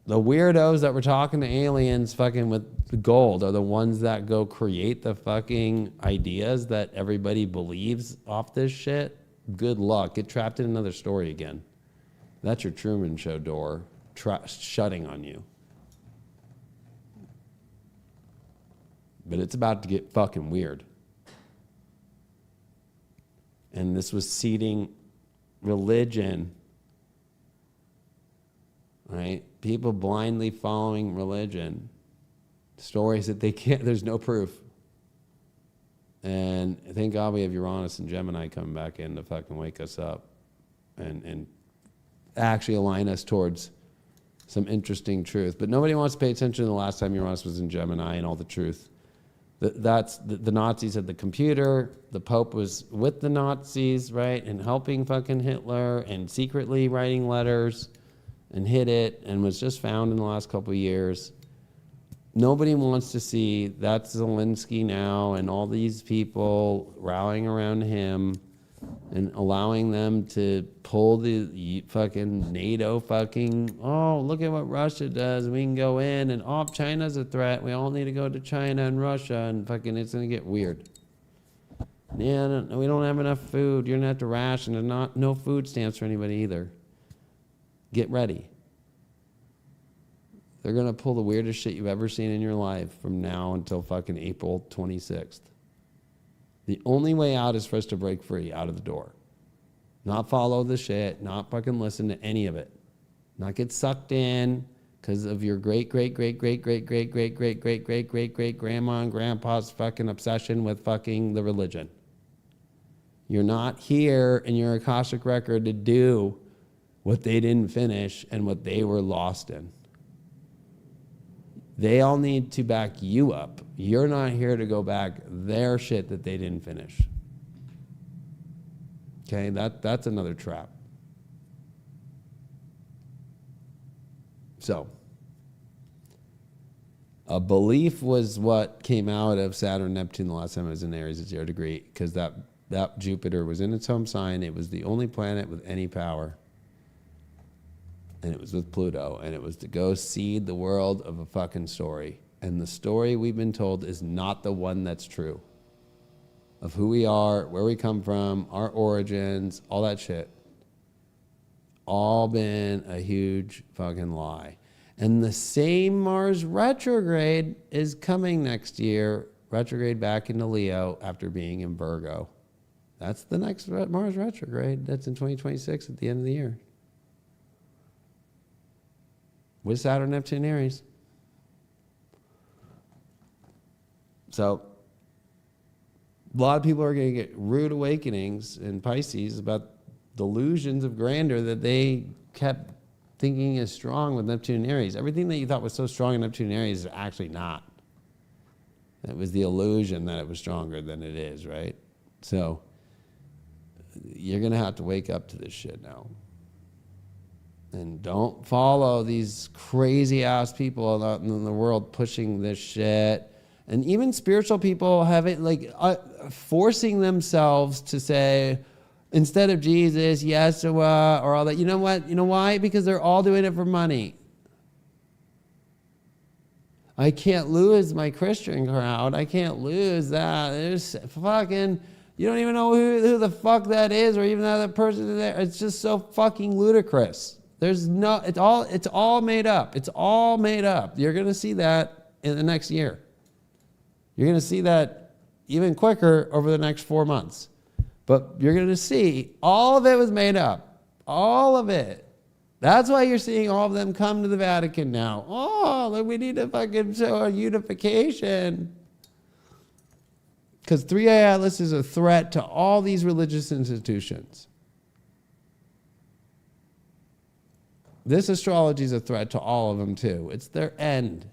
the weirdos that were talking to aliens fucking with the gold are the ones that go create the fucking ideas that everybody believes off this shit. Good luck. Get trapped in another story again. That's your Truman Show door shutting on you. But it's about to get fucking weird. And this was seeding religion right? People blindly following religion, stories that they can't, there's no proof. And thank God we have Uranus and Gemini coming back in to fucking wake us up and actually align us towards some interesting truth. But nobody wants to pay attention to the last time Uranus was in Gemini and all the truth. That's the Nazis had the computer. The Pope was with the Nazis, right, and helping fucking Hitler and secretly writing letters and hid it and was just found in the last couple of years. Nobody wants to see that's Zelensky now and all these people rallying around him and allowing them to pull the fucking NATO fucking, oh, look at what Russia does. We can go in and, oh, China's a threat. We all need to go to China and Russia and fucking it's going to get weird. Yeah, we don't have enough food. You're going to have to ration. There's no food stamps for anybody either. Get ready. They're going to pull the weirdest shit you've ever seen in your life from now until fucking April 26th. The only way out is for us to break free out of the door. Not follow the shit, not fucking listen to any of it. Not get sucked in because of your great grandma and grandpa's fucking obsession with fucking the religion. You're not here in your Akashic record to do what they didn't finish and what they were lost in. They all need to back you up. You're not here to go back their shit that they didn't finish. Okay, that's another trap. So, a belief was what came out of Saturn, Neptune the last time it was in Aries at 0 degree, because that Jupiter was in its home sign. It was the only planet with any power. And it was with Pluto, and it was to go seed the world of a fucking story. And the story we've been told is not the one that's true. Of who we are, where we come from, our origins, all that shit. All been a huge fucking lie. And the same Mars retrograde is coming next year, retrograde back into Leo after being in Virgo. That's the next Mars retrograde. That's in 2026 at the end of the year. With Saturn, Neptune, Aries. So, a lot of people are going to get rude awakenings in Pisces about delusions of grandeur that they kept thinking is strong with Neptune and Aries. Everything that you thought was so strong in Neptune and Aries is actually not. It was the illusion that it was stronger than it is, right? So, you're going to have to wake up to this shit now. And don't follow these crazy ass people out in the world pushing this shit. And even spiritual people have it like forcing themselves to say, instead of Jesus, Yeshua, or all that. You know what? You know why? Because they're all doing it for money. I can't lose my Christian crowd. I can't lose that. There's fucking, you don't even know who the fuck that is or even that person is there. It's just so fucking ludicrous. There's no, it's all made up. It's all made up. You're going to see that in the next year. You're going to see that even quicker over the next 4 months. But you're going to see all of it was made up. All of it. That's why you're seeing all of them come to the Vatican now. Oh, look, we need to fucking show a unification. Because 3A Atlas is a threat to all these religious institutions. This astrology is a threat to all of them too. It's their end.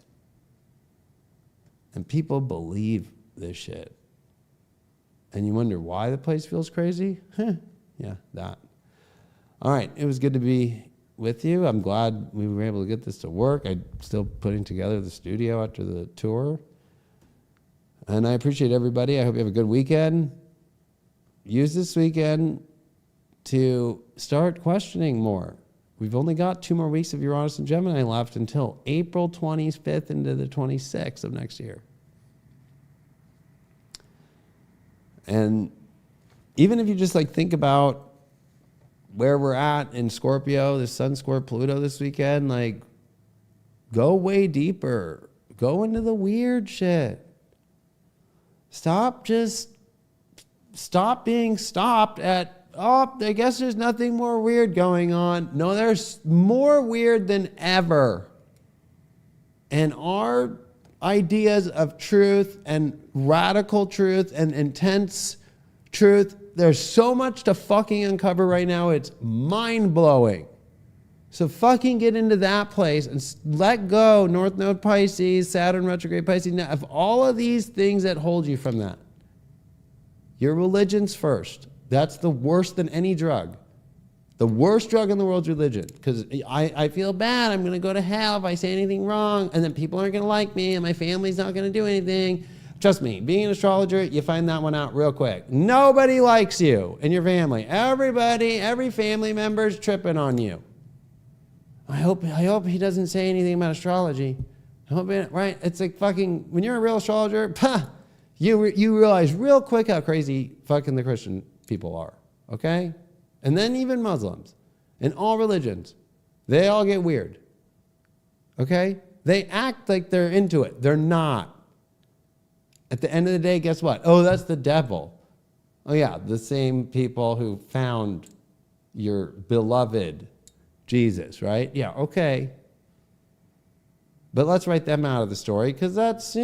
And people believe this shit. And you wonder why the place feels crazy? Yeah, that. All right, it was good to be with you. I'm glad we were able to get this to work. I'm still putting together the studio after the tour. And I appreciate everybody. I hope you have a good weekend. Use this weekend to start questioning more. We've only got 2 more weeks of Uranus and Gemini left until April 25th into the 26th of next year. And even if you just like think about where we're at in Scorpio, the Sun square Pluto this weekend, like go way deeper. Go into the weird shit. Stop being stopped at oh, I guess there's nothing more weird going on. No, there's more weird than ever. And our ideas of truth and radical truth and intense truth, there's so much to fucking uncover right now. It's mind-blowing. So fucking get into that place and let go North Node Pisces, Saturn retrograde Pisces, of all of these things that hold you from that. Your religion's first. That's the worst than any drug. The worst drug in the world is religion. Because I feel bad. I'm going to go to hell if I say anything wrong. And then people aren't going to like me and my family's not going to do anything. Trust me, being an astrologer, you find that one out real quick. Nobody likes you and your family. Every family member's tripping on you. I hope he doesn't say anything about astrology. Right? It's like fucking, when you're a real astrologer, you realize real quick how crazy fucking the Christian people are. Okay? And then even Muslims and all religions, they all get weird. Okay? They act like they're into it. They're not. At the end of the day, guess what? Oh, that's the devil. Oh yeah, the same people who found your beloved Jesus, right? Yeah, okay. But let's write them out of the story, because that's,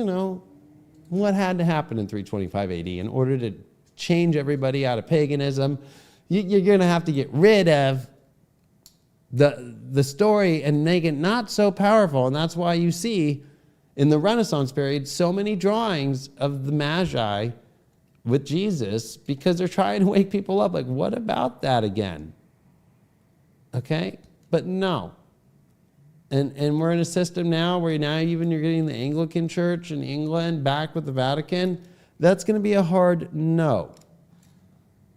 what had to happen in 325 AD in order to change everybody out of paganism. You're going to have to get rid of the story and make it not so powerful. And that's why you see in the Renaissance period so many drawings of the Magi with Jesus, because they're trying to wake people up. Like, what about that again? Okay? But no. And we're in a system now where now even you're getting the Anglican Church in England back with the Vatican. That's going to be a hard no.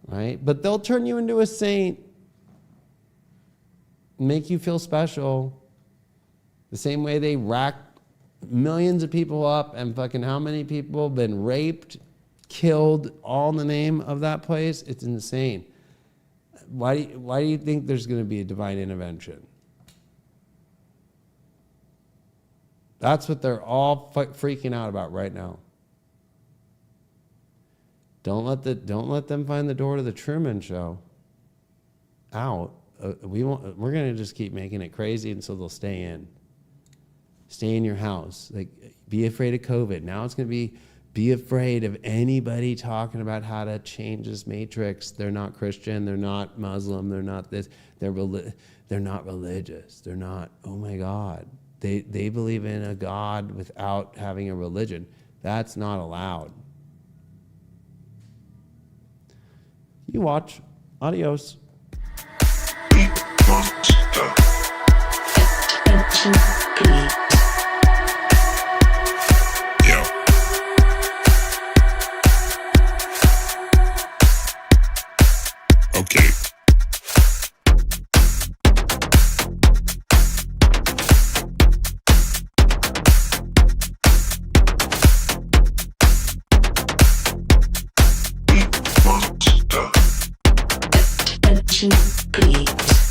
Right? But they'll turn you into a saint, make you feel special, the same way they rack millions of people up, and fucking how many people have been raped, killed, all in the name of that place. It's insane. Why do you think there's going to be a divine intervention? That's what they're all freaking out about right now. Don't let them find the door to the Truman Show out. We're going to just keep making it crazy, and so they'll stay in. Stay in your house. Like, be afraid of COVID. Now it's going to be afraid of anybody talking about how to change this matrix. They're not Christian. They're not Muslim. They're not this. They're not religious. They're not, oh my God. They believe in a God without having a religion. That's not allowed. You watch. Adios. Yo. Okay. Agentic.